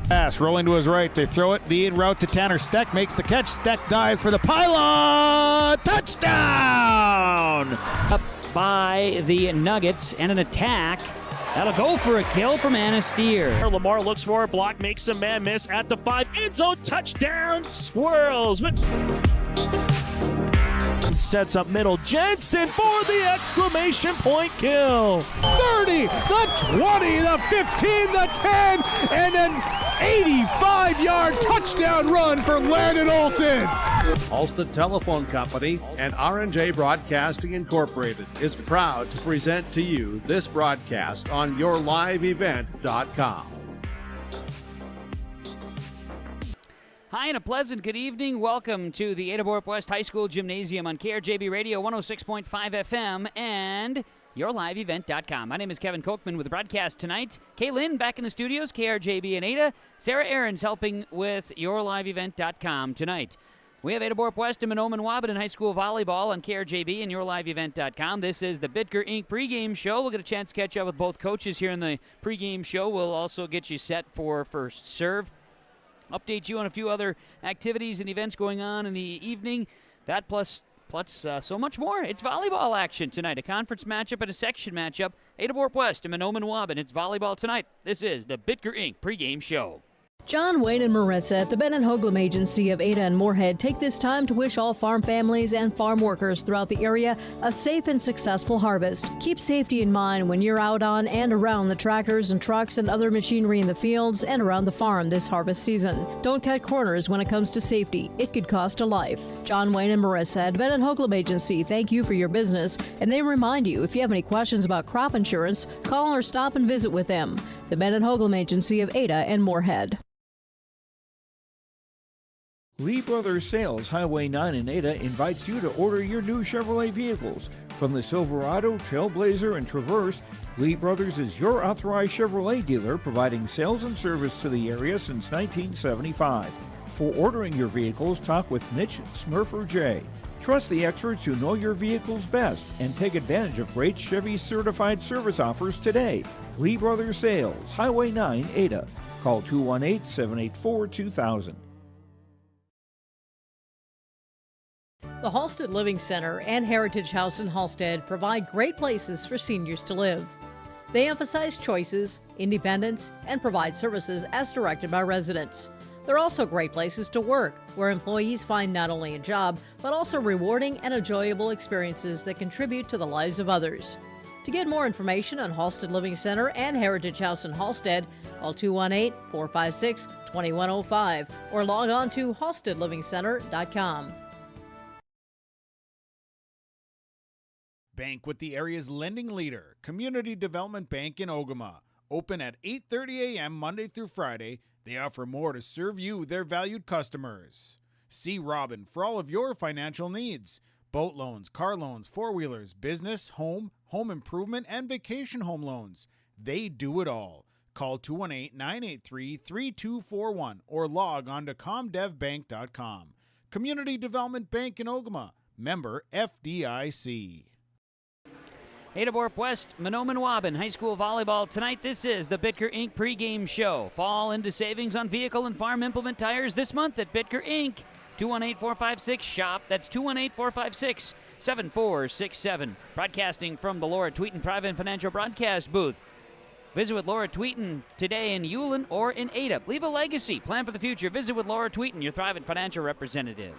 Pass rolling to his right. They throw it. The in route to Tanner. Steck makes the catch. Steck dives for the pylon. Touchdown! Up by the Nuggets and an attack. That'll go for a kill from Anasteer. Lamar looks for a block, makes a man miss at the 5. End zone touchdown. Swirls. Sets up middle. Jensen for the exclamation point kill. 30, the 20, the 15, the 10, and an 85-yard touchdown run for Landon Olsen. Halstead Telephone Company and R&J Broadcasting Incorporated is proud to present to you this broadcast on yourliveevent.com. Hi and a pleasant good evening. Welcome to the Ada-Borup-West High School Gymnasium on KRJB Radio 106.5 FM and yourliveevent.com. My name is Kevin Kochman with the broadcast tonight. Kaylin back in the studios, KRJB and Ada. Sarah Aarons helping with yourliveevent.com tonight. We have Ada-Borup-West and Mahnomen-Waubun in high school volleyball on KRJB and yourliveevent.com. This is the Bitker Inc. pregame show. We'll get a chance to catch up with both coaches here in the pregame show. We'll also get you set for first serve. Update you on a few other activities and events going on in the evening. That plus so much more. It's volleyball action tonight. A conference matchup and a section matchup. Ada-Borup-West and Mahnomen-Waubun. It's volleyball tonight. This is the Bitker Inc. pregame show. John, Wayne, and Marissa at the Ben & Hoagland Agency of Ada and Moorhead take this time to wish all farm families and farm workers throughout the area a safe and successful harvest. Keep safety in mind when you're out on and around the tractors and trucks and other machinery in the fields and around the farm this harvest season. Don't cut corners when it comes to safety. It could cost a life. John, Wayne, and Marissa at Ben & Hoagland Agency thank you for your business, and they remind you if you have any questions about crop insurance, call or stop and visit with them. The Ben & Hoagland Agency of Ada and Moorhead. Lee Brothers Sales, Highway 9 in Ada, invites you to order your new Chevrolet vehicles. From the Silverado, Trailblazer, and Traverse, Lee Brothers is your authorized Chevrolet dealer, providing sales and service to the area since 1975. For ordering your vehicles, talk with Mitch Smurfer J. Trust the experts who know your vehicles best and take advantage of great Chevy certified service offers today. Lee Brothers Sales, Highway 9, Ada. Call 218-784-2000. The Halstead Living Center and Heritage House in Halstead provide great places for seniors to live. They emphasize choices, independence, and provide services as directed by residents. They're also great places to work, where employees find not only a job, but also rewarding and enjoyable experiences that contribute to the lives of others. To get more information on Halstead Living Center and Heritage House in Halstead, call 218-456-2105 or log on to halsteadlivingcenter.com. Bank with the area's lending leader, Community Development Bank in Ogama. Open at 8:30 a.m. Monday through Friday. They offer more to serve you, their valued customers. See Robin for all of your financial needs. Boat loans, car loans, four-wheelers, business, home improvement, and vacation home loans. They do it all. Call 218-983-3241 or log on to comdevbank.com. Community Development Bank in Ogama. Member FDIC. Ada-Borup-West, Mahnomen-Waubun High School Volleyball tonight. This is the Bitker Inc. pregame show. Fall into savings on vehicle and farm implement tires this month at Bitker Inc. 218-456-SHOP. That's 218-456-7467. Broadcasting from the Laura Tweeten Thrive-In Financial Broadcast booth. Visit with Laura Tweeten today in Ulen or in Ada. Leave a legacy. Plan for the future. Visit with Laura Tweeten, your Thrive-In Financial representative.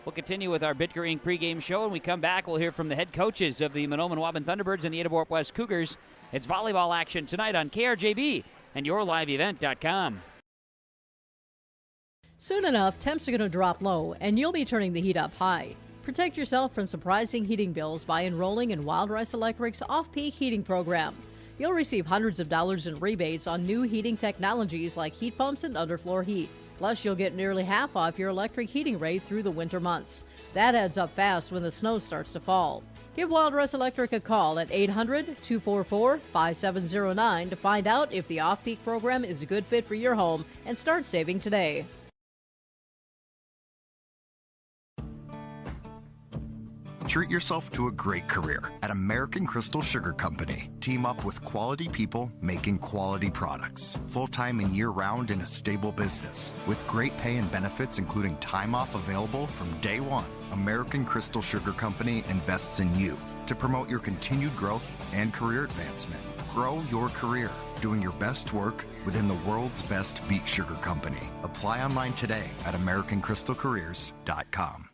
We'll continue with our Bitker Inc. pregame show. When we come back, we'll hear from the head coaches of the Mahnomen-Waubun Thunderbirds and the Ada-Borup-West Cougars. It's volleyball action tonight on KRJB and yourliveevent.com. Soon enough, temps are going to drop low, and you'll be turning the heat up high. Protect yourself from surprising heating bills by enrolling in Wild Rice Electric's off-peak heating program. You'll receive hundreds of dollars in rebates on new heating technologies like heat pumps and underfloor heat. Plus, you'll get nearly half off your electric heating rate through the winter months. That adds up fast when the snow starts to fall. Give Wild Rice Electric a call at 800-244-5709 to find out if the off-peak program is a good fit for your home and start saving today. Treat yourself to a great career at American Crystal Sugar Company. Team up with quality people making quality products. Full-time and year-round in a stable business. With great pay and benefits including time off available from day one. American Crystal Sugar Company invests in you to promote your continued growth and career advancement. Grow your career doing your best work within the world's best beet sugar company. Apply online today at AmericanCrystalCareers.com.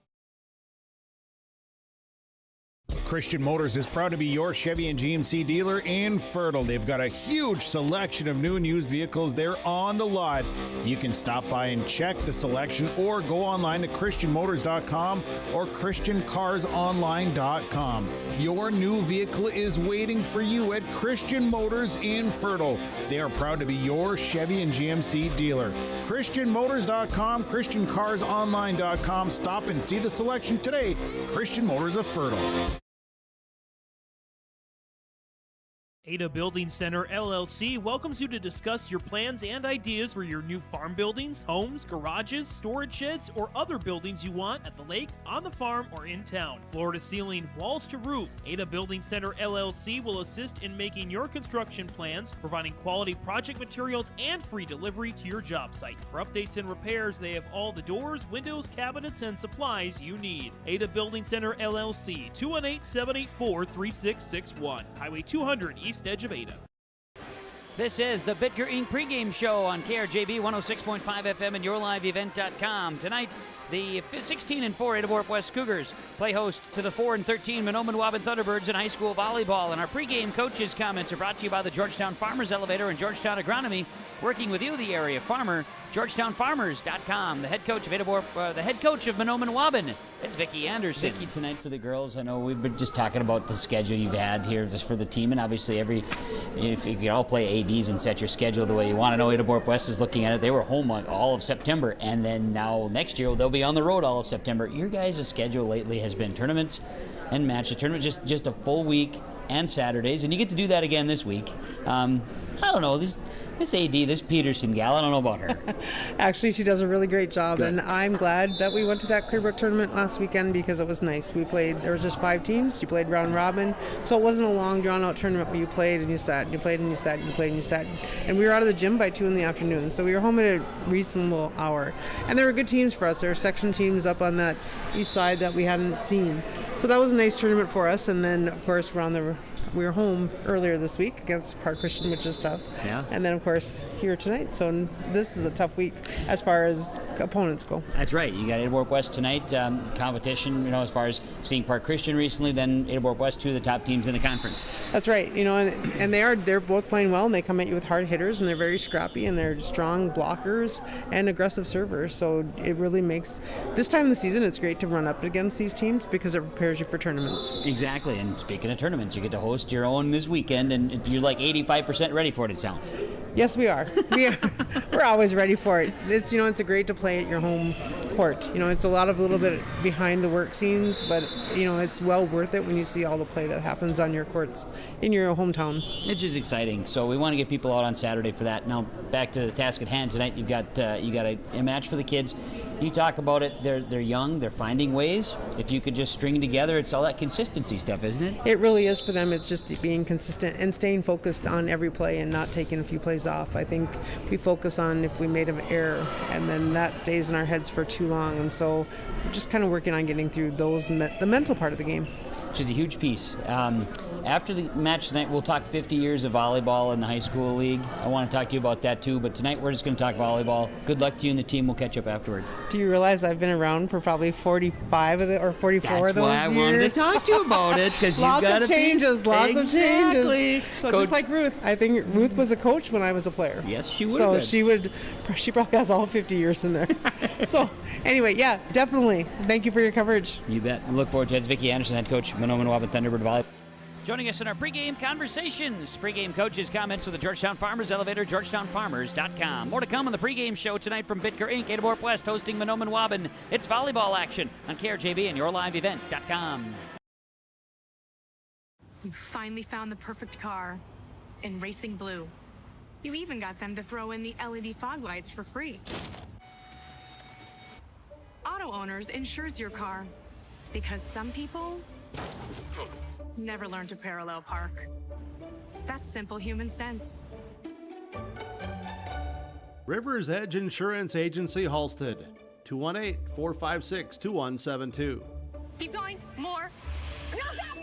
Christian Motors is proud to be your Chevy and GMC dealer in Fertile. They've got a huge selection of new and used vehicles there on the lot. You can stop by and check the selection or go online to christianmotors.com or christiancarsonline.com. Your new vehicle is waiting for you at Christian Motors in Fertile. They are proud to be your Chevy and GMC dealer. christianmotors.com, christiancarsonline.com. Stop and see the selection today. Christian Motors of Fertile. Ada Building Center LLC welcomes you to discuss your plans and ideas for your new farm buildings, homes, garages, storage sheds, or other buildings you want at the lake, on the farm, or in town. Floor to ceiling, walls to roof, Ada Building Center LLC will assist in making your construction plans, providing quality project materials and free delivery to your job site. For updates and repairs, they have all the doors, windows, cabinets, and supplies you need. Ada Building Center LLC, 218-784-3661, Highway 200 East edge of Ada. This is the Bitker Inc. pregame show on KRJB 106.5 FM and YourLiveEvent.com. Tonight, the 16-4 Ada-Borup-West Cougars play host to the 4-13 Mahnomen-Waubun Thunderbirds in high school volleyball. And our pregame coaches' comments are brought to you by the Georgetown Farmers Elevator and Georgetown Agronomy, working with you, the area farmer. GeorgetownFarmers.com. The head coach of the head coach of Mahnomen-Waubun. It's Vicki Anderson. Vicki, tonight for the girls, I know we've been just talking about the schedule you've had here just for the team, and obviously if you could all play ADs and set your schedule the way you want. I know Ada-Borup-West is looking at it. They were home all of September, and then now next year they'll be on the road all of September. Your guys' schedule lately has been tournaments and matches. Tournaments just a full week and Saturdays, and you get to do that again this week. I don't know, this AD, this Peterson gal, I don't know about her. Actually, she does a really great job, Good. and I'm glad that we went to that Clearbrook tournament last weekend because it was nice. There was just 5 teams. You played round robin, so it wasn't a long, drawn-out tournament where you played and you sat, and you played and you sat, and you played and you sat. And we were out of the gym by 2 in the afternoon, so we were home at a reasonable hour. And there were good teams for us. There were section teams up on that east side that we hadn't seen. So that was a nice tournament for us, and then, of course, we were home earlier this week against Park Christian, which is tough. Yeah. And then, of course, here tonight. So this is a tough week as far as opponents go. That's right. You got Ada-Borup-West tonight. Competition, as far as seeing Park Christian recently, then Ada-Borup-West, 2 of the top teams in the conference. That's right. And they're both playing well, and they come at you with hard hitters, and they're very scrappy, and they're strong blockers and aggressive servers. So it really makes this time of the season, it's great to run up against these teams because it prepares you for tournaments. Exactly. And speaking of tournaments, you get to host your own this weekend, and you're like 85% ready for it, it sounds. Yes, we are. We're always ready for it. It's it's great to play at your home court. It's a little bit behind the work scenes, but it's well worth it when you see all the play that happens on your courts in your hometown. It's just exciting. So we want to get people out on Saturday for that. Now back to the task at hand tonight. You've got a match for the kids. You talk about it. They're young. They're finding ways. If you could just string together, it's all that consistency stuff, isn't it? It really is for them. It's just being consistent and staying focused on every play and not taking a few plays off. I think we focus on if we made an error, and then that stays in our heads for too long. And so we're just kind of working on getting through the mental part of the game. Which is a huge piece. After the match tonight, we'll talk 50 years of volleyball in the high school league. I want to talk to you about that too, but tonight we're just going to talk volleyball. Good luck to you and the team. We'll catch up afterwards. Do you realize I've been around for probably 45 of it or 44 of those years? That's why I wanted to talk to you about it, because you've got lots of changes. So just like Ruth, I think Ruth was a coach when I was a player. Yes, she would. So she probably has all 50 years in there. So anyway, yeah, definitely. Thank you for your coverage. You bet. We look forward to it. It's Vicki Anderson, head coach, Mahnomen-Waubun Thunderbird Volleyball. Joining us in our pregame conversations, pregame coaches' comments with the Georgetown Farmers Elevator, GeorgetownFarmers.com. More to come on the pregame show tonight from Bitker Inc. Ada-Borup-West hosting Mahnomen-Waubun. It's volleyball action on KRJB and YourLiveEvent.com. You finally found the perfect car in racing blue. You even got them to throw in the LED fog lights for free. Auto Owners insures your car because some people Never learned to parallel park. That's simple human sense. River's Edge Insurance Agency, Halsted. 218-456-2172. Keep going. More. No, stop!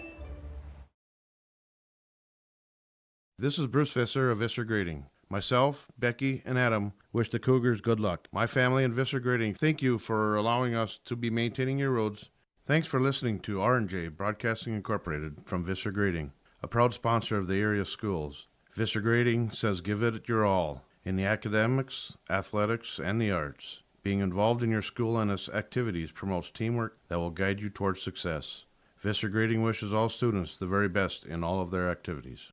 This is Bruce Visser of Visser Grading. Myself, Becky, and Adam wish the Cougars good luck. My family and Visser Grading thank you for allowing us to be maintaining your roads. Thanks for listening to R&J Broadcasting Incorporated from Visser Grading, a proud sponsor of the area schools. Visser Grading says give it your all in the academics, athletics, and the arts. Being involved in your school and its activities promotes teamwork that will guide you towards success. Visser Grading wishes all students the very best in all of their activities.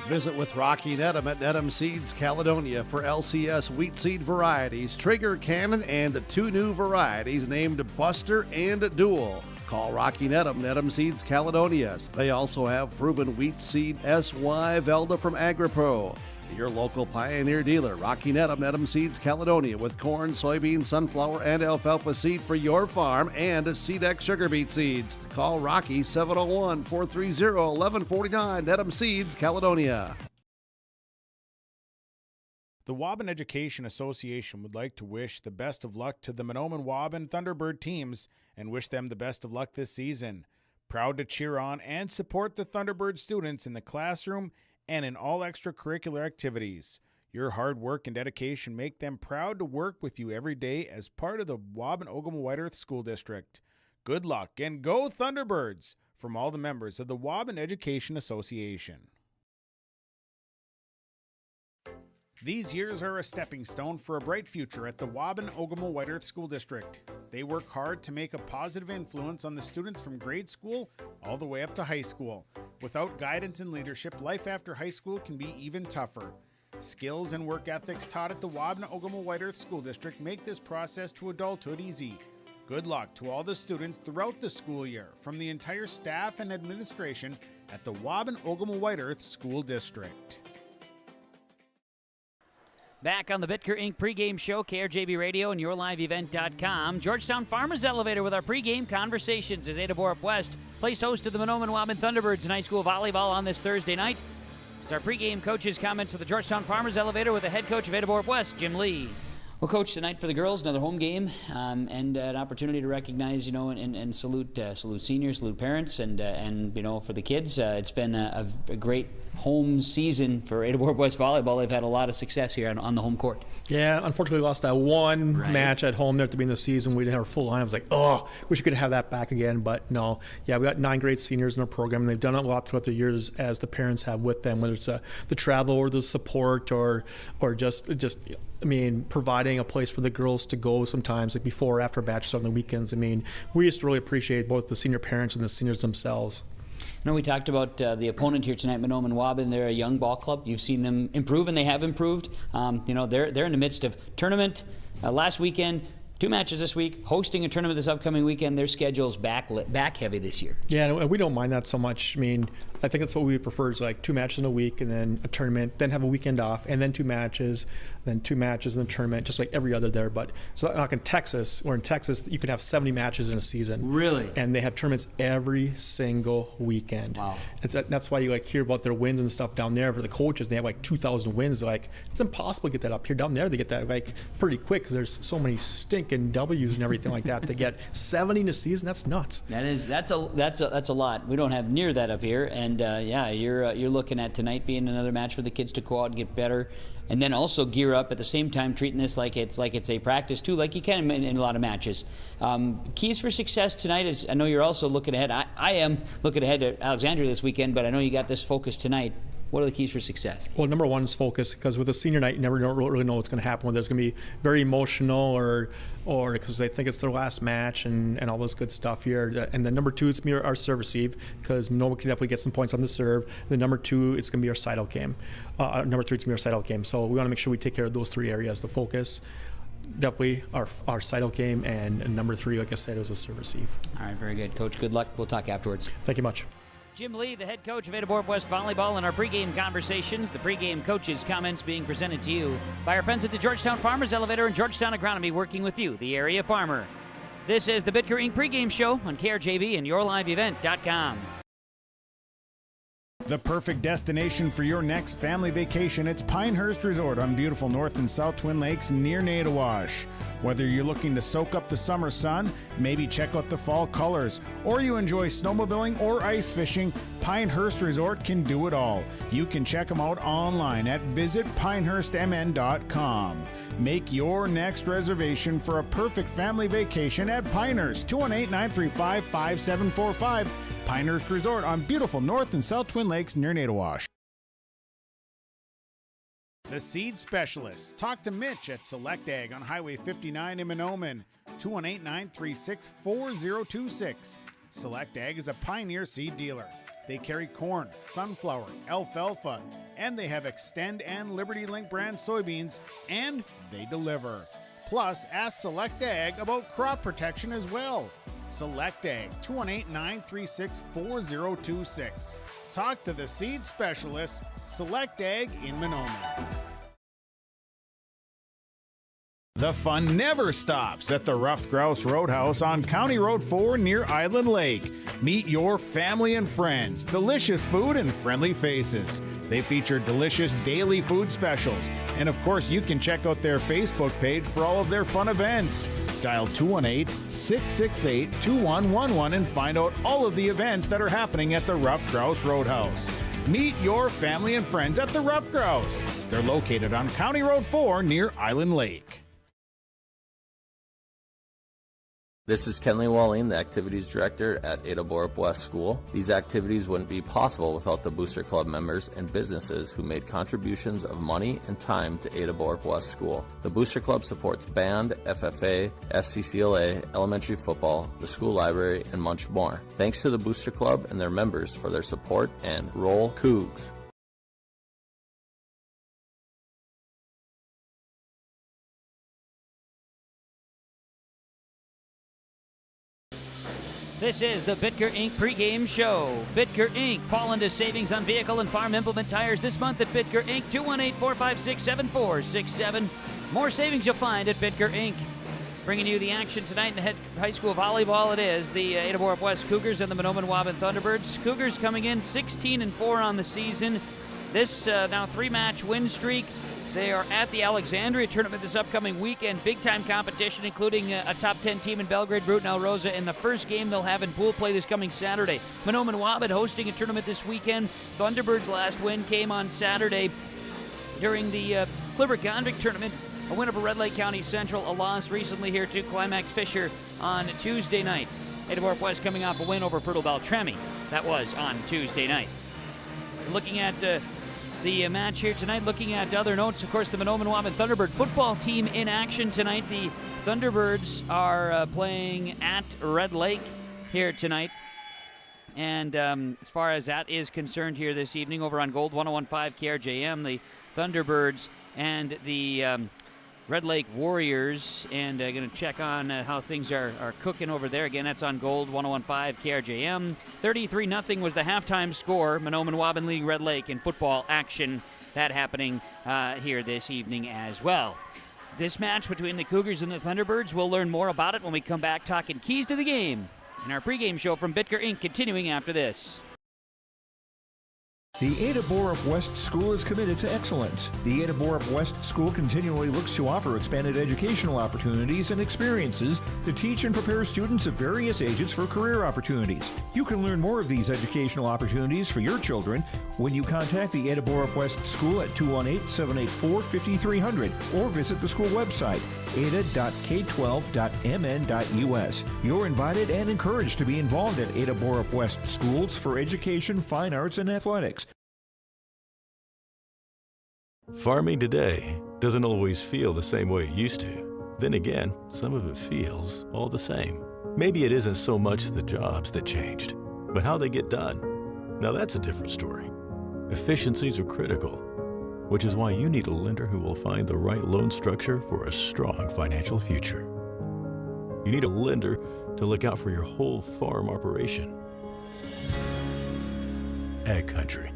Visit with Rocky Nedham at Nedham Seeds, Caledonia for LCS wheat seed varieties, Trigger Cannon, and 2 new varieties named Buster and Dual. Call Rocky Nedham, Nedham Seeds, Caledonia. They also have proven wheat seed SY Velda from AgriPro. Your local Pioneer dealer, Rocky Nedham, Nedham Seeds, Caledonia, with corn, soybean, sunflower, and alfalfa seed for your farm and SeedX sugar beet seeds. Call Rocky 701-430-1149, Nedham Seeds, Caledonia. The Waubun Education Association would like to wish the best of luck to the Mahnomen-Waubun Thunderbird teams and wish them the best of luck this season. Proud to cheer on and support the Thunderbird students in the classroom and in all extracurricular activities. Your hard work and dedication make them proud to work with you every day as part of the Waubun-Ogama-White Earth School District. Good luck and go Thunderbirds from all the members of the Waubun Education Association. These years are a stepping stone for a bright future at the Waubun-Ogama-White Earth School District. They work hard to make a positive influence on the students from grade school all the way up to high school. Without guidance and leadership, life after high school can be even tougher. Skills and work ethics taught at the Waubun-Ogama-White Earth School District make this process to adulthood easy. Good luck to all the students throughout the school year from the entire staff and administration at the Waubun-Ogama-White Earth School District. Back on the Bitker Inc. pregame show, KRJB Radio and YourLiveEvent.com. Georgetown Farmers Elevator with our pregame conversations as Ada-Borup-West plays host to the Mahnomen-Waubun Thunderbirds in high school volleyball on this Thursday night. It's our pregame coaches' comments to the Georgetown Farmers Elevator with the head coach of Ada-Borup-West, Jim Lee. Well, Coach, tonight for the girls, another home game, and an opportunity to recognize, and salute seniors, salute parents, and for the kids. It's been a great home season for Ada-Borup-West volleyball. They've had a lot of success here on the home court. Yeah, unfortunately we lost that one match at home there at the beginning of the season. We didn't have our full line. I was like, wish we could have that back again, but no. Yeah, we got 9 great seniors in our program, and they've done a lot throughout the years as the parents have with them, whether it's the travel or the support or just providing a place for the girls to go sometimes, like before or after matches on the weekends. We just really appreciate both the senior parents and the seniors themselves. We talked about the opponent here tonight, Mahnomen-Waubun. They're a young ball club. You've seen them improve, and they have improved. They're in the midst of tournament last weekend. 2 matches this week, hosting a tournament this upcoming weekend. Their schedule's back heavy this year. Yeah, and we don't mind that so much. I think that's what we prefer is like 2 matches in a week and then a tournament, then have a weekend off, and then 2 matches, then 2 matches in the tournament, just like every other there. But it's not like in Texas, where in Texas you can have 70 matches in a season. Really? And they have tournaments every single weekend. Wow. That's why you hear about their wins and stuff down there for the coaches. They have 2,000 wins. It's impossible to get that up here. Down there they get that pretty quick because there's so many stinking W's and everything like that. They get 70 in a season. That's nuts. That's a lot. We don't have near that up here. And you're looking at tonight being another match for the kids to go out and get better, and then also gear up at the same time, treating this like it's a practice too, like you can in a lot of matches. Keys for success tonight is, I know you're also looking ahead. I am looking ahead at Alexandria this weekend, but I know you got this focus tonight. What are the keys for success? Well, number one is focus, because with a senior night, you never really know what's going to happen. Whether it's going to be very emotional or because they think it's their last match and all this good stuff here. And then number 2 is going to be our serve receive, because Mahnomen can definitely get some points on the serve. And then number 2, it's going to be our side-out game. Number 3 is going to be our side-out game. So we want to make sure we take care of those 3 areas. The focus, definitely our side-out game, and number 3, like I said, is a serve receive. All right, very good. Coach, good luck. We'll talk afterwards. Thank you much. Jim Lee, the head coach of Ada-Borup-West Volleyball, in our pregame conversations. The pregame coaches' comments being presented to you by our friends at the Georgetown Farmers Elevator and Georgetown Agronomy, working with you, the area farmer. This is the Bitker Inc. pregame show on KRJB and YourLiveEvent.com. The perfect destination for your next family vacation, it's Pinehurst Resort on beautiful North and South Twin Lakes near Nadawash. Whether you're looking to soak up the summer sun, maybe check out the fall colors, or you enjoy snowmobiling or ice fishing, Pinehurst Resort can do it all. You can check them out online at visitpinehurstmn.com. Make your next reservation for a perfect family vacation at Pinehurst, 218-935-5745. Pinehurst Resort on beautiful North and South Twin Lakes near Nadawash. The Seed Specialist. Talk to Mitch at Select Ag on Highway 59 in Mahnomen, 218-936-4026. Select Ag is a Pioneer seed dealer. They carry corn, sunflower, alfalfa, and they have Extend and Liberty Link brand soybeans, and they deliver. Plus, ask Select Ag about crop protection as well. Select Ag, 218-936-4026. Talk to the Seed Specialist, Select Ag in Mahnomen. The fun never stops at the Ruffed Grouse Roadhouse on County Road 4 near Island Lake. Meet your family and friends, delicious food and friendly faces. They feature delicious daily food specials. And of course, you can check out their Facebook page for all of their fun events. Dial 218-668-2111 and find out all of the events that are happening at the Ruffed Grouse Roadhouse. Meet your family and friends at the Ruffed Grouse. They're located on County Road 4 near Island Lake. This is Kenley Walling, the Activities Director at Ada-Borup-West School. These activities wouldn't be possible without the Booster Club members and businesses who made contributions of money and time to Ada-Borup-West School. The Booster Club supports band, FFA, FCCLA, elementary football, the school library, and much more. Thanks to the Booster Club and their members for their support, and Roll Cougs! This is the Bitker Inc. pregame show. Bitker Inc. fall into savings on vehicle and farm implement tires this month at Bitker Inc. 218-456-7467. More savings you'll find at Bitker Inc. Bringing you the action tonight in the high school volleyball. It is the Ada-Borup-West Cougars and the Mahnomen-Waubun Thunderbirds. Cougars coming in 16-4 on the season. This now 3-match win streak. They are at the Alexandria tournament this upcoming weekend. Big-time competition, including a top 10 team in Belgrade, Brewton, Alrosa. In the first game they'll have in pool play this coming Saturday. Mahnomen-Waubun hosting a tournament this weekend. Thunderbirds' last win came on Saturday during the Clipper-Gondwick tournament. A win over Red Lake County Central, a loss recently here to Climax Fisher on Tuesday night. Ada-Borup-West coming off a win over Fertile Beltrami. That was on Tuesday night. Looking at the match here tonight, looking at other notes, of course, the Mahnomen-Waubun Thunderbird football team in action tonight. The Thunderbirds are playing at Red Lake here tonight. And as far as that is concerned here this evening over on Gold 101.5 KRJM, the Thunderbirds and the Red Lake Warriors, and going to check on how things are cooking over there. Again, that's on Gold 101.5 KRJM. 33-0 was the halftime score. Mahnomen-Waubun leading Red Lake in football action. That happening here this evening as well. This match between the Cougars and the Thunderbirds, we'll learn more about it when we come back talking keys to the game in our pregame show from Bitker Inc. continuing after this. The Ada-Borup-West School is committed to excellence. The Ada-Borup-West School continually looks to offer expanded educational opportunities and experiences to teach and prepare students of various ages for career opportunities. You can learn more of these educational opportunities for your children when you contact the Ada-Borup-West School at 218-784-5300 or visit the school website, ada.k12.mn.us. You're invited and encouraged to be involved at Ada-Borup-West Schools for education, fine arts, and athletics. Farming today doesn't always feel the same way it used to. Then again, some of it feels all the same. Maybe it isn't so much the jobs that changed, but how they get done. Now that's a different story. Efficiencies are critical, which is why you need a lender who will find the right loan structure for a strong financial future. You need a lender to look out for your whole farm operation. Ag Country.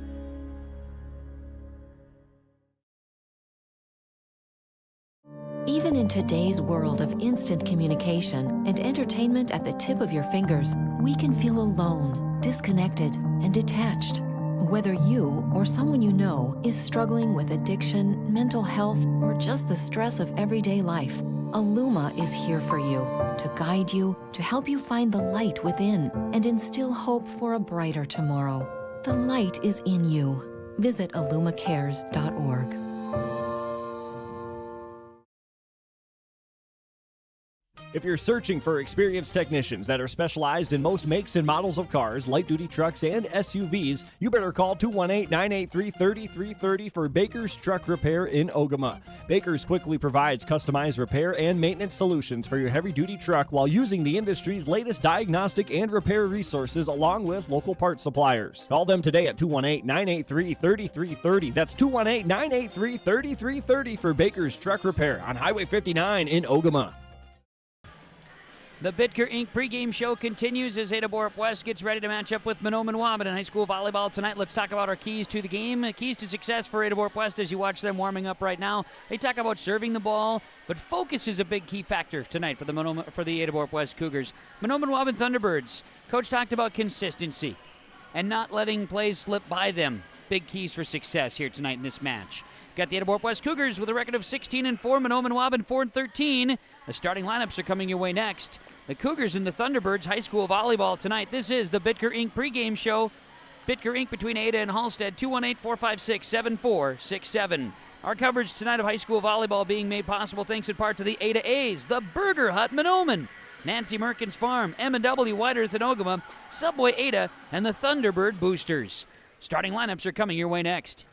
Even in today's world of instant communication and entertainment at the tip of your fingers, we can feel alone, disconnected, and detached. Whether you or someone you know is struggling with addiction, mental health, or just the stress of everyday life, Illuma is here for you to guide you, to help you find the light within and instill hope for a brighter tomorrow. The light is in you. Visit illumacares.org. If you're searching for experienced technicians that are specialized in most makes and models of cars, light-duty trucks, and SUVs, you better call 218-983-3330 for Baker's Truck Repair in Ogama. Baker's quickly provides customized repair and maintenance solutions for your heavy-duty truck while using the industry's latest diagnostic and repair resources along with local part suppliers. Call them today at 218-983-3330. That's 218-983-3330 for Baker's Truck Repair on Highway 59 in Ogama. The Bitker Inc. pregame show continues as Ada-Borup-West gets ready to match up with Mahnomen-Waubun in high school volleyball tonight. Let's talk about our keys to the game. Keys to success for Ada-Borup-West as you watch them warming up right now. They talk about serving the ball, but focus is a big key factor tonight for the Ada-Borup-West Cougars. Mahnomen-Waubun Thunderbirds. Coach talked about consistency and not letting plays slip by them. Big keys for success here tonight in this match. Got the Ada-Borup-West Cougars with a record of 16-4, Mahnomen-Waubun 4-13. The starting lineups are coming your way next. The Cougars and the Thunderbirds high school volleyball tonight. This is the Bitker Inc. pregame show. Bitker Inc. between Ada and Hallstead, 218-456-7467. Our coverage tonight of high school volleyball being made possible thanks in part to the Ada A's, the Burger Hut Mahnomen, Nancy Merkins Farm, M&W White Earth in Ogama, Subway Ada, and the Thunderbird Boosters. Starting lineups are coming your way next.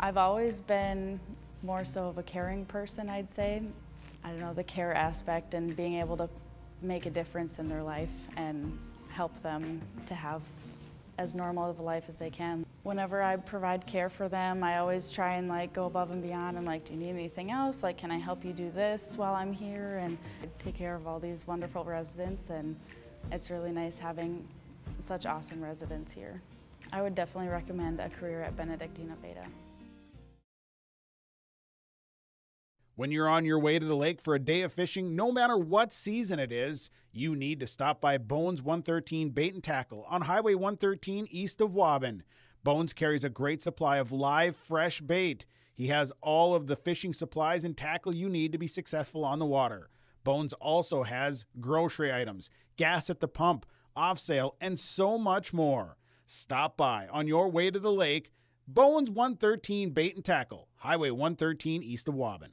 I've always been more so of a caring person, I'd say. I don't know, the care aspect and being able to make a difference in their life and help them to have as normal of a life as they can. Whenever I provide care for them, I always try and go above and beyond and do you need anything else? Can I help you do this while I'm here? And take care of all these wonderful residents, and it's really nice having such awesome residents here. I would definitely recommend a career at Benedictine Beta. When you're on your way to the lake for a day of fishing, no matter what season it is, you need to stop by Bones 113 Bait and Tackle on Highway 113 east of Waubun. Bones carries a great supply of live, fresh bait. He has all of the fishing supplies and tackle you need to be successful on the water. Bones also has grocery items, gas at the pump, off sale, and so much more. Stop by on your way to the lake. Bones 113 Bait and Tackle, Highway 113 east of Waubun.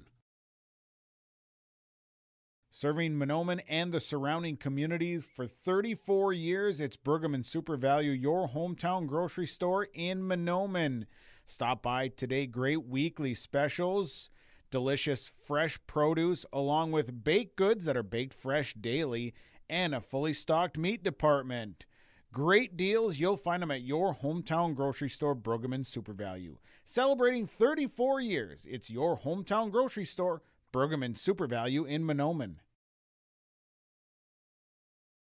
Serving Mahnomen and the surrounding communities for 34 years, it's Brigham and Super Value, your hometown grocery store in Mahnomen. Stop by today. Great weekly specials, delicious fresh produce, along with baked goods that are baked fresh daily, and a fully stocked meat department. Great deals. You'll find them at your hometown grocery store, Brigham and Super Value. Celebrating 34 years, it's your hometown grocery store, Brigham and Super Value in Mahnomen.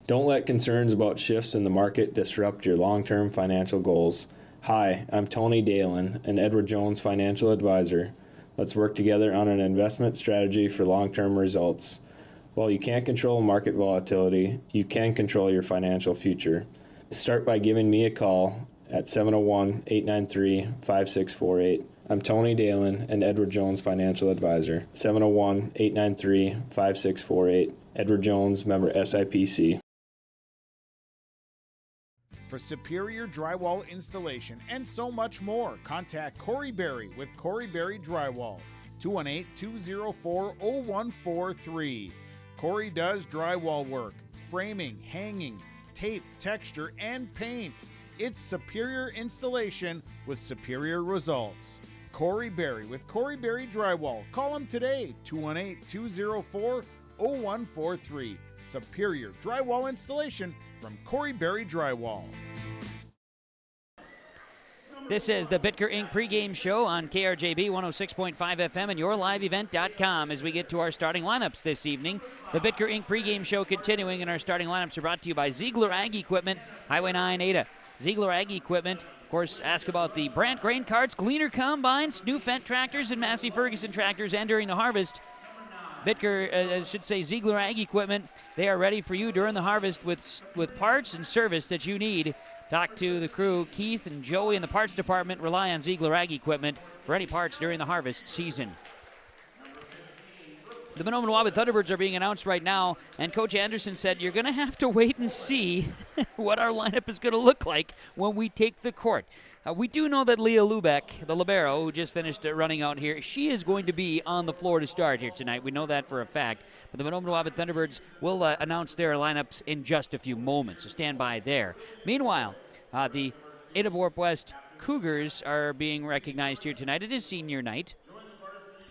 Don't let concerns about shifts in the market disrupt your long-term financial goals. Hi, I'm Tony Dalen, an Edward Jones financial advisor. Let's work together on an investment strategy for long-term results. While you can't control market volatility, you can control your financial future. Start by giving me a call at 701-893-5648. I'm Tony Dalen, an Edward Jones financial advisor. 701-893-5648. Edward Jones, member SIPC. For superior drywall installation and so much more, contact Corey Berry with Corey Berry Drywall, 218-204-0143. Corey does drywall work, framing, hanging, tape, texture, and paint. It's superior installation with superior results. Corey Berry with Corey Berry Drywall. Call him today, 218-204-0143. Superior drywall installation from Corey Berry Drywall. This is the Bitker Inc. pregame show on KRJB 106.5 FM and yourliveevent.com as we get to our starting lineups this evening. The Bitker Inc. pregame show continuing, and our starting lineups are brought to you by Ziegler Ag Equipment, Highway 9 Ada. Ziegler Ag Equipment, Of course, ask about the Brandt grain carts, Gleaner combines, new Fendt tractors, and Massey Ferguson tractors, and during the harvest, Ziegler Ag Equipment, they are ready for you during the harvest with parts and service that you need. Talk to the crew. Keith and Joey in the parts department rely on Ziegler Ag Equipment for any parts during the harvest season. The Mahnomen-Waubun Thunderbirds are being announced right now, and Coach Anderson said you're going to have to wait and see what our lineup is going to look like when we take the court. We do know that Leah Lubeck, the libero, who just finished running out here, she is going to be on the floor to start here tonight. We know that for a fact. But the Mahnomen-Waubun Thunderbirds will announce their lineups in just a few moments, so stand by there. Meanwhile, the Ada-Borup-West Cougars are being recognized here tonight. It is senior night.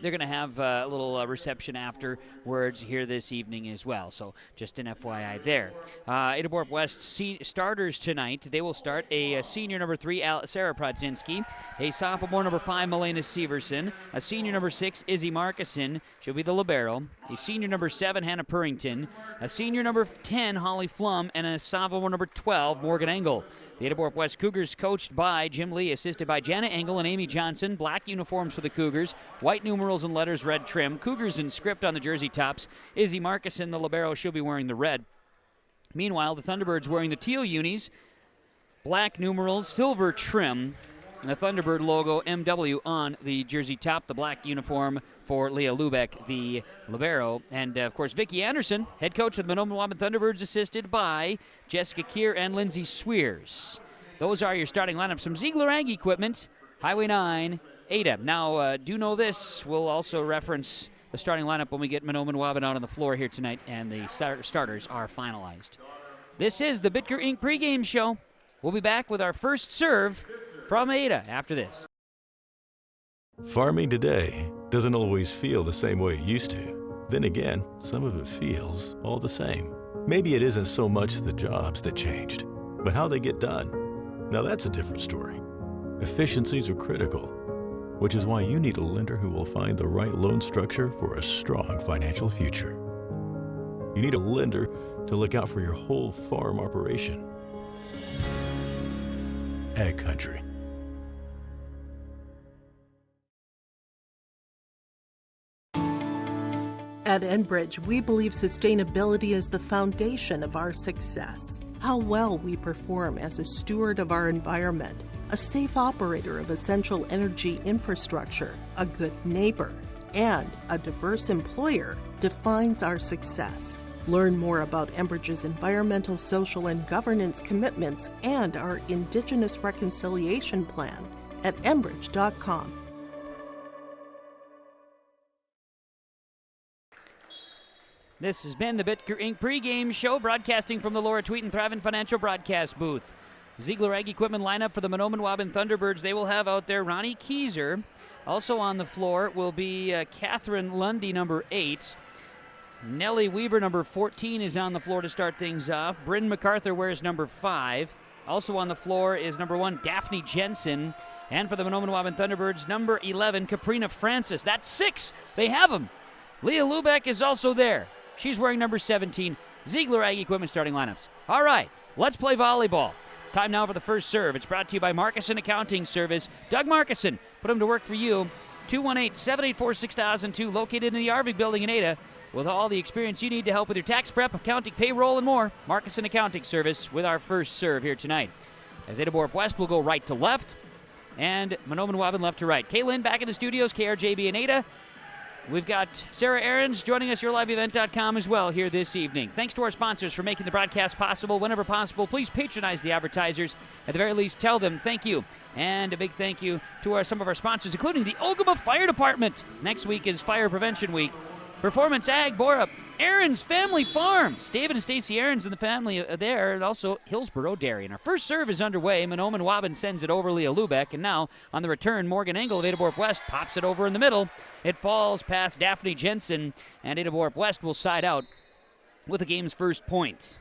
They're going to have a little reception afterwards here this evening as well. So just an FYI there. Ada-Borup-West starters tonight. They will start a senior number 3, Sarah Prodzinski, a sophomore number 5, Milena Severson, a senior number 6, Izzy Markison. She'll be the libero. A senior number 7, Hannah Purrington, a senior number 10, Holly Flum, and a sophomore number 12, Morgan Engel. The Ada-Borup-West Cougars coached by Jim Lee, assisted by Janet Engel and Amy Johnson. Black uniforms for the Cougars, white numerals and letters, red trim. Cougars in script on the jersey tops. Izzy Markison, the libero, she'll be wearing the red. Meanwhile, the Thunderbirds wearing the teal unis, black numerals, silver trim, and the Thunderbird logo MW on the jersey top. The black uniform for Leah Lubeck, the libero. And, of course, Vicki Anderson, head coach of the Mahnomen-Waubun Thunderbirds, assisted by Jessica Keir and Lindsay Swears. Those are your starting lineups from Ziegler Ag Equipment, Highway 9, Ada. Now, do know this. We'll also reference the starting lineup when we get Mahnomen-Waubun out on the floor here tonight and the starters are finalized. This is the Bitker Inc. pregame show. We'll be back with our first serve from Ada after this. Farming today doesn't always feel the same way it used to. Then again, some of it feels all the same. Maybe it isn't so much the jobs that changed, but how they get done. Now that's a different story. Efficiencies are critical, which is why you need a lender who will find the right loan structure for a strong financial future. You need a lender to look out for your whole farm operation. Ag Country. At Enbridge, we believe sustainability is the foundation of our success. How well we perform as a steward of our environment, a safe operator of essential energy infrastructure, a good neighbor, and a diverse employer defines our success. Learn more about Enbridge's environmental, social, and governance commitments and our Indigenous Reconciliation Plan at enbridge.com. This has been the Bitker Inc. pregame show, broadcasting from the Laura Tweeten Thrivent Financial Broadcast booth. Ziegler Ag Equipment lineup for the Mahnomen-Waubun Thunderbirds. They will have out there Ronnie Keyser. Also on the floor will be Catherine Lundy, number 8. Nellie Weaver, number 14, is on the floor to start things off. Bryn MacArthur wears number 5. Also on the floor is number 1, Daphne Jensen. And for the Mahnomen-Waubun Thunderbirds, number 11, Caprina Francis. That's 6. They have them. Leah Lubeck is also there. She's wearing number 17. Ziegler Ag Equipment starting lineups. All right, let's play volleyball. It's time now for the first serve. It's brought to you by Markison Accounting Service. Doug Markison, put him to work for you. 218-784-6002, located in the Arvig Building in Ada. With all the experience you need to help with your tax prep, accounting, payroll, and more, Markison Accounting Service with our first serve here tonight. As Ada-Borup-West will go right to left, and Mahnomen-Waubun left to right. Kaylin back in the studios, KRJB and Ada. We've got Sarah Ahrens joining us, YourLiveEvent.com as well here this evening. Thanks to our sponsors for making the broadcast possible. Whenever possible, please patronize the advertisers. At the very least, tell them thank you. And a big thank you to some of our sponsors, including the Ogama Fire Department. Next week is Fire Prevention Week. Performance Ag, Borup, Ahrens Family Farms. David and Stacy Ahrens and the family there, and also Hillsborough Dairy. And our first serve is underway. Mahnomen-Waubun sends it over Leah Lubeck, and now on the return, Morgan Engel of Ada-Borup-West pops it over in the middle. It falls past Daphne Jensen, and Ada-Borup-West will side out with the game's first point.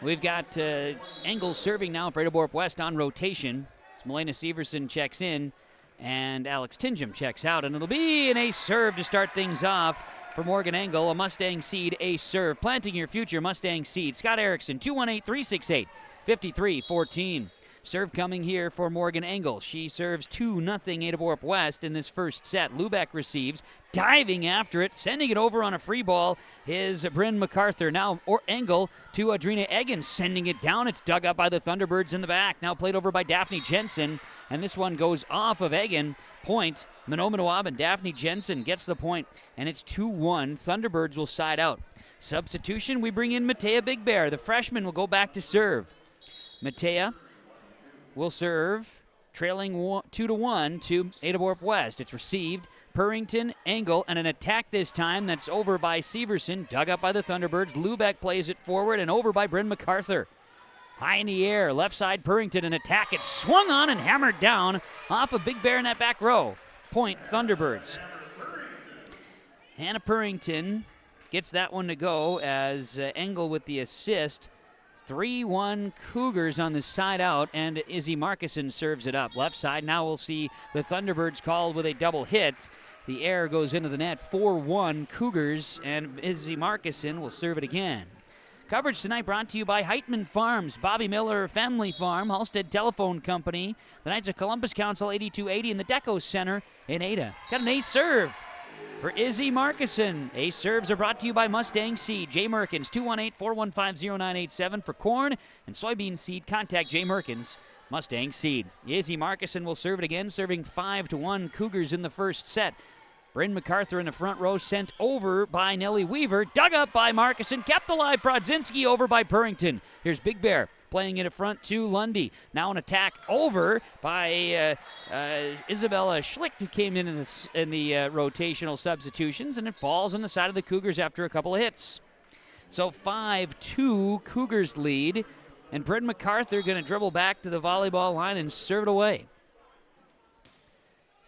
We've got Engel serving now for Ada-Borup-West on rotation. As Milena Severson checks in, and Alex Tingham checks out, and it'll be an ace serve to start things off for Morgan Engel, a Mustang Seed ace serve. Planting your future, Mustang Seed. Scott Erickson, 218-368-5314. Serve coming here for Morgan Engel. She serves 2-0 Ada-Borup-West in this first set. Lubeck receives, diving after it, sending it over on a free ball is Bryn MacArthur. Now Engel to Adrina Eggen, sending it down. It's dug up by the Thunderbirds in the back. Now played over by Daphne Jensen, and this one goes off of Eggen. Point, Mahnomen-Waubun. Daphne Jensen gets the point, and it's 2-1. Thunderbirds will side out. Substitution, we bring in Matea Big Bear. The freshman will go back to serve. Matea will serve, trailing 2-1 to Ada-Borup-West. It's received, Purrington, Engel, and an attack this time that's over by Severson, dug up by the Thunderbirds. Lubeck plays it forward and over by Bryn MacArthur. High in the air, left side Purrington, an attack. It's swung on and hammered down off of Big Bear in that back row. Point, Thunderbirds. Hannah Purrington gets that one to go as Engel with the assist. 3-1 Cougars on the side out, and Izzy Markison serves it up. Left side, now we'll see the Thunderbirds called with a double hit. The air goes into the net, 4-1 Cougars, and Izzy Markison will serve it again. Coverage tonight brought to you by Heitman Farms, Bobby Miller Family Farm, Halstead Telephone Company, the Knights of Columbus Council 8280, and the Deco Center in Ada. Got an ace serve for Izzy Markison. Ace serves are brought to you by Mustang Seed. Jay Merkins, 218-415-0987 for corn and soybean seed. Contact Jay Merkins, Mustang Seed. Izzy Markison will serve it again, serving 5-1 Cougars in the first set. Bryn MacArthur in the front row, sent over by Nellie Weaver. Dug up by Markison, kept alive. Brodzinski over by Purrington. Here's Big Bear playing it in front to Lundy. Now an attack over by Isabella Schlicht, who came in the rotational substitutions, and it falls on the side of the Cougars after a couple of hits. So 5-2 Cougars lead, and Bryn MacArthur going to dribble back to the volleyball line and serve it away.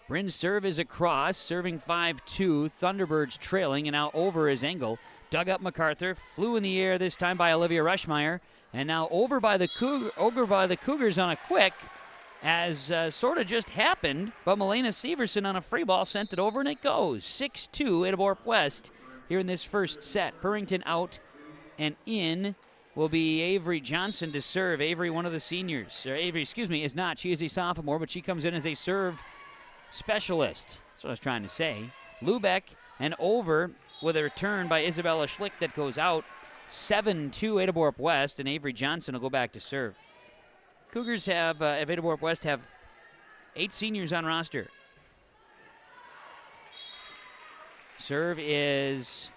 Bryn's serve is across, serving 5-2. Thunderbirds trailing, and now over is Engel. Dug up MacArthur, flew in the air this time by Olivia Rushmeyer, and now over by the Cougars on a quick, as sort of just happened, but Milena Severson on a free ball sent it over, and it goes. 6-2 Ada-Borup-West here in this first set. Purrington out and in will be Avery Johnson to serve. Avery, one of the seniors. Or Avery, is not. She is a sophomore, but she comes in as a serve specialist. That's what I was trying to say. Lubeck and over with a return by Isabella Schlicht that goes out. 7-2 Ada-Borup-West, and Avery Johnson will go back to serve. Cougars have, Ada-Borup-West have 8 seniors on roster. Serve is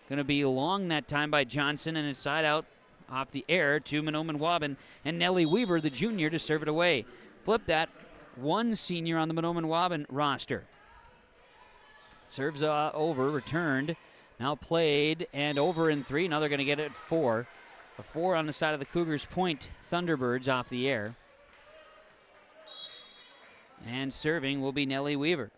going to be long that time by Johnson, and it's side out off the air to Mahnomen-Waubun, and Nellie Weaver, the junior, to serve it away. Flip that. 1 senior on the Mahnomen-Waubun roster. Serves over, returned, now played, and over in 3. Now they're going to get it at 4. A 4 on the side of the Cougars. Point, Thunderbirds off the air. And serving will be Nellie Weaver.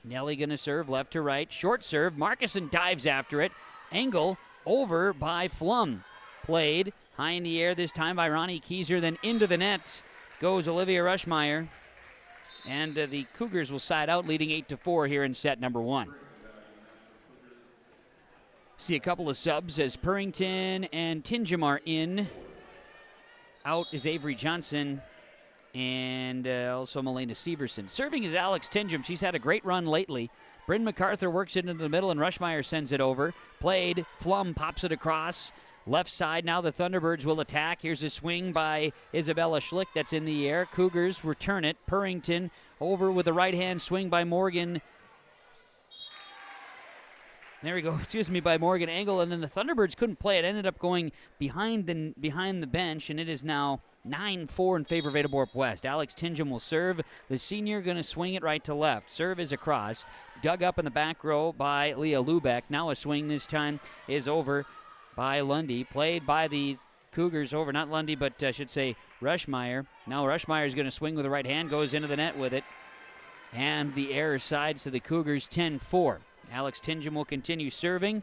Nellie going to serve left to right. Short serve. Markison dives after it. Engel over by Flum. Played high in the air this time by Ronnie Kieser. Then into the net goes Olivia Rushmeyer. And the Cougars will side out, leading 8-4 here in set number 1. See a couple of subs as Purrington and Tingham are in. Out is Avery Johnson and also Milena Severson. Serving is Alex Tingham. She's had a great run lately. Bryn MacArthur works it into the middle, and Rushmeyer sends it over. Played. Flum pops it across. Left side, now the Thunderbirds will attack. Here's a swing by Isabella Schlicht that's in the air. Cougars return it. Purrington over with a right-hand swing by Morgan. There we go, by Morgan Engel. And then the Thunderbirds couldn't play it. Ended up going behind the bench, and it is now 9-4 in favor of Ada-Borup-West. Alex Tingham will serve. The senior going to swing it right to left. Serve is across. Dug up in the back row by Leah Lubeck. Now a swing this time is over by Lundy, played by the Cougars over, not Lundy, but I should say Rushmeyer. Now Rushmeyer is going to swing with the right hand, goes into the net with it, and the error sides to the Cougars 10-4. Alex Tingham will continue serving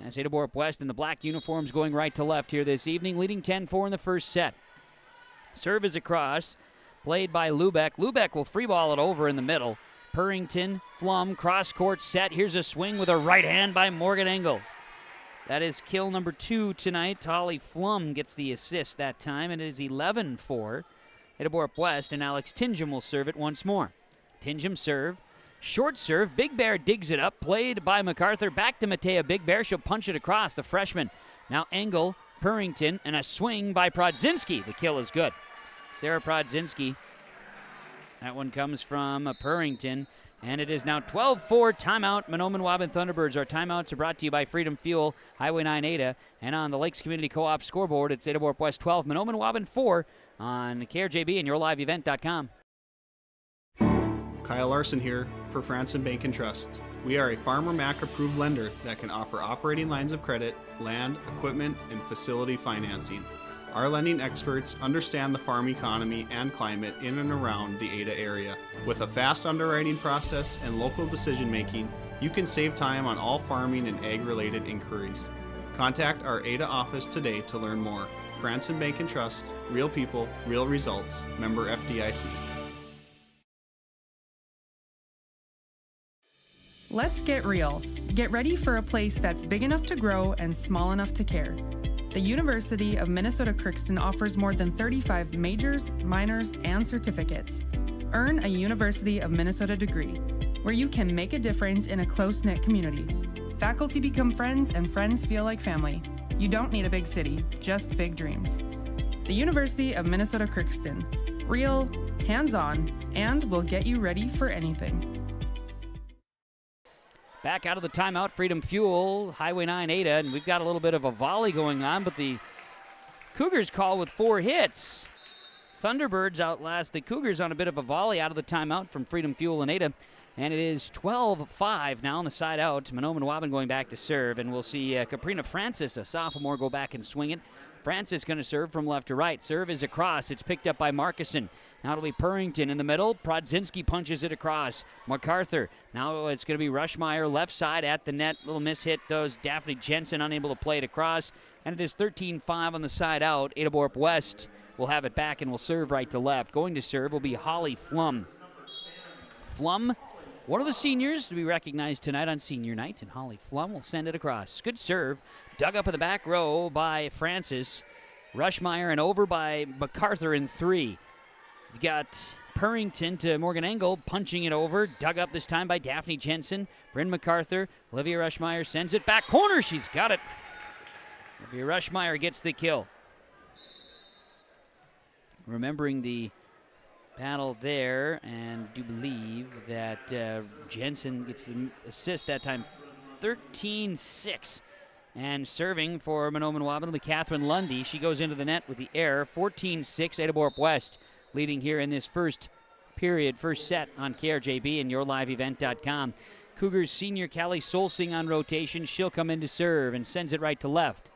as Ada-Borup-West in the black uniforms going right to left here this evening, leading 10-4 in the first set. Serve is across, played by Lubeck. Lubeck will free ball it over in the middle. Purrington, Flum, cross-court set. Here's a swing with a right hand by Morgan Engel. That is kill number 2 tonight. Holly Flum gets the assist that time, and it is 11-4. Ada-Borup-West, and Alex Tingham will serve it once more. Tingham serve. Short serve. Big Bear digs it up. Played by MacArthur. Back to Matea Big Bear. She'll punch it across. The freshman. Now Engel, Purrington, and a swing by Prodzinski. The kill is good. Sarah Prodzinski. That one comes from Purrington. And it is now 12-4 timeout. Mahnomen-Waubun Thunderbirds. Our timeouts are brought to you by Freedom Fuel, Highway 9 Ada. And on the Lakes Community Co-op scoreboard, it's Ada-Borup-West 12, Mahnomen-Waubun 4 on KRJB and yourliveevent.com. Kyle Larson here for Franson Bank and Trust. We are a Farmer Mac approved lender that can offer operating lines of credit, land, equipment, and facility financing. Our lending experts understand the farm economy and climate in and around the Ada area. With a fast underwriting process and local decision making, you can save time on all farming and ag-related inquiries. Contact our Ada office today to learn more. Franson Bank and Trust, real people, real results. Member FDIC. Let's get real. Get ready for a place that's big enough to grow and small enough to care. The University of Minnesota Crookston offers more than 35 majors, minors, and certificates. Earn a University of Minnesota degree, where you can make a difference in a close-knit community. Faculty become friends and friends feel like family. You don't need a big city, just big dreams. The University of Minnesota Crookston. Real, hands-on, and will get you ready for anything. Back out of the timeout, Freedom Fuel, Highway 9 Ada, and we've got a little bit of a volley going on, but the Cougars call with 4 hits. Thunderbirds outlast the Cougars on a bit of a volley out of the timeout from Freedom Fuel and Ada, and it is 12-5 now on the side out. Mahnomen-Waubun going back to serve, and we'll see Caprina Francis, a sophomore, go back and swing it. Francis going to serve from left to right. Serve is across. It's picked up by Markison. Now it'll be Purrington in the middle. Prodzinski punches it across. MacArthur. Now it's going to be Rushmeyer left side at the net. Little mishit those. Daphne Jensen unable to play it across. And it is 13-5 on the side out. Ada-Borup-West will have it back and will serve right to left. Going to serve will be Holly Flum. Flum, one of the seniors to be recognized tonight on senior night. And Holly Flum will send it across. Good serve. Dug up in the back row by Francis. Rushmeyer and over by MacArthur in 3. You've got Purrington to Morgan Engel, punching it over. Dug up this time by Daphne Jensen. Bryn MacArthur. Olivia Rushmeyer sends it back corner. She's got it. Olivia Rushmeyer gets the kill. Remembering the battle there, and do believe that Jensen gets the assist that time. 13-6. And serving for Mahnomen-Waubun will be Catherine Lundy. She goes into the net with the error. 14-6, Ada-Borup-West leading here in this first period, first set on KRJB and yourliveevent.com. Cougars senior Callie Solsing on rotation. She'll come in to serve and sends it right to left.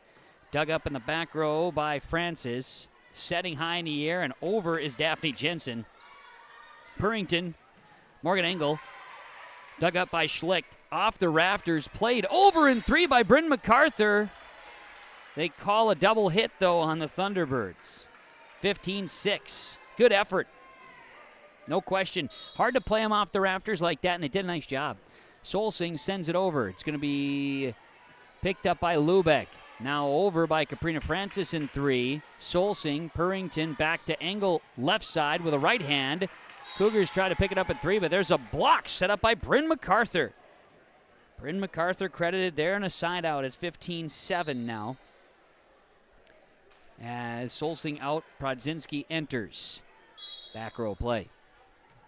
Dug up in the back row by Francis. Setting high in the air and over is Daphne Jensen. Purrington, Morgan Engel. Dug up by Schlicht. Off the rafters. Played over in 3 by Bryn MacArthur. They call a double hit, though, on the Thunderbirds. 15-6. Good effort. No question. Hard to play them off the rafters like that, and they did a nice job. Solsing sends it over. It's going to be picked up by Lubeck. Now over by Caprina Francis in 3. Solsing, Purrington, back to Engel, left side with a right hand. Cougars try to pick it up at 3, but there's a block set up by Bryn MacArthur. Bryn MacArthur credited there and a side out. It's 15-7 now. As Solsing out, Prodzinski enters. Back row play.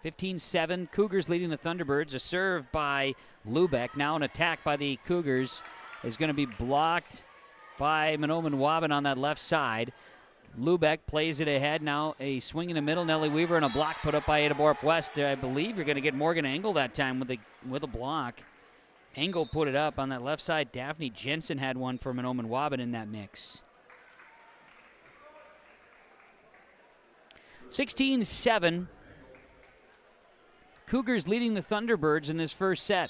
15-7, Cougars leading the Thunderbirds. A serve by Lubeck. Now an attack by the Cougars is going to be blocked by Mahnomen-Waubun on that left side. Lubeck plays it ahead. Now a swing in the middle. Nellie Weaver and a block put up by Ada-Borup-West. I believe you're going to get Morgan Engel that time with a block. Engel put it up on that left side. Daphne Jensen had one for Mahnomen-Waubun in that mix. 16-7. Cougars leading the Thunderbirds in this first set.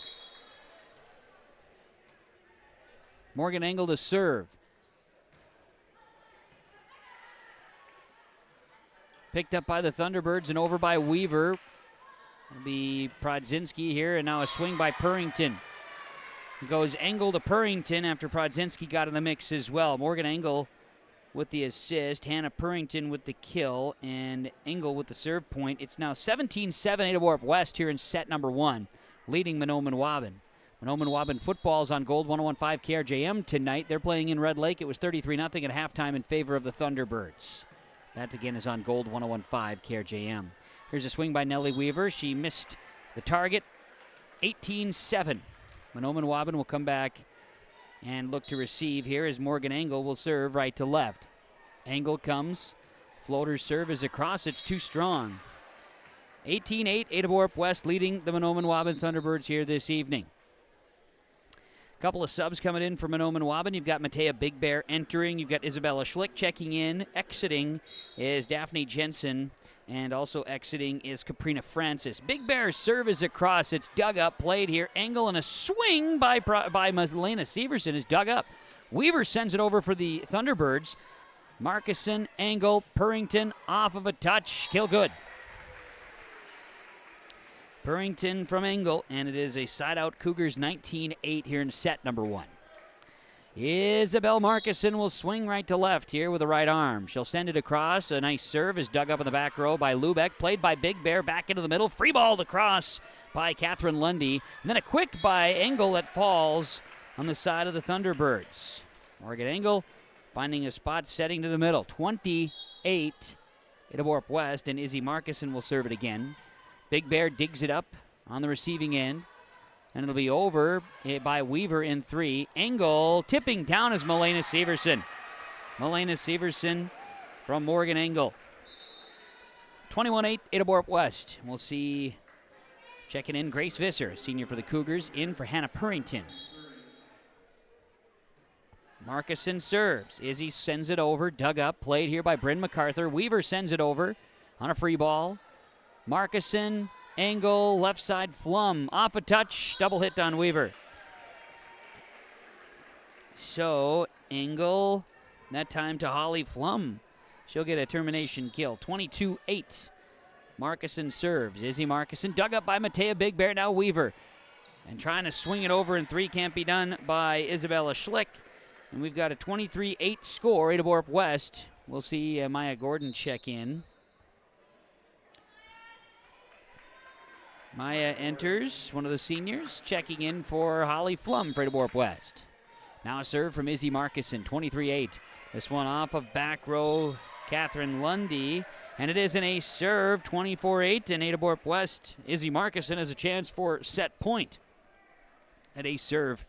Morgan Engel to serve. Picked up by the Thunderbirds and over by Weaver. It'll be Prodzinski here, and now a swing by Purrington. It goes Engel to Purrington after Prodzinski got in the mix as well. Morgan Engel with the assist, Hannah Purrington with the kill, and Engel with the serve point. It's now 17-7 Ada-Borup-West here in set number 1, leading Mahnomen-Waubun. Mahnomen-Waubun football's on Gold 101.5 KRJM tonight. They're playing in Red Lake. It was 33-0 at halftime in favor of the Thunderbirds. That, again, is on Gold 101.5 KRJM. Here's a swing by Nellie Weaver. She missed the target. 18-7. Mahnomen-Waubun will come back and look to receive here as Morgan Engel will serve right to left. Engel comes. Floater's serve is across. It's too strong. 18-8, Ada-Borup-West leading the Mahnomen-Waubun Thunderbirds here this evening. Couple of subs coming in for Mahnomen-Waubun. You've got Matea Big Bear entering. You've got Isabella Schlick checking in. Exiting is Daphne Jensen. And also exiting is Caprina Francis. Big Bear's serve is across. It's dug up, played here. Angle and a swing by Malena Severson is dug up. Weaver sends it over for the Thunderbirds. Markison, Angle, Purrington off of a touch. Kill good. Purrington from Angle, and it is a side-out Cougars 19-8 here in set number 1. Isabel Markison will swing right to left here with the right arm. She'll send it across. A nice serve is dug up in the back row by Lubeck. Played by Big Bear back into the middle. Free balled across by Catherine Lundy. And then a quick by Engel that falls on the side of the Thunderbirds. Morgan Engel finding a spot, setting to the middle. 28 Ada-Borup-West, and Izzy Markison will serve it again. Big Bear digs it up on the receiving end. And it'll be over by Weaver in 3. Engel tipping down is Malena Severson. Malena Severson from Morgan Engel. 21-8, Ada-Borup-West. We'll see checking in Grace Visser, senior for the Cougars, in for Hannah Purrington. Markison serves. Izzy sends it over, dug up, played here by Bryn MacArthur. Weaver sends it over on a free ball. Markison, Engel, left side, Flum, off a touch, double hit on Weaver. So, Engel, that time to Holly Flum. She'll get a termination kill, 22-8. Markison serves. Izzy Markison, dug up by Matea Big Bear, now Weaver. And trying to swing it over in 3, can't be done by Isabella Schlick. And we've got a 23-8 score, Ada-Borup-West. We'll see Maya Gordon check in. Maya enters, one of the seniors, checking in for Holly Flum for Ada-Borup-West. Now a serve from Izzy Markison, 23-8. This one off of back row Catherine Lundy, and it is an ace serve, 24-8, and Ada-Borup-West. Izzy Markison has a chance for set point. That ace serve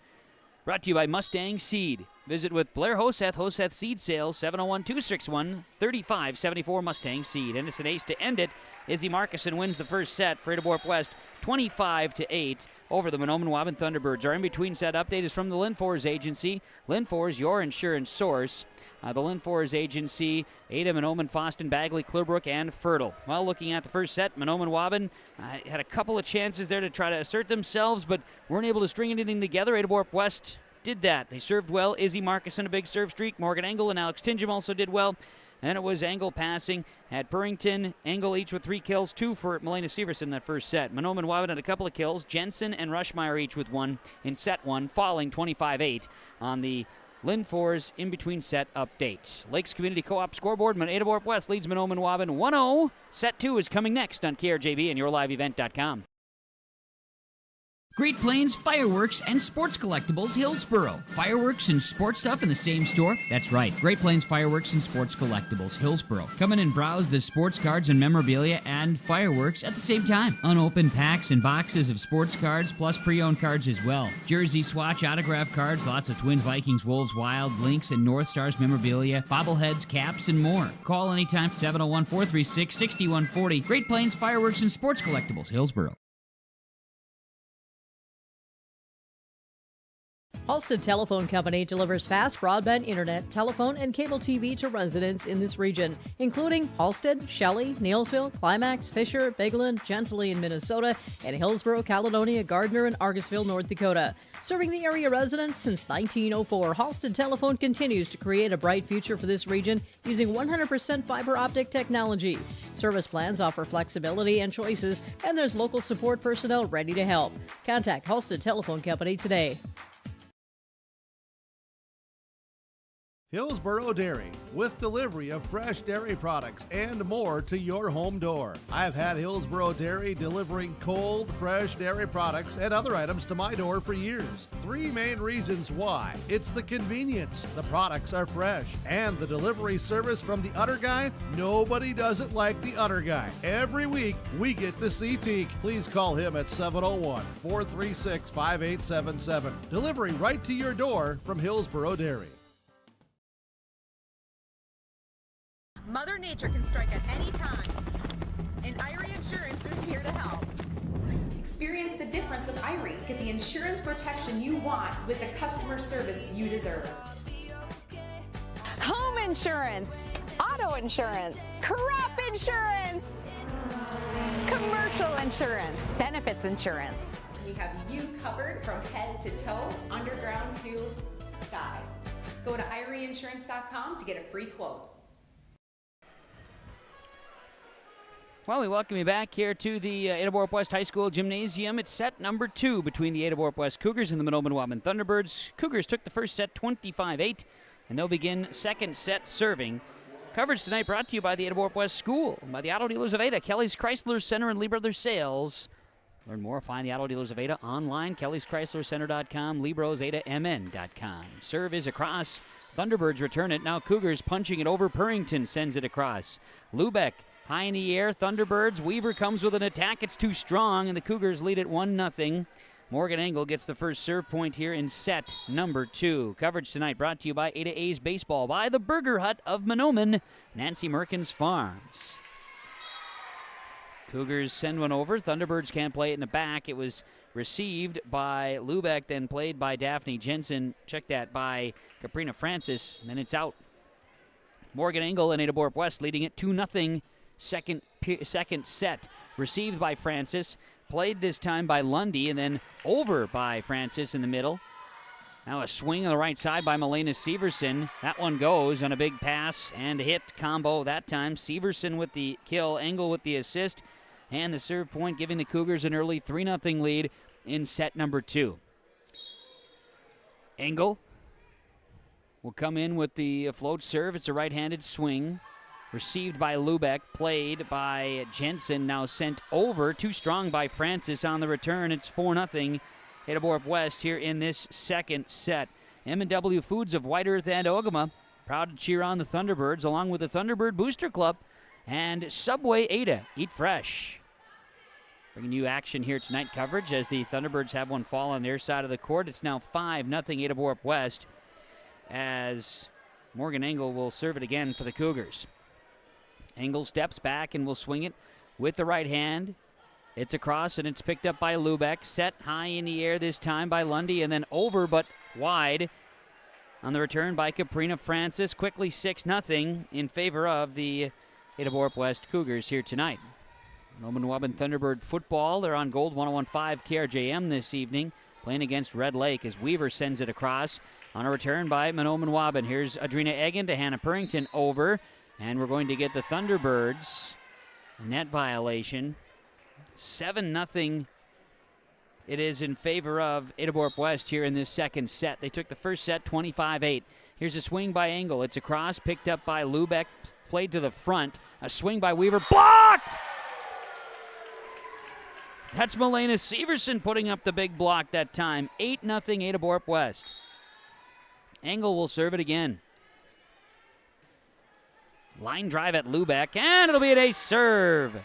brought to you by Mustang Seed. Visit with Blair Hoseth, Hoseth Seed Sales, 701-261-3574 Mustang Seed. And it's an ace to end it. Izzy Markison wins the first set for Ada-Borup-West, 25-8 over the Mahnomen-Waubun Thunderbirds. Our in-between set update is from the Linfors Agency. Linfors, your insurance source. The Linfors Agency, Ada, Mahnomen, Foston, Bagley, Clearbrook, and Fertile. Well, looking at the first set, Mahnomen-Waubun had a couple of chances there to try to assert themselves, but weren't able to string anything together. Ada-Borup-West did that. They served well. Izzy Markison, a big serve streak. Morgan Engel and Alex Tingham also did well. And then it was Engel passing. Had Purrington, Engel each with 3 kills, 2 for Malena Severson in that first set. Mahnomen-Waubun had a couple of kills. Jensen and Rushmeyer each with 1 in set 1, falling 25-8 on the Linfors in-between set update. Lakes Community Co-op scoreboard. Ada-Borup-West leads Mahnomen-Waubun 1-0. Set 2 is coming next on KRJB and YourLiveEvent.com. Great Plains Fireworks and Sports Collectibles, Hillsboro. Fireworks and sports stuff in the same store? That's right. Great Plains Fireworks and Sports Collectibles, Hillsboro. Come in and browse the sports cards and memorabilia and fireworks at the same time. Unopened packs and boxes of sports cards, plus pre-owned cards as well. Jersey swatch autograph cards, lots of Twins, Vikings, Wolves, Wild, Lynx, and North Stars memorabilia, bobbleheads, caps, and more. Call anytime, 701-436-6140. Great Plains Fireworks and Sports Collectibles, Hillsboro. Halstead Telephone Company delivers fast broadband internet, telephone, and cable TV to residents in this region, including Halstead, Shelley, Neilsville, Climax, Fisher, Bigland, Gentilly in Minnesota, and Hillsboro, Caledonia, Gardner, and Argosville, North Dakota. Serving the area residents since 1904, Halstead Telephone continues to create a bright future for this region using 100% fiber optic technology. Service plans offer flexibility and choices, and there's local support personnel ready to help. Contact Halstead Telephone Company today. Hillsboro Dairy, with delivery of fresh dairy products and more to your home door. I've had Hillsboro Dairy delivering cold, fresh dairy products and other items to my door for years. 3 main reasons why. It's the convenience, the products are fresh, and the delivery service from the Udder Guy. Nobody does it like the Udder Guy. Every week, we get the CT. Please call him at 701-436-5877. Delivery right to your door from Hillsboro Dairy. Mother Nature can strike at any time, and Irie Insurance is here to help. Experience the difference with Irie. Get the insurance protection you want with the customer service you deserve. Home insurance, auto insurance, crop insurance, commercial insurance, benefits insurance. We have you covered from head to toe, underground to sky. Go to IrieInsurance.com to get a free quote. Well, we welcome you back here to the Ada-Borup-West High School Gymnasium. It's set number 2 between the Ada-Borup-West Cougars and the Mahnomen-Waubun Thunderbirds. Cougars took the first set 25-8, and they'll begin second set serving. Coverage tonight brought to you by the Ada-Borup-West School, by the Auto Dealers of Ada, Kelly's Chrysler Center, and Lee Brothers Sales. Learn more, find the Auto Dealers of Ada online, kellyschryslercenter.com, lebrosadaMN.com. Serve is across. Thunderbirds return it. Now Cougars punching it over. Purrington sends it across. Lubeck high in the air, Thunderbirds. Weaver comes with an attack. It's too strong, and the Cougars lead it 1-0. Morgan Engel gets the first serve point here in set number 2. Coverage tonight brought to you by Ada A's Baseball, by the Burger Hut of Mahnomen, Nancy Merkins Farms. Cougars send one over. Thunderbirds can't play it in the back. It was received by Lubeck, then played by Daphne Jensen. Check that by Caprina Francis, and then it's out. Morgan Engel and Ada-Borup-West leading it 2-0. Second set, received by Francis, played this time by Lundy, and then over by Francis in the middle. Now a swing on the right side by Milena Severson. That one goes on a big pass and hit combo that time. Severson with the kill, Engel with the assist, and the serve point giving the Cougars an early 3-0 lead in set number 2. Engel will come in with the float serve. It's a right-handed swing. Received by Lubeck, played by Jensen, now sent over. Too strong by Francis on the return. It's 4-0 Ada-Borup-West here in this second set. M&W Foods of White Earth and Ogama proud to cheer on the Thunderbirds along with the Thunderbird Booster Club and Subway Ada. Eat fresh. Bringing you action here tonight coverage as the Thunderbirds have one fall on their side of the court. It's now 5-0 Ada-Borup-West as Morgan Engel will serve it again for the Cougars. Engel steps back and will swing it with the right hand. It's across and it's picked up by Lubeck. Set high in the air this time by Lundy and then over but wide on the return by Caprina Francis. Quickly 6-0 in favor of the Ada-Borup-West Cougars here tonight. Mahnomen-Waubun Thunderbird football. They're on Gold 101.5 KRJM this evening, playing against Red Lake as Weaver sends it across on a return by Mahnomen-Waubun. Here's Adrena Egan to Hannah Purrington over. And we're going to get the Thunderbirds a net violation. 7-0 it is in favor of Ada-Borup-West here in this second set. They took the first set 25-8. Here's a swing by Engel. It's across, picked up by Lubeck, played to the front. A swing by Weaver, blocked! That's Milena Severson putting up the big block that time. 8-0 Ada-Borup-West. Engel will serve it again. Line drive at Lubeck, and it'll be an ace serve.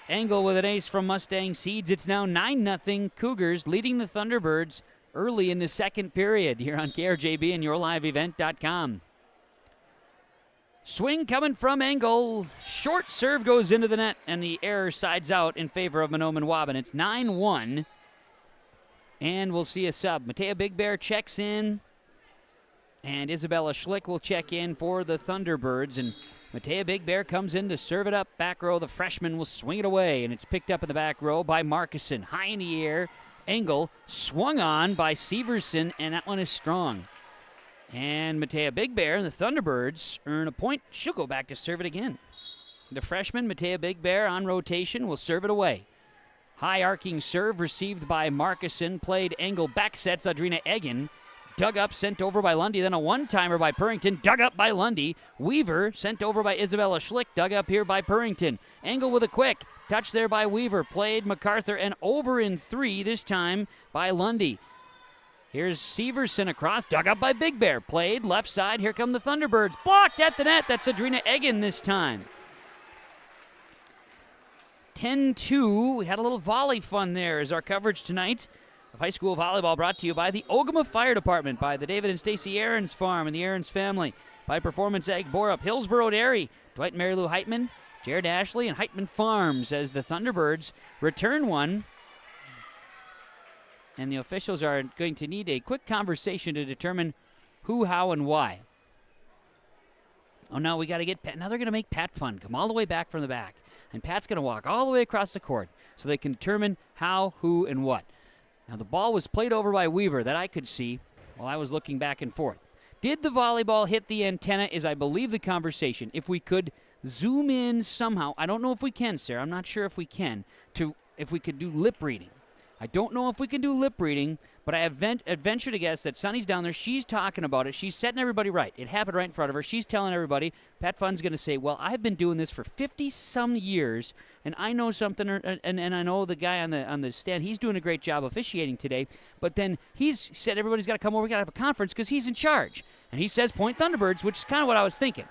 Engel with an ace from Mustang Seeds. It's now 9-0 Cougars leading the Thunderbirds early in the second period here on KRJB and YourLiveEvent.com. Swing coming from Engel. Short serve goes into the net, and the error sides out in favor of Mahnomen-Waubun. It's 9-1, and we'll see a sub. Matea Big Bear checks in. And Isabella Schlick will check in for the Thunderbirds. And Matea Big Bear comes in to serve it up. Back row, the freshman will swing it away. And it's picked up in the back row by Markison. High in the air. Engel swung on by Severson, and that one is strong. And Matea Big Bear and the Thunderbirds earn a point. She'll go back to serve it again. The freshman, Matea Big Bear, on rotation, will serve it away. High arcing serve received by Markison. Played Engel. Back sets Adrena Egan. dug up, sent over by Lundy. Then a one-timer by Purrington, dug up by Lundy. Weaver sent over by Isabella Schlick, dug up here by Purrington. Engel with a quick touch there by Weaver. Played MacArthur and over in 3 this time by Lundy. Here's Severson across, dug up by Big Bear. Played left side, here come the Thunderbirds. Blocked at the net, that's Adrina Egan this time. 10-2, we had a little volley fun there as our coverage tonight of high school volleyball brought to you by the Ogama Fire Department, by the David and Stacy Aarons Farm and the Aarons family, by Performance Ag Borup, Hillsboro Dairy, Dwight and Mary Lou Heitman, Jared Ashley, and Heitman Farms as the Thunderbirds return one. And the officials are going to need a quick conversation to determine who, how, and why. Oh, no, we got to get Pat. Now they're going to make Pat Fun come all the way back from the back. And Pat's going to walk all the way across the court so they can determine how, who, and what. Now, the ball was played over by Weaver that I could see while I was looking back and forth. Did the volleyball hit the antenna is, I believe, the conversation. If we could zoom in somehow, I don't know if we can, Sarah. I'm not sure if we can, if we could do lip reading. I don't know if we can do lip reading, but I venture to guess that Sunny's down there. She's talking about it. She's setting everybody right. It happened right in front of her. She's telling everybody. Pat Fun's going to say, well, I've been doing this for 50-some years, and I know something, and I know the guy on the stand, he's doing a great job officiating today. But then he's said everybody's got to come over. We got to have a conference because he's in charge. And he says Point Thunderbirds, which is kind of what I was thinking.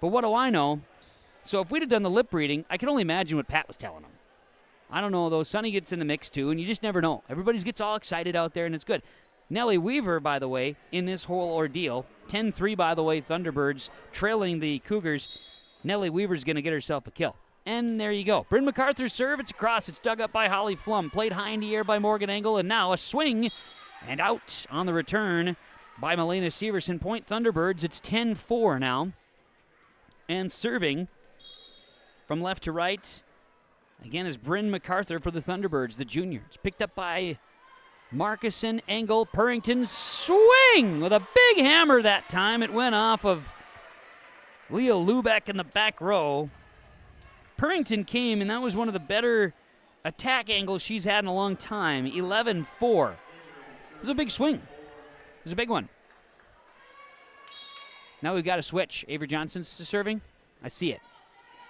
But what do I know? So if we'd have done the lip reading, I can only imagine what Pat was telling him. I don't know, though. Sonny gets in the mix, too, and you just never know. Everybody gets all excited out there, and it's good. Nellie Weaver, by the way, in this whole ordeal, 10-3, by the way, Thunderbirds trailing the Cougars. Nellie Weaver's going to get herself a kill. And there you go. Bryn MacArthur's serve. It's across. It's dug up by Holly Flum. Played high in the air by Morgan Engel, and now a swing and out on the return by Melena Severson. Point Thunderbirds. It's 10-4 now. And serving from left to right, again, is Bryn MacArthur for the Thunderbirds, the juniors. Picked up by Markison, Engel, Purrington. Swing with a big hammer that time. It went off of Leah Lubeck in the back row. Purrington came, and that was one of the better attack angles she's had in a long time. 11-4. It was a big swing. It was a big one. Now we've got a switch. Avery Johnson's serving. I see it.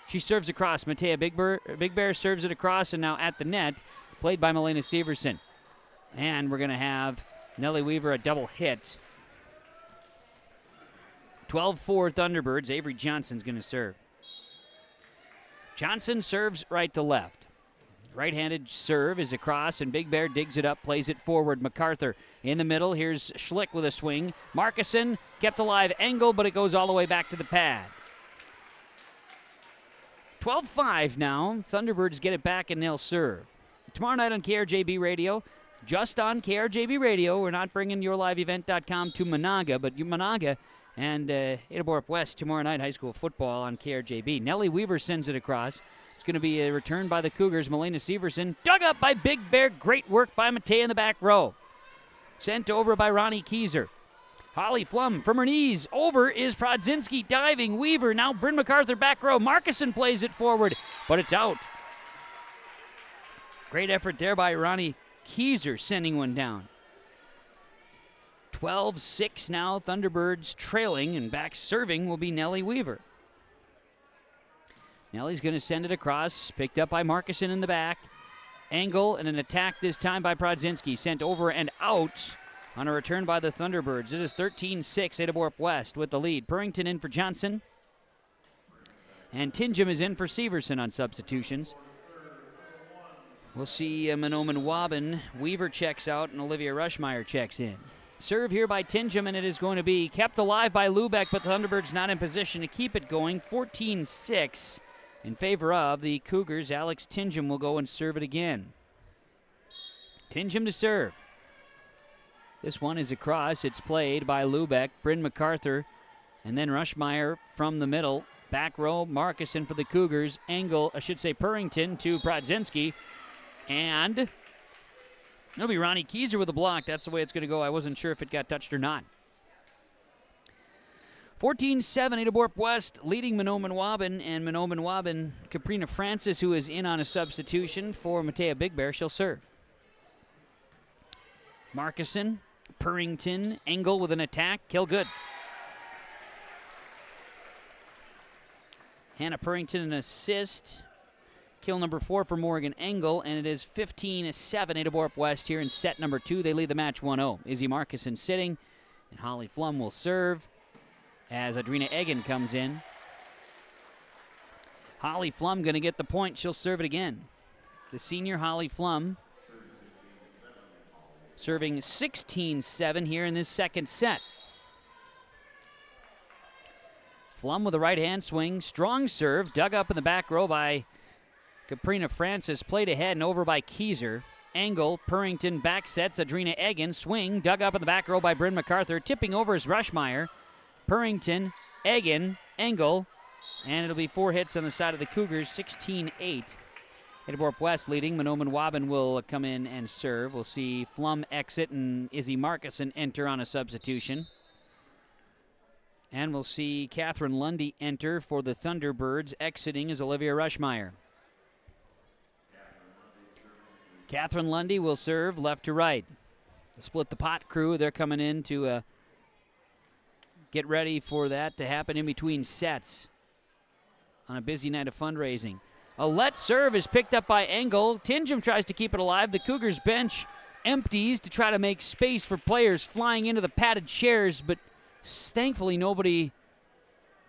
She serves across. Matea Big Bear serves it across, and now at the net, played by Melena Severson. And we're going to have Nellie Weaver a double hit. 12-4 Thunderbirds. Avery Johnson's going to serve. Johnson serves right to left. Right-handed serve is across, and Big Bear digs it up, plays it forward. MacArthur in the middle. Here's Schlick with a swing. Markison kept alive. Engel, but it goes all the way back to the pad. 12-5 now. Thunderbirds get it back, and they'll serve. Tomorrow night on KRJB Radio, just on KRJB Radio. We're not bringing YourLiveEvent.com to Monaga, but Monaga and Ada-Borup-West tomorrow night, high school football on KRJB. Nellie Weaver sends it across. It's going to be a return by the Cougars. Melena Severson dug up by Big Bear. Great work by Matea in the back row. Sent over by Ronnie Kieser. Holly Flum from her knees. Over is Prodzinski diving. Weaver, now Bryn MacArthur back row. Markison plays it forward, but it's out. Great effort there by Ronnie Kieser, sending one down. 12-6 now. Thunderbirds trailing, and back serving will be Nellie Weaver. Nellie's going to send it across. Picked up by Markison in the back. Engel, and an attack this time by Prodzinski. Sent over and out on a return by the Thunderbirds. It is 13-6, Ada-Borup-West with the lead. Purrington in for Johnson. And Tingham is in for Severson on substitutions. We'll see Mahnomen-Waubun. Weaver checks out, and Olivia Rushmeyer checks in. Serve here by Tingham, and it is going to be kept alive by Lubeck, but the Thunderbirds not in position to keep it going. 14-6 in favor of the Cougars. Alex Tingham will go and serve it again. Tingham to serve. This one is across. It's played by Lubeck, Bryn MacArthur, and then Rushmeyer from the middle. Back row, Markison for the Cougars. Purrington to Prodzinski. And it'll be Ronnie Kieser with a block. That's the way it's going to go. I wasn't sure if it got touched or not. 14-7, Ada-Borup-West leading Mahnomen-Waubun, and Mahnomen-Waubun, Caprina Francis, who is in on a substitution for Matea Big Bear, she'll serve. Markison Purrington, Engel with an attack, kill good. Hannah Purrington an assist. Kill number 4 for Morgan Engel, and it is 15-7 Ada-Borup-West here in set number 2. They lead the match 1-0. Izzy Marcuson sitting, and Holly Flum will serve as Adrina Egan comes in. Holly Flum going to get the point. She'll serve it again. The senior Holly Flum serving 16-7 here in this second set. Flum with a right-hand swing. Strong serve. Dug up in the back row by Caprina Francis. Played ahead and over by Keyser. Engel, Purrington back sets. Adrina Egan. Swing. Dug up in the back row by Bryn MacArthur. Tipping over is Rushmeyer. Purrington, Egan, Engel. And it'll be 4 hits on the side of the Cougars. 16-8. Ada-Borup-West leading. Mahnomen-Waubun will come in and serve. We'll see Flum exit and Izzy Marcuson enter on a substitution. And we'll see Catherine Lundy enter for the Thunderbirds. Exiting is Olivia Rushmeyer. Catherine Lundy will serve left to right. The Split the Pot crew, they're coming in to get ready for that to happen in between sets on a busy night of fundraising. A let serve is picked up by Engel. Tingham tries to keep it alive. The Cougars bench empties to try to make space for players flying into the padded chairs, but thankfully nobody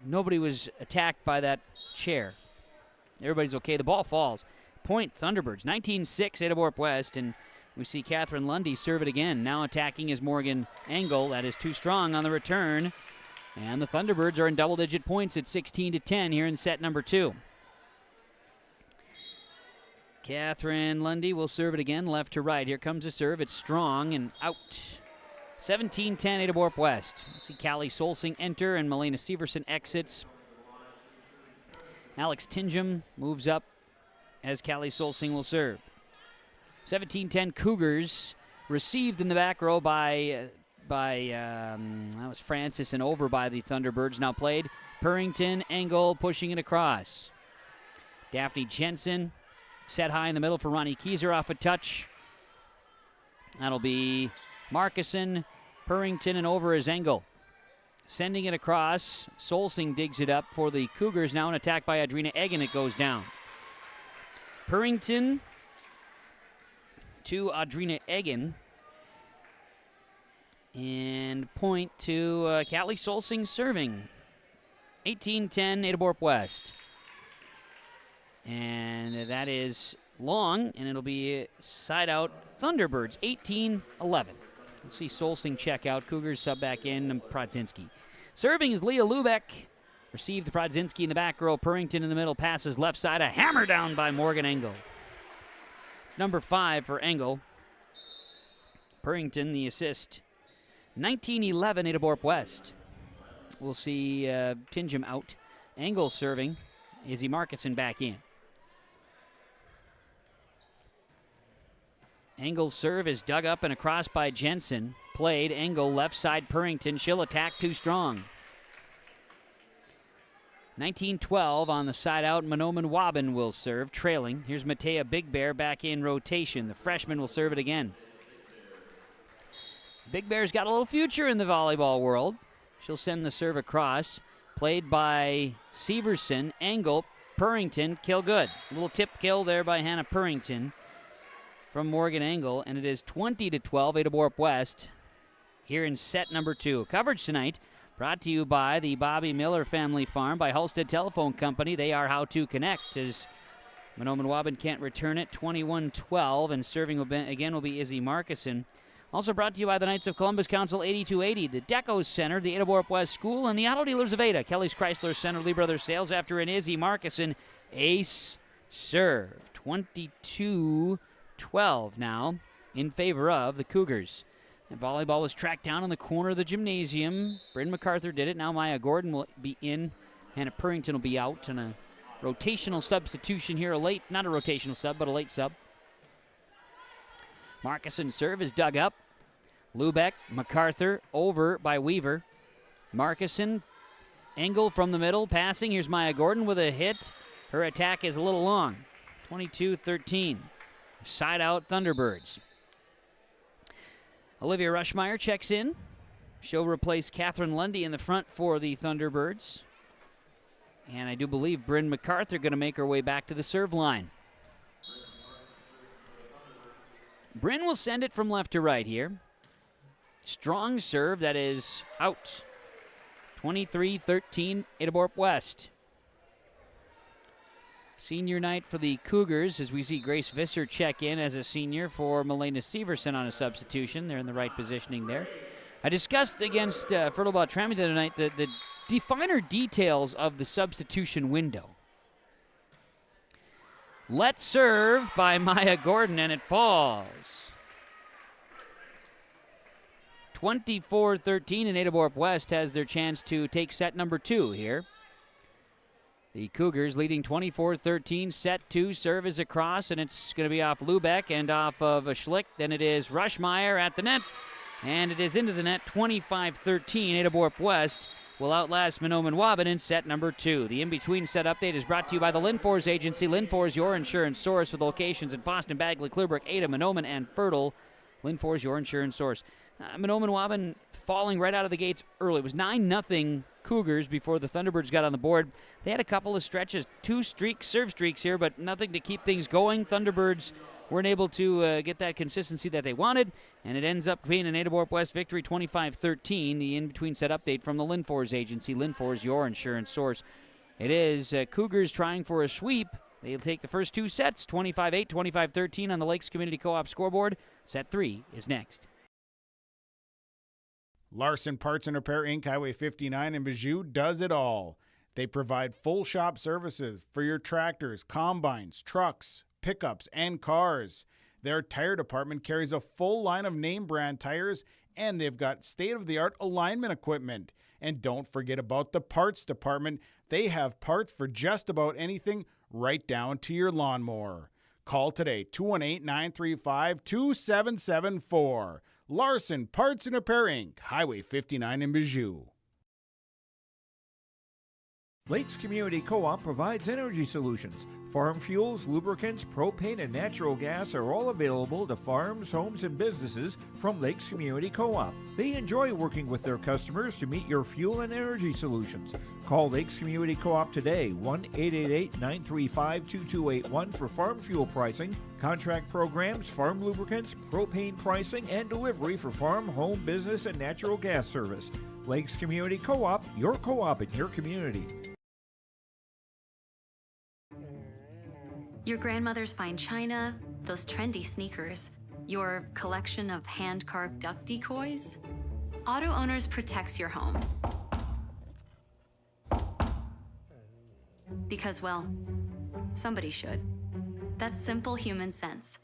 was attacked by that chair. Everybody's okay. The ball falls. Point Thunderbirds, 19-6 Ada-Borup-West, and we see Catherine Lundy serve it again. Now attacking is Morgan Engel. That is too strong on the return. And the Thunderbirds are in double-digit points at 16-10 here in set number 2. Catherine Lundy will serve it again, left to right. Here comes a serve. It's strong and out. 17-10 Ada-Borup-West. We'll see Callie Solsing enter and Melena Severson exits. Alex Tingham moves up as Callie Solsing will serve. 17-10 Cougars, received in the back row by that was Francis and over by the Thunderbirds. Now played. Purrington, Engel pushing it across. Daphne Jensen set high in the middle for Ronnie Keyser off a touch. That'll be Marcuson, Purrington, and over is Engel. Sending it across. Solsing digs it up for the Cougars. Now an attack by Adrina Egan. It goes down. Purrington to Adrina Egan. And point to Callie Solsing serving. 18-10 Ada-Borup-West. And that is long, and it'll be side out Thunderbirds, 18-11. Let's see Solsing check out. Cougars sub back in, Prodzinski. Serving is Leah Lubeck. Received Prodzinski in the back row. Purrington in the middle, passes left side. A hammer down by Morgan Engel. It's number 5 for Engel. Purrington, the assist. 19-11 Ada-Borup-West. We'll see Tingham out. Engel serving. Izzy Marcuson back in. Engel's serve is dug up and across by Jensen. Played. Engel left side Purrington. She'll attack too strong. 19-12 on the side out. Mahnomen-Waubun will serve, trailing. Here's Matea Big Bear back in rotation. The freshman will serve it again. Big Bear's got a little future in the volleyball world. She'll send the serve across. Played by Severson. Engel, Purrington, kill good. A little tip kill there by Hannah Purrington from Morgan Engel, and it is 20-12 Ada-Borup-West here in set number 2. Coverage tonight brought to you by the Bobby Miller Family Farm, by Halstead Telephone Company. They are how to connect, as Mahnomen-Waubun can't return it. 21-12, and serving again will be Izzy Marcuson. Also brought to you by the Knights of Columbus Council 8280, the Deco Center, the Ada-Borup-West School, and the Auto Dealers of Ada. Kelly's Chrysler Center, Lee Brothers Sales, after an Izzy Marcuson ace serve. 22-12 now in favor of the Cougars. And volleyball was tracked down in the corner of the gymnasium. Bryn MacArthur did it. Now Maya Gordon will be in. Hannah Purrington will be out. And a rotational substitution here. Not a rotational sub, but a late sub. Marcuson serve is dug up. Lubeck, MacArthur, over by Weaver. Marcuson, Engel from the middle, passing. Here's Maya Gordon with a hit. Her attack is a little long. 22-13. Side out Thunderbirds. Olivia Rushmeyer checks in. She'll replace Catherine Lundy in the front for the Thunderbirds. And I do believe Bryn MacArthur going to make her way back to the serve line. Bryn will send it from left to right here. Strong serve that is out. 23-13, Ada-Borup-West. Senior night for the Cougars as we see Grace Visser check in as a senior for Milena Severson on a substitution. They're in the right positioning there. I discussed against Fertile Trammy tonight the finer details of the substitution window. Let's serve by Maya Gordon, and it falls. 24-13, and Ada-Borup-West has their chance to take set number 2 here. The Cougars leading 24-13. Set 2, serve is across, and it's going to be off Lubeck and off of a Schlick. Then it is Rushmeyer at the net, and it is into the net. 25-13. Ada-Borup-West will outlast Mahnomen-Waubun in set number 2. The in-between set update is brought to you by the Linfors Agency. Linfors, your insurance source, with locations in Boston, Bagley, Clearbrook, Ada, Mahnomen, and Fertile. Linfors, your insurance source. Mahnomen-Waubun falling right out of the gates early. It was 9-0 Cougars before the Thunderbirds got on the board. They had a couple of stretches, 2 serve streaks here, but nothing to keep things going. Thunderbirds weren't able to get that consistency that they wanted, and it ends up being an Ada-Borup-West victory, 25-13. The in-between set update from the Linfors Agency. Linfors, your insurance source. It is Cougars trying for a sweep. They'll take the first 2 sets, 25-8, 25-13 on the Lakes Community Co-op scoreboard. Set 3 is next. Larson Parts and Repair Inc., Highway 59 in Bijou does it all. They provide full shop services for your tractors, combines, trucks, pickups, and cars. Their tire department carries a full line of name brand tires, and they've got state-of-the-art alignment equipment. And don't forget about the parts department. They have parts for just about anything, right down to your lawnmower. Call today, 218-935-2774. Larson Parts and Repair Inc., Highway 59 in Bijou. Lakes Community Co-op provides energy solutions. Farm fuels, lubricants, propane, and natural gas are all available to farms, homes, and businesses from Lakes Community Co-op. They enjoy working with their customers to meet your fuel and energy solutions. Call Lakes Community Co-op today, 1-888-935-2281 for farm fuel pricing, contract programs, farm lubricants, propane pricing, and delivery for farm, home, business, and natural gas service. Lakes Community Co-op, your co-op in your community. Your grandmother's fine china, those trendy sneakers, your collection of hand-carved duck decoys. Auto Owners protects your home. Because, well, somebody should. That's simple human sense.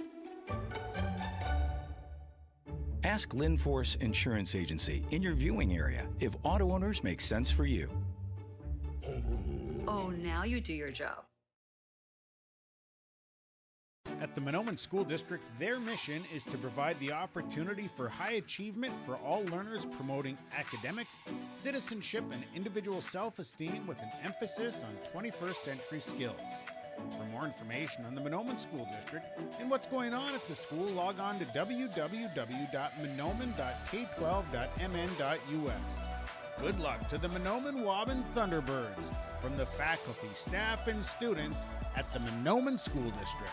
Ask Linforce Insurance Agency in your viewing area if Auto Owners makes sense for you. Oh, now you do your job. At the Mahnomen School District, their mission is to provide the opportunity for high achievement for all learners, promoting academics, citizenship, and individual self-esteem with an emphasis on 21st century skills. For more information on the Mahnomen School District and what's going on at the school, log on to www.mahnomen.k12.mn.us. Good luck to the Mahnomen-Waubun Thunderbirds from the faculty, staff, and students at the Mahnomen School District.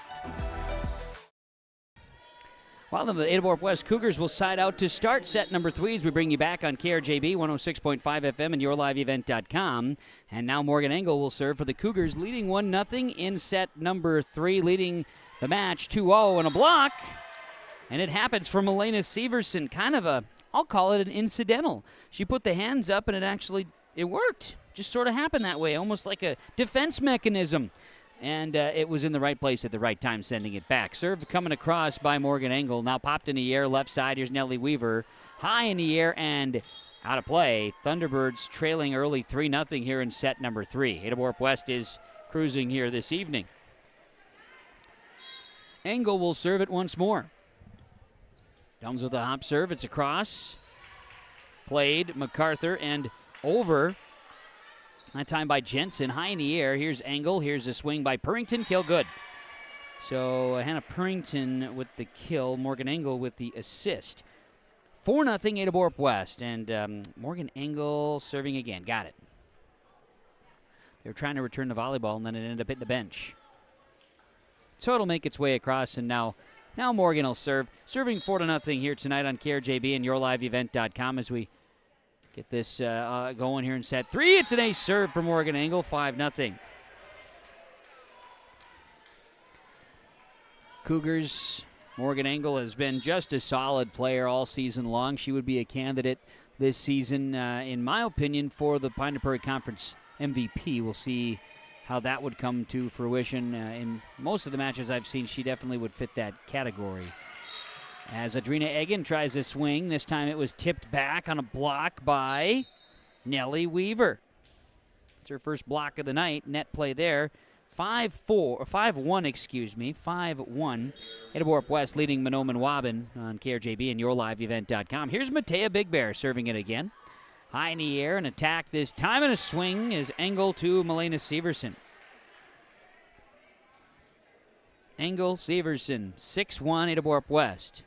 Well, the Ada-Borup-West Cougars will side out to start set number 3 as we bring you back on KRJB 106.5 FM and yourliveevent.com. And now Morgan Engel will serve for the Cougars, leading 1-0 in set number 3, leading the match 2-0 and a block. And it happens for Milena Severson, kind of a, I'll call it an incidental. She put the hands up and it worked. Just sort of happened that way, almost like a defense mechanism. And it was in the right place at the right time, sending it back. Serve coming across by Morgan Engel. Now popped in the air, left side. Here's Nellie Weaver. High in the air and out of play. Thunderbirds trailing early 3-0 here in set number 3. Ada-Borup-West is cruising here this evening. Engel will serve it once more. Comes with a hop serve. It's across. Played MacArthur and over. That time by Jensen, high in the air. Here's Engel. Here's a swing by Purrington. Kill good. So Hannah Purrington with the kill. Morgan Engel with the assist. 4-0 Ada-Borup-West. And Morgan Engel serving again. Got it. They were trying to return the volleyball, and then it ended up hitting the bench. So it'll make its way across, and now Morgan will serve. Serving 4-0 here tonight on KRJB and YourLiveEvent.com as we get this going here in set 3. It's an ace serve for Morgan Engel, 5-0. Cougars, Morgan Engel has been just a solid player all season long. She would be a candidate this season, in my opinion, for the Pine Prairie Conference MVP. We'll see how that would come to fruition. In most of the matches I've seen, she definitely would fit that category. As Adrina Egan tries to swing, this time it was tipped back on a block by Nellie Weaver. It's her first block of the night. Net play there. 5-1, 5-1. Ada-Borup-West leading Mahnomen-Waubun on KRJB and YourLiveEvent.com. Here's Matea Big Bear serving it again. High in the air, an attack this time, and a swing is Engel to Milena Severson. Engel, Severson, 6-1, Ada-Borup-West.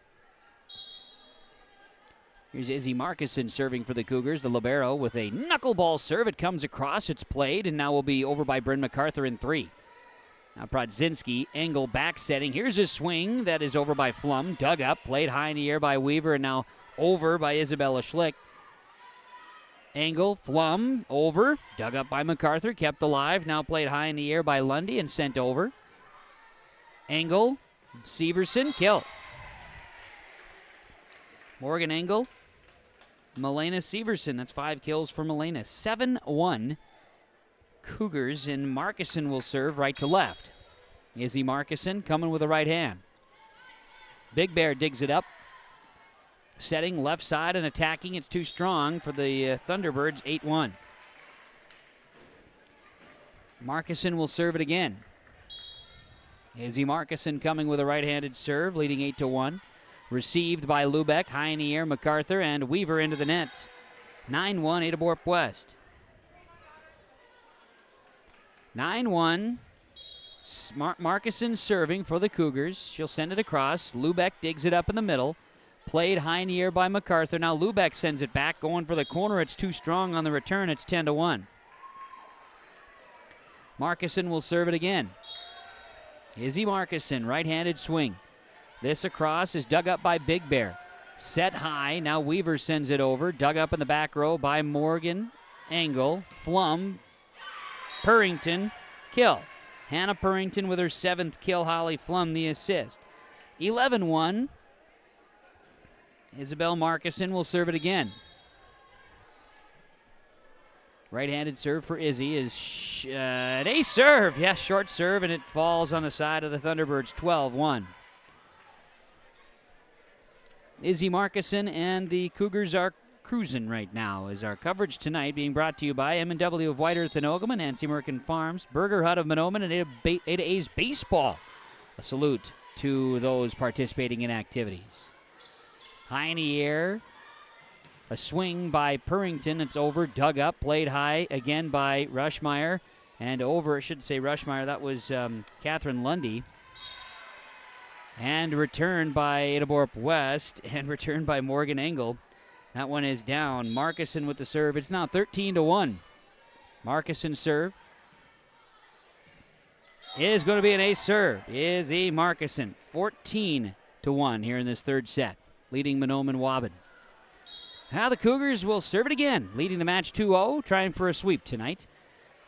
Here's Izzy Markison serving for the Cougars, the libero, with a knuckleball serve. It comes across, it's played, and now will be over by Bryn MacArthur in 3. Now Prodzinski, Engel back setting. Here's a swing that is over by Flum, dug up, played high in the air by Weaver, and now over by Isabella Schlick. Engel, Flum, over, dug up by MacArthur, kept alive, now played high in the air by Lundy and sent over. Engel, Severson, kill. Morgan Engel, Milena Severson, that's 5 kills for Milena. 7-1 Cougars, and Markison will serve right to left. Izzy Markison coming with a right hand. Big Bear digs it up. Setting left side and attacking. It's too strong for the Thunderbirds, 8-1. Markison will serve it again. Izzy Markison coming with a right-handed serve, leading 8-1. Received by Lubeck, high in the air, MacArthur, and Weaver into the nets. 9-1, Ada-Borup-West. 9-1. Markison serving for the Cougars. She'll send it across. Lubeck digs it up in the middle. Played high in the air by MacArthur. Now Lubeck sends it back, going for the corner. It's too strong on the return. It's 10-1. Markison will serve it again. Izzy Markison, right-handed swing. This across is dug up by Big Bear. Set high. Now Weaver sends it over. Dug up in the back row by Morgan Engel. Flum. Purrington. Kill. Hannah Purrington with her 7th kill. Holly Flum the assist. 11-1. Isabel Markison will serve it again. Right-handed serve for Izzy is an ace serve. Yeah, short serve, and it falls on the side of the Thunderbirds, 12-1. Izzy Markison and the Cougars are cruising right now, as our coverage tonight being brought to you by M&W of White Earth and Ogama, Nancy Merkin Farms, Burger Hut of Mahnomen, and Ada A's Baseball. A salute to those participating in activities. High in the air, a swing by Purrington. It's over, dug up, played high again by Rushmeyer, and over, I should say Rushmeyer, that was Catherine Lundy. And returned by Ada-Borup-West, and returned by Morgan Engel. That one is down. Markison with the serve. It's now 13-1. Markison serve is going to be an ace serve. Izzy Markison, 14-1 here in this third set, leading Mahnomen-Waubun. Now the Cougars will serve it again, leading the match 2-0, trying for a sweep tonight.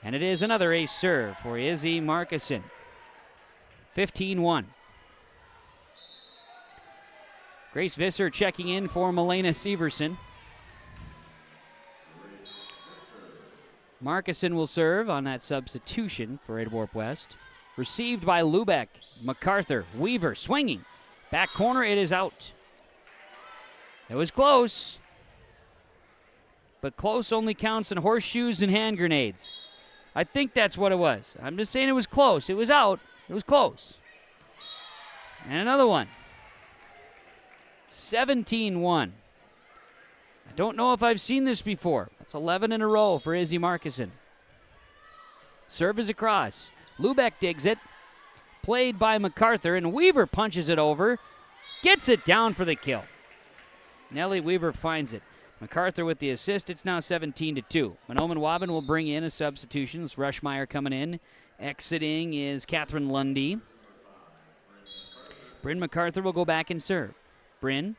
And it is another ace serve for Izzy Markison. 15-1. Grace Visser checking in for Milena Severson. Markison will serve on that substitution for Ada-Borup-West. Received by Lubeck. MacArthur, Weaver swinging. Back corner, it is out. It was close. But close only counts in horseshoes and hand grenades. I think that's what it was. I'm just saying it was close. It was out. It was close. And another one. 17-1. I don't know if I've seen this before. That's 11 in a row for Izzy Markison. Serve is across. Lubeck digs it. Played by MacArthur, and Weaver punches it over. Gets it down for the kill. Nellie Weaver finds it. MacArthur with the assist. It's now 17-2. Mahnomen-Waubun will bring in a substitution. It's Rushmeyer coming in. Exiting is Catherine Lundy. Bryn MacArthur will go back and serve. Bryn,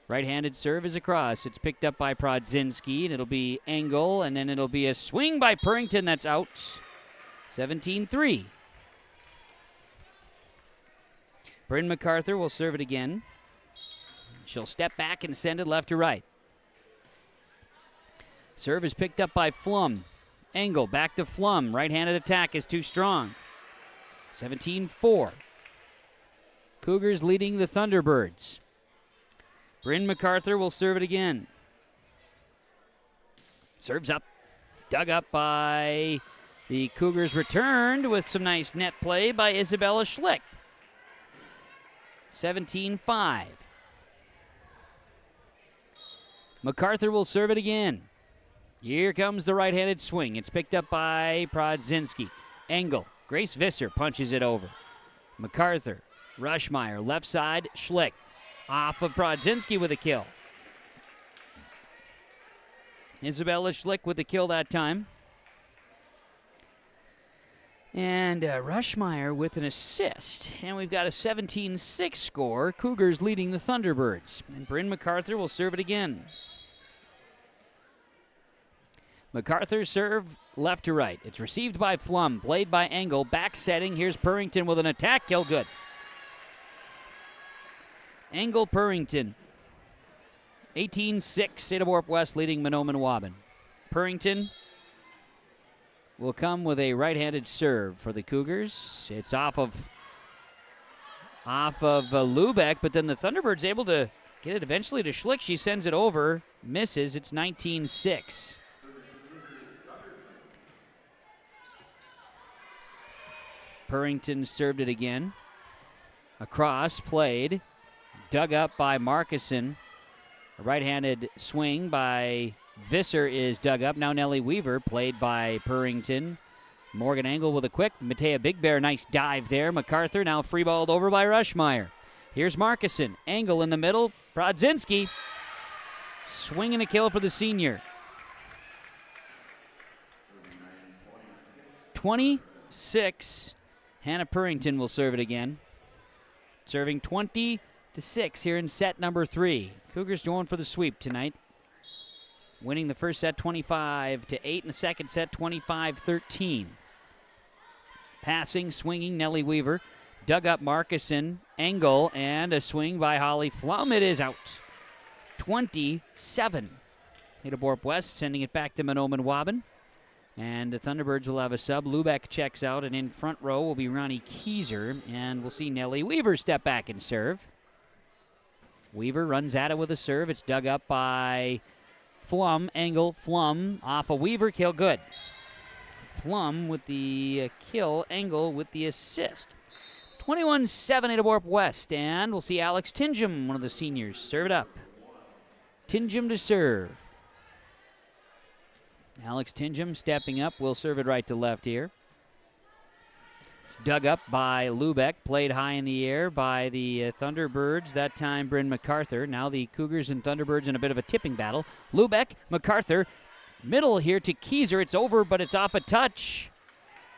right-handed serve is across. It's picked up by Prodzinski, and it'll be Engel, and then it'll be a swing by Purrington that's out. 17-3. Bryn MacArthur will serve it again. She'll step back and send it left to right. Serve is picked up by Flum. Engel back to Flum. Right-handed attack is too strong. 17-4. Cougars leading the Thunderbirds. Bryn MacArthur will serve it again. Serves up. Dug up by the Cougars, returned with some nice net play by Isabella Schlick. 17-5. MacArthur will serve it again. Here comes the right-handed swing. It's picked up by Prodzinski. Engel. Grace Visser punches it over. MacArthur. Rushmeyer. Left side. Schlick. Off of Prodzinski with a kill. Isabella Schlick with the kill that time. And Rushmeyer with an assist. And we've got a 17-6 score. Cougars leading the Thunderbirds. And Bryn MacArthur will serve it again. MacArthur serve left to right. It's received by Flum, played by Engel, back setting. Here's Purrington with an attack kill, good. Engel Purrington. 18-6, Ada-Borup-West leading Mahnomen-Waubun. Purrington will come with a right-handed serve for the Cougars. It's off of Lubeck, but then the Thunderbirds able to get it eventually to Schlick. She sends it over, misses. It's 19-6. Purrington served it again. Across, played. Dug up by Markison. A right-handed swing by Visser is dug up. Now Nellie Weaver, played by Purrington. Morgan Engel with a quick. Matea Big Bear, nice dive there. MacArthur now free-balled over by Rushmeyer. Here's Markison. Engel in the middle. Prodzinski. Swing and a kill for the senior. 26. Hannah Purrington will serve it again. Serving 20-6 here in set number 3. Cougars going for the sweep tonight. Winning the first set 25-8 and the second set 25-13. Passing, swinging, Nellie Weaver. Dug up Markison, Engel, and a swing by Holly Flum. It is out. 27. Ada-Borup-West sending it back to Mahnomen-Waubun. And the Thunderbirds will have a sub. Lubeck checks out, and in front row will be Ronnie Kieser. And we'll see Nellie Weaver step back and serve. Weaver runs at it with a serve. It's dug up by Flum. Engel, Flum off a Weaver kill. Good. Flum with the kill. Engel with the assist. 21-7 Ada-Borup-West. And we'll see Alex Tingham, one of the seniors, serve it up. Tingham to serve. Alex Tingham stepping up. Will serve it right to left here. It's dug up by Lubeck. Played high in the air by the Thunderbirds. That time, Bryn MacArthur. Now the Cougars and Thunderbirds in a bit of a tipping battle. Lubeck, MacArthur. Middle here to Kieser. It's over, but it's off a touch.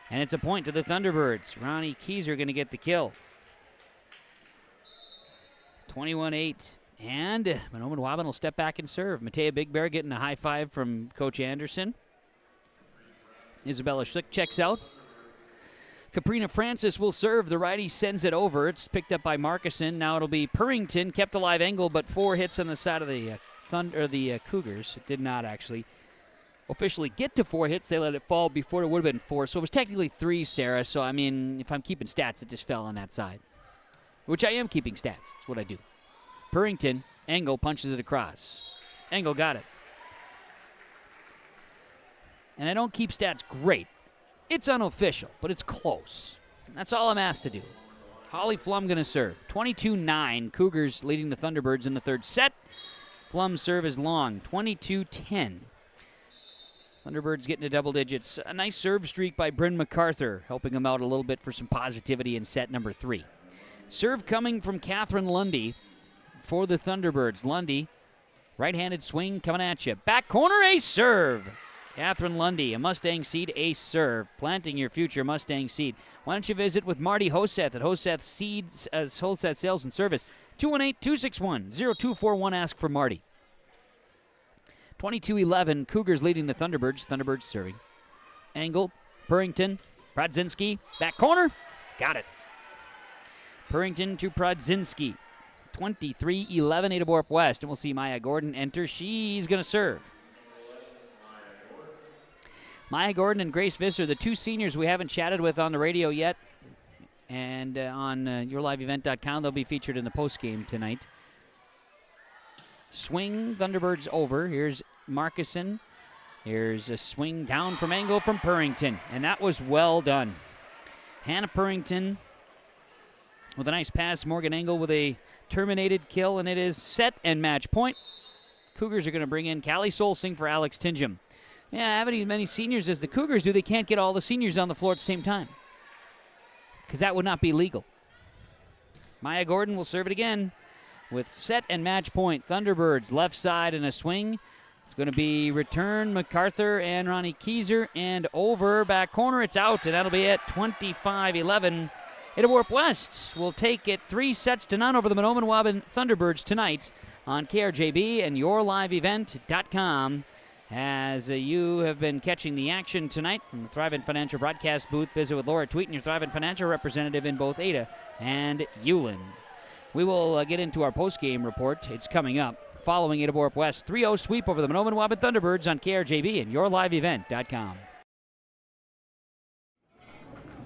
And it's a point to the Thunderbirds. Ronnie Kieser going to get the kill. 21-8. And Mahnomen-Waubun will step back and serve. Matea Big Bear getting a high five from Coach Anderson. Isabella Schlick checks out. Caprina Francis will serve. The righty sends it over. It's picked up by Markison. Now it'll be Purrington. Kept alive Engel, but 4 hits on the side of the Cougars. It did not actually officially get to 4 hits. They let it fall before it would have been 4. So it was technically 3, Sarah. So, I mean, if I'm keeping stats, it just fell on that side. Which I am keeping stats. That's what I do. Purrington, Engel punches it across. Engel got it. And I don't keep stats great. It's unofficial, but it's close. That's all I'm asked to do. Holly Flum going to serve. 22-9, Cougars leading the Thunderbirds in the third set. Flum's serve is long, 22-10. Thunderbirds getting to double digits. A nice serve streak by Bryn MacArthur, helping them out a little bit for some positivity in set number 3. Serve coming from Catherine Lundy for the Thunderbirds. Lundy Right-handed swing coming at you. Back corner, ace serve. Catherine Lundy, a Mustang Seed ace serve. Planting your future Mustang Seed. Why don't you visit with Marty Hoseth at Hoseth Seeds, Hoseth Sales and Service. 218-261-0241. Ask for Marty. 22-11, Cougars leading the Thunderbirds. Thunderbirds serving. Angle, Purrington, Pradzinski, back corner. Got it. Purrington to Pradzinski. 23-11, Ada-Borup-West. And we'll see Maya Gordon enter. She's going to serve. Maya Gordon and Grace Visser, the two seniors we haven't chatted with on the radio yet. And on yourliveevent.com, they'll be featured in the postgame tonight. Swing, Thunderbirds over. Here's Markison. Here's a swing down from Angle from Purrington. And that was well done. Hannah Purrington with a nice pass. Morgan Angle with a terminated kill, and it is set and match point. Cougars are going to bring in Callie Solsing for Alex Tingham. Yeah, having as many seniors as the Cougars do, they can't get all the seniors on the floor at the same time, because that would not be legal. Maya Gordon will serve it again with set and match point. Thunderbirds left side and a swing. It's going to be return MacArthur and Ronnie Kieser, and over back corner. It's out, and that'll be it. 25-11. Ada-Borup-West will take it 3-0 over the Mahnomen-Waubun Thunderbirds tonight on KRJB and yourliveevent.com. As you have been catching the action tonight from the Thrivent Financial broadcast booth, visit with Laura Tweeten, your Thrivent Financial representative in both Ada and Ulen. We will get into our postgame report. It's coming up following Ada-Borup-West 3-0 sweep over the Mahnomen-Waubun Thunderbirds on KRJB and yourliveevent.com.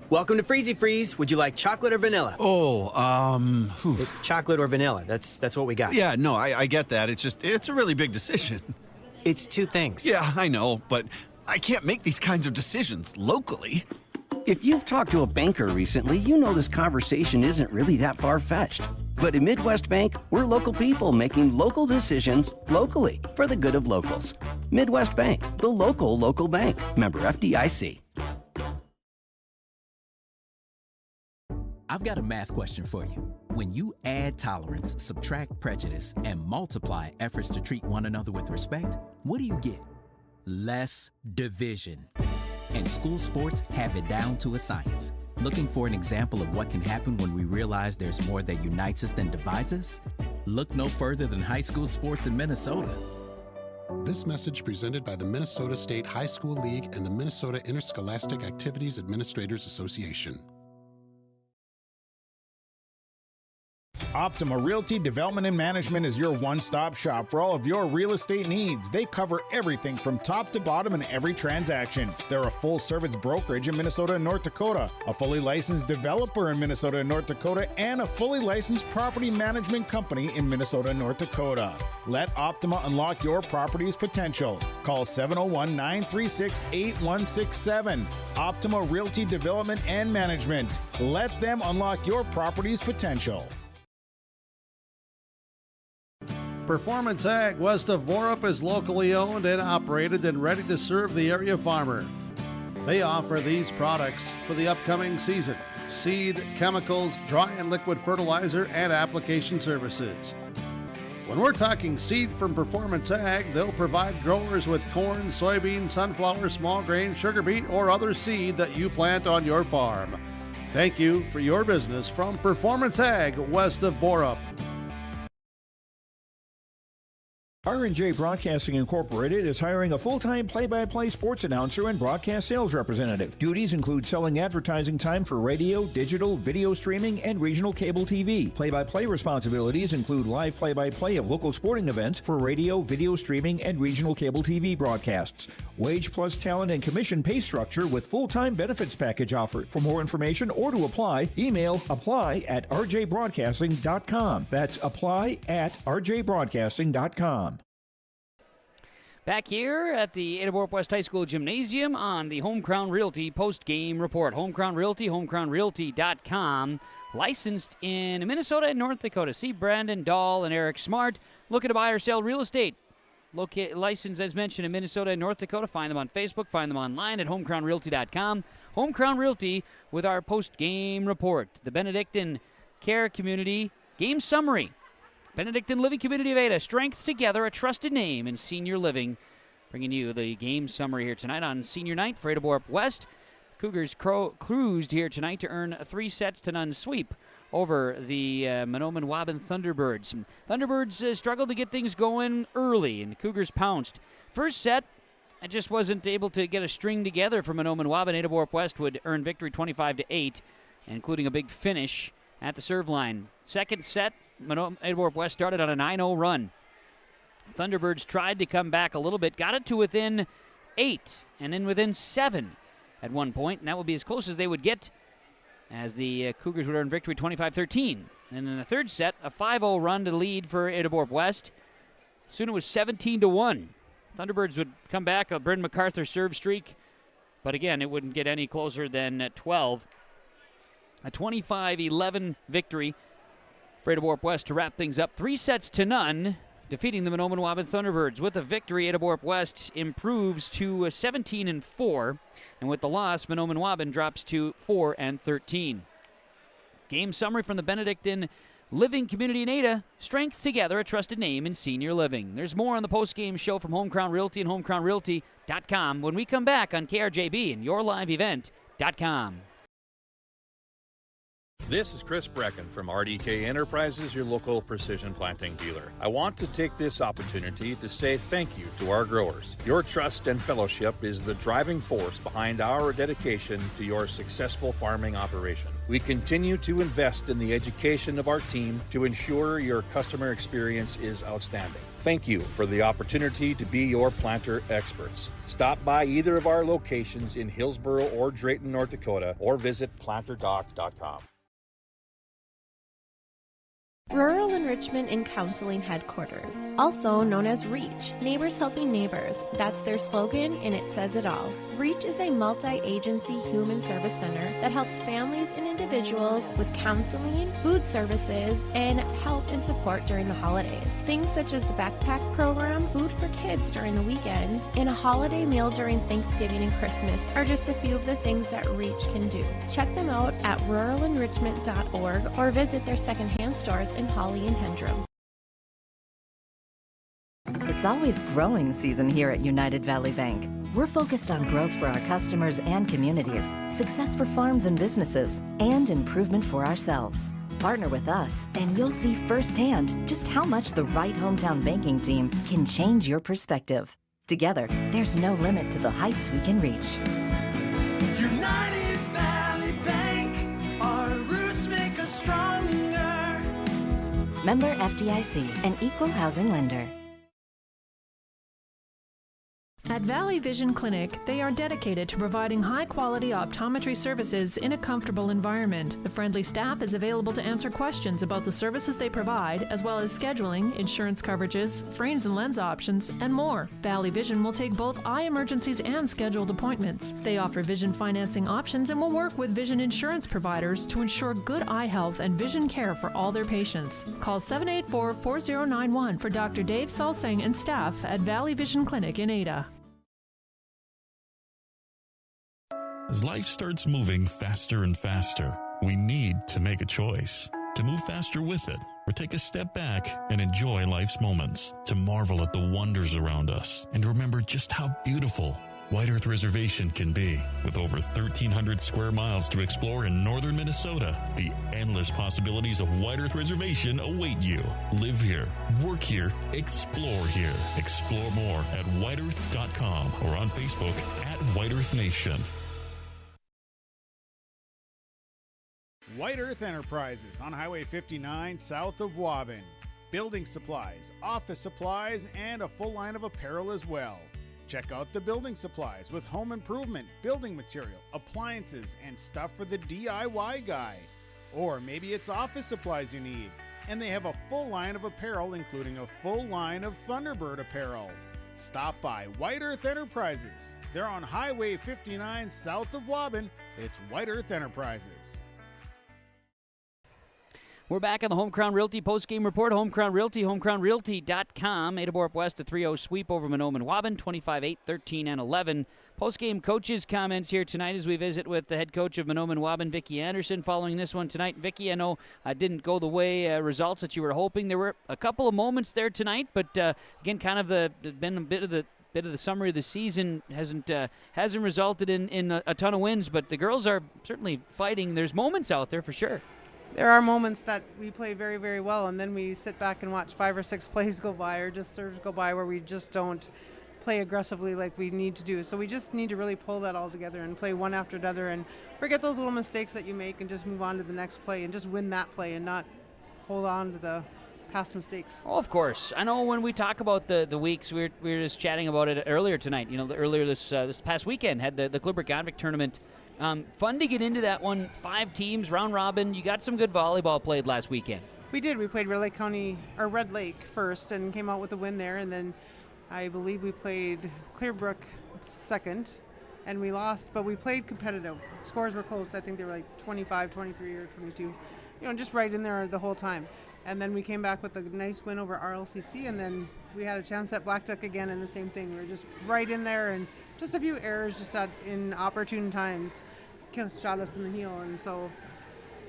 Welcome to Freezy Freeze. Would you like chocolate or vanilla? Chocolate or vanilla. That's what we got. Yeah, no, I get that. It's a really big decision. It's two things. Yeah, I know, but I can't make these kinds of decisions locally. If you've talked to a banker recently, you know this conversation isn't really that far-fetched. But at Midwest Bank, we're local people making local decisions locally for the good of locals. Midwest Bank, the local bank. Member FDIC. I've got a math question for you. When you add tolerance, subtract prejudice, and multiply efforts to treat one another with respect, what do you get? Less division. And school sports have it down to a science. Looking for an example of what can happen when we realize there's more that unites us than divides us? Look no further than high school sports in Minnesota. This message presented by the Minnesota State High School League and the Minnesota Interscholastic Activities Administrators Association. Optima Realty Development and Management is your one-stop shop for all of your real estate needs. They cover everything from top to bottom in every transaction. They're a full-service brokerage in Minnesota and North Dakota, a fully licensed developer in Minnesota and North Dakota, and a fully licensed property management company in Minnesota and North Dakota. Let Optima unlock your property's potential. Call 701-936-8167. Optima Realty Development and Management. Let them unlock your property's potential. Performance Ag west of Borup is locally owned and operated and ready to serve the area farmer. They offer these products for the upcoming season: seed, chemicals, dry and liquid fertilizer, and application services. When we're talking seed from Performance Ag, they'll provide growers with corn, soybean, sunflower, small grain, sugar beet, or other seed that you plant on your farm. Thank you for your business from Performance Ag west of Borup. R&J Broadcasting Incorporated is hiring a full-time play-by-play sports announcer and broadcast sales representative. Duties include selling advertising time for radio, digital, video streaming, and regional cable TV. Play-by-play responsibilities include live play-by-play of local sporting events for radio, video streaming, and regional cable TV broadcasts. Wage plus talent and commission pay structure with full-time benefits package offered. For more information or to apply, email apply@rjbroadcasting.com. That's apply@rjbroadcasting.com. Back here at the Ada-Borup-West High School Gymnasium on the Home Crown Realty post-game report. Home Crown Realty, homecrownrealty.com. Licensed in Minnesota and North Dakota. See Brandon Dahl and Eric Smart looking to buy or sell real estate. Licensed, as mentioned, in Minnesota and North Dakota. Find them on Facebook. Find them online at homecrownrealty.com. Home Crown Realty with our post-game report. The Benedictine Care Community game summary. Benedictine Living Community of Ada, strength together, a trusted name in senior living. Bringing you the game summary here tonight on senior night for Ada-Borup-West. Cougars cruised here tonight to earn a 3-0 sweep over the Mahnomen-Waubun Thunderbirds. Thunderbirds struggled to get things going early, and Cougars pounced. First set, I just wasn't able to get a string together for Mahnomen-Waubun. Ada-Borup-West would earn victory 25-8, including a big finish at the serve line. Second set, Ada-Borup-West started on a 9-0 run. Thunderbirds tried to come back a little bit, got it to within 8, and then within 7 at one point, and that would be as close as they would get as the Cougars would earn victory 25-13. And in the third set, a 5-0 run to lead for Ada-Borup-West. Soon it was 17-1. Thunderbirds would come back, a Bryn MacArthur serve streak, but again, it wouldn't get any closer than 12. A 25-11 victory for Ada-Borup-West to wrap things up. 3-0, defeating the Mahnomen-Waubun Thunderbirds. With a victory, Ada-Borup-West improves to 17-4, and with the loss, Mahnomen-Waubun drops to 4-13. Game summary from the Benedictine Living Community in Ada. Strength together, a trusted name in senior living. There's more on the post-game show from Home Crown Realty and homecrownrealty.com when we come back on KRJB and yourliveevent.com. This is Chris Brecken from RDK Enterprises, your local precision planting dealer. I want to take this opportunity to say thank you to our growers. Your trust and fellowship is the driving force behind our dedication to your successful farming operation. We continue to invest in the education of our team to ensure your customer experience is outstanding. Thank you for the opportunity to be your planter experts. Stop by either of our locations in Hillsboro or Drayton, North Dakota, or visit planterdoc.com. Rural Enrichment and Counseling Headquarters, also known as REACH, Neighbors Helping Neighbors. That's their slogan, and it says it all. REACH is a multi-agency human service center that helps families and individuals with counseling, food services, and help and support during the holidays. Things such as the backpack program, food for kids during the weekend, and a holiday meal during Thanksgiving and Christmas are just a few of the things that REACH can do. Check them out at ruralenrichment.org or visit their secondhand stores in Holly and Hendrum. It's always growing season here at United Valley Bank. We're focused on growth for our customers and communities, success for farms and businesses, and improvement for ourselves. Partner with us, and you'll see firsthand just how much the right hometown banking team can change your perspective. Together, there's no limit to the heights we can reach. United Valley Bank, our roots make us stronger. Member FDIC, an equal housing lender. At Valley Vision Clinic, they are dedicated to providing high-quality optometry services in a comfortable environment. The friendly staff is available to answer questions about the services they provide, as well as scheduling, insurance coverages, frames and lens options, and more. Valley Vision will take both eye emergencies and scheduled appointments. They offer vision financing options and will work with vision insurance providers to ensure good eye health and vision care for all their patients. Call 784-4091 for Dr. Dave Salsing and staff at Valley Vision Clinic in Ada. As life starts moving faster and faster, we need to make a choice. To move faster with it, or take a step back and enjoy life's moments. To marvel at the wonders around us, and remember just how beautiful White Earth Reservation can be. With over 1,300 square miles to explore in northern Minnesota, the endless possibilities of White Earth Reservation await you. Live here, work here, explore here. Explore more at whiteearth.com or on Facebook at White Earth Nation. White Earth Enterprises on Highway 59 south of Waubun. Building supplies, office supplies, and a full line of apparel as well. Check out the building supplies with home improvement, building material, appliances, and stuff for the DIY guy. Or maybe it's office supplies you need. And they have a full line of apparel, including a full line of Thunderbird apparel. Stop by White Earth Enterprises. They're on Highway 59 south of Waubun. It's White Earth Enterprises. We're back on the Home Crown Realty post-game report. Home Crown Realty, homecrownrealty.com. Ada-Borup-West, a 3-0 sweep over Mahnomen-Waubun, 25-8, 13, and 11. Post-game coaches' comments here tonight as we visit with the head coach of Mahnomen-Waubun, Vicki Anderson, following this one tonight. Vicki, I know didn't go the way results that you were hoping. There were a couple of moments there tonight, but again, kind of been a bit of the summary of the season hasn't resulted in a ton of wins, but the girls are certainly fighting. There's moments out there for sure. There are moments that we play very, very well, and then we sit back and watch 5 or 6 plays go by or just serves go by where we just don't play aggressively like we need to do. So we just need to really pull that all together and play one after another and forget those little mistakes that you make and just move on to the next play and just win that play and not hold on to the past mistakes. Oh, of course. I know when we talk about the weeks, we were just chatting about it earlier tonight. You know, earlier this past weekend had the Kluber-Godvik tournament. Fun to get into that one. 5 teams, round robin. You got some good volleyball played last weekend. We did. We played Red Lake first and came out with a win there, and then I believe we played Clearbrook second, and we lost, but we played competitive. Scores were close. I think they were like 25, 23, or 22. You know, just right in there the whole time. And then we came back with a nice win over RLCC, and then we had a chance at Black Duck again, and the same thing. We were just right in there, and just a few errors just in opportune times shot us in the heel, and so.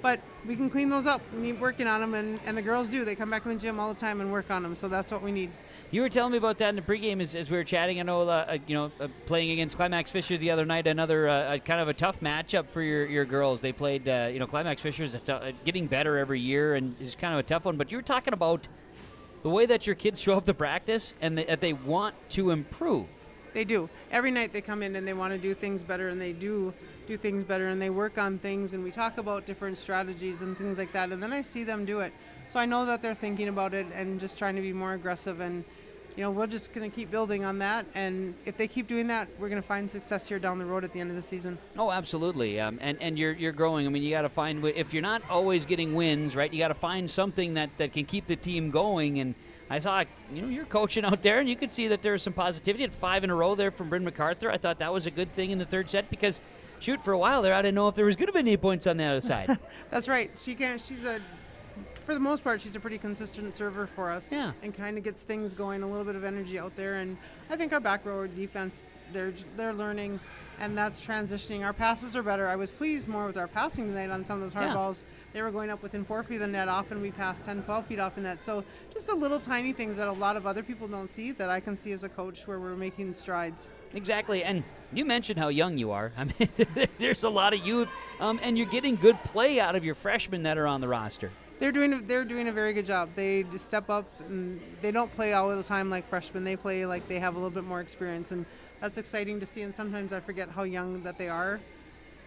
But we can clean those up. We need working on them, and the girls do. They come back in the gym all the time and work on them, so that's what we need. You were telling me about that in the pregame as we were chatting. I know, playing against Climax Fisher the other night, another kind of a tough matchup for your girls. They played, Climax Fisher is getting better every year, and is kind of a tough one. But you were talking about the way that your kids show up to practice and that they want to improve. They do. Every night they come in and they want to do things better, and they do things better, and they work on things, and we talk about different strategies and things like that, and then I see them do it. So I know that they're thinking about it and just trying to be more aggressive, and we're just going to keep building on that, and if they keep doing that, we're going to find success here down the road at the end of the season. Oh, absolutely. And you're growing. I mean, you got to find, if you're not always getting wins, right, you got to find something that can keep the team going, and I saw, you're coaching out there, and you could see that there's some positivity. At 5 in a row there from Bryn MacArthur. I thought that was a good thing in the third set because, for a while there, I didn't know if there was going to be any points on the other side. That's right. For the most part, she's a pretty consistent server for us. Yeah. And kind of gets things going, a little bit of energy out there. And I think our back row defense, they're learning, and that's transitioning. Our passes are better. I was pleased more with our passing tonight on some of those hard balls. They were going up within 4 feet of the net. Often we passed 10, 12 feet off the net. So just the little tiny things that a lot of other people don't see that I can see as a coach where we're making strides. Exactly, and you mentioned how young you are. I mean, there's a lot of youth, and you're getting good play out of your freshmen that are on the roster. They're doing a very good job. They step up, and they don't play all the time like freshmen. They play like they have a little bit more experience, and that's exciting to see. And sometimes I forget how young that they are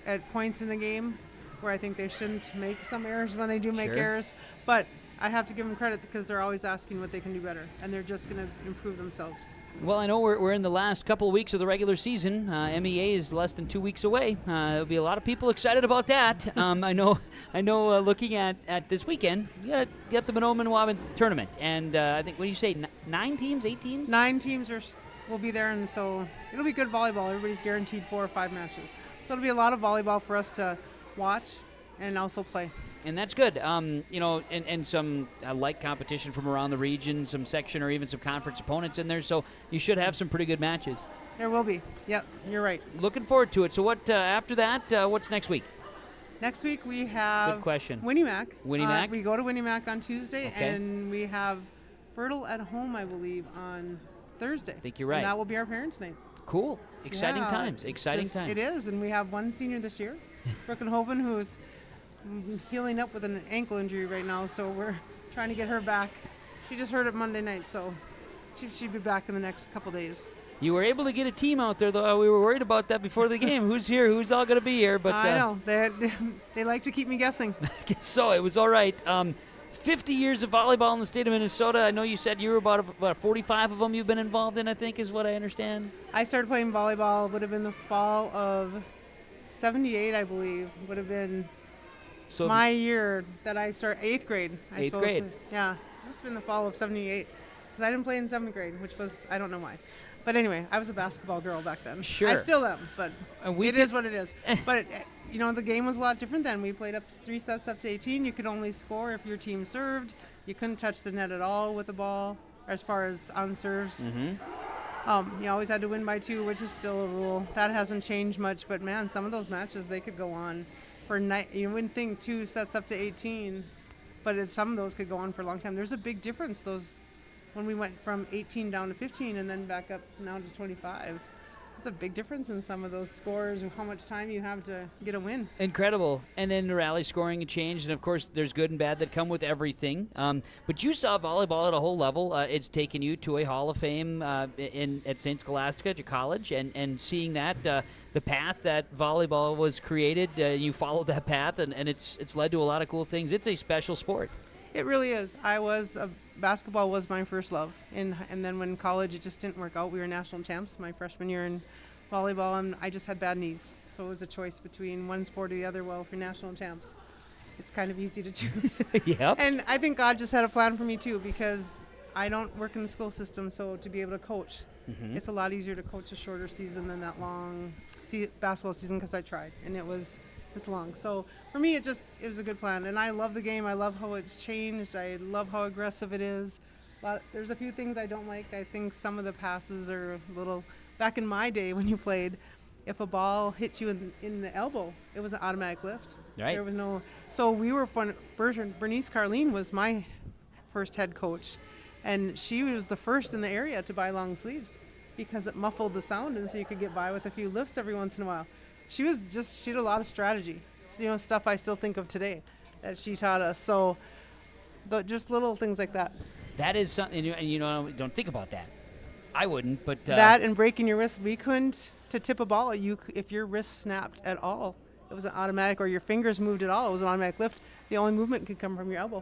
at points in the game where I think they shouldn't make some errors when they do make errors. But I have to give them credit because they're always asking what they can do better, and they're just going to improve themselves. Well, I know we're in the last couple of weeks of the regular season. MEA is less than 2 weeks away. There'll be a lot of people excited about that. I know. Looking at this weekend, you got the Mahnomen-Waubun tournament, and I think, what do you say, 9 teams, 8 teams? 9 teams will be there, and so it'll be good volleyball. Everybody's guaranteed 4 or 5 matches, so it'll be a lot of volleyball for us to watch and also play. And that's good. And some light competition from around the region, some section or even some conference opponents in there. So you should have some pretty good matches. There will be. Yep, you're right. Looking forward to it. So what after that? What's next week? Next week we have good question. Winnie Mac. We go to Winnie Mac on Tuesday, and we have Fertile at home, I believe, on Thursday. I think you're right. And that will be our parents' night. Cool. Exciting times. Exciting times. It is, and we have one senior this year, Brooklyn Hoven, who's healing up with an ankle injury right now, so we're trying to get her back. She just hurt it Monday night, so she'd be back in the next couple days. You were able to get a team out there, though. We were worried about that before the game. Who's here? Who's all going to be here? But I know. They like to keep me guessing. So it was all right. 50 years of volleyball in the state of Minnesota. I know you said you were about 45 of them you've been involved in, I think, is what I understand. I started playing volleyball, would have been the fall of 78, I believe. Would have been my year that I started, 8th grade. Eighth grade. Yeah, it must have been the fall of 78, because I didn't play in 7th grade, which was, I don't know why. But anyway, I was a basketball girl back then. Sure. I still am, but it is what it is. But, the game was a lot different then. We played up to 3 sets up to 18. You could only score if your team served. You couldn't touch the net at all with the ball as far as on serves. You always had to win by 2, which is still a rule. That hasn't changed much. But, man, some of those matches, they could go on for night. You wouldn't think 2 sets up to 18, but some of those could go on for a long time. There's a big difference, when we went from 18 down to 15 and then back up now to 25. It's a big difference in some of those scores and how much time you have to get a win. Incredible. And then the rally scoring changed, and of course there's good and bad that come with everything. But you saw volleyball at a whole level. It's taken you to a Hall of Fame at St. Scholastica, at your college, and seeing that, the path that volleyball was created, you followed that path, and it's led to a lot of cool things. It's a special sport. It really is. Basketball was my first love, and then when college it just didn't work out. We were national champs my freshman year in volleyball, and I just had bad knees, so it was a choice between one sport or the other. Well, for national champs, it's kind of easy to choose. Yep. And I think God just had a plan for me too, because I don't work in the school system, so to be able to coach, it's a lot easier to coach a shorter season than that long basketball season, because I tried, and it's long. So for me, it was a good plan, and I love the game. I love how it's changed. I love how aggressive it is. There's a few things I don't like. I think some of the passes are a little. Back in my day when you played, if a ball hit you in the elbow, it was an automatic lift. Right. There was no. So we were fun. Bernice Carlene was my first head coach, and she was the first in the area to buy long sleeves because it muffled the sound, and so you could get by with a few lifts every once in a while. She had a lot of strategy, stuff I still think of today that she taught us. So just little things like that. That is something, and don't think about that. I wouldn't, but. That and breaking your wrist. We couldn't, to tip a ball, if your wrist snapped at all, it was an automatic, or your fingers moved at all, it was an automatic lift. The only movement could come from your elbow.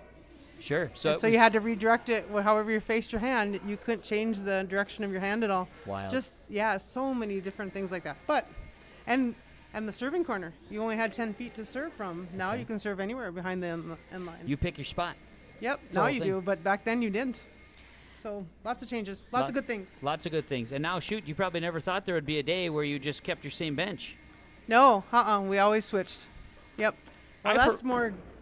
Sure. So you had to redirect it however you faced your hand. You couldn't change the direction of your hand at all. Wild. So many different things like that. But, and the serving corner, you only had 10 feet to serve from. Now you can serve anywhere behind the end line. You pick your spot. Yep, now you do, but back then you didn't. So lots of changes, lots of good things. Lots of good things. And now, you probably never thought there would be a day where you just kept your same bench. No, we always switched. Yep. Well,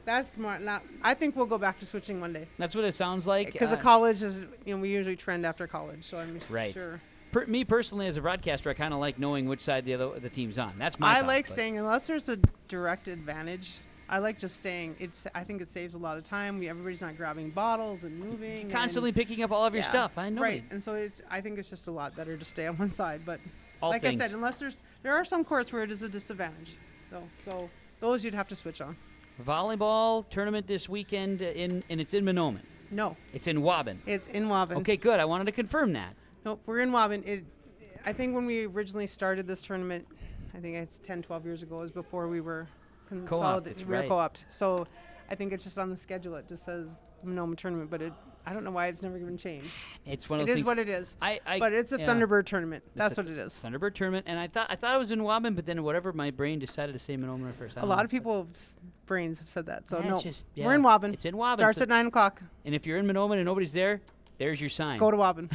that's more not. I think we'll go back to switching one day. That's what it sounds like. Because the college is, we usually trend after college, so I'm sure. Me personally, as a broadcaster, I kind of like knowing which side the team's on. That's my. I like staying unless there's a direct advantage. I like just staying. I think it saves a lot of time. Everybody's not grabbing bottles and moving. Constantly picking up all of your stuff. I know. Right, and so I think it's just a lot better to stay on one side. But I said, unless there are some courts where it is a disadvantage, so those you'd have to switch on. Volleyball tournament this weekend, and it's in Mahnomen. No, it's in Waubun. It's in Waubun. Okay, good. I wanted to confirm that. Nope, we're in Waubun. I think when we originally started this tournament, I think it's 10, 12 years ago, was before we were consolidated. We were co-opted. So I think it's just on the schedule. It just says Mahnomen tournament, but I don't know why it's never been changed. It's one of those things. It is what it is. But it's a Thunderbird tournament. That's what it is. Thunderbird tournament, and I thought it was in Waubun, but then my brain decided to say Mahnomen at first. A lot of people's brains have said that. So no, we're in Waubun. It's in Waubun. Starts at 9 o'clock. And if you're in Mahnomen and nobody's there's your sign. Go to Waubun.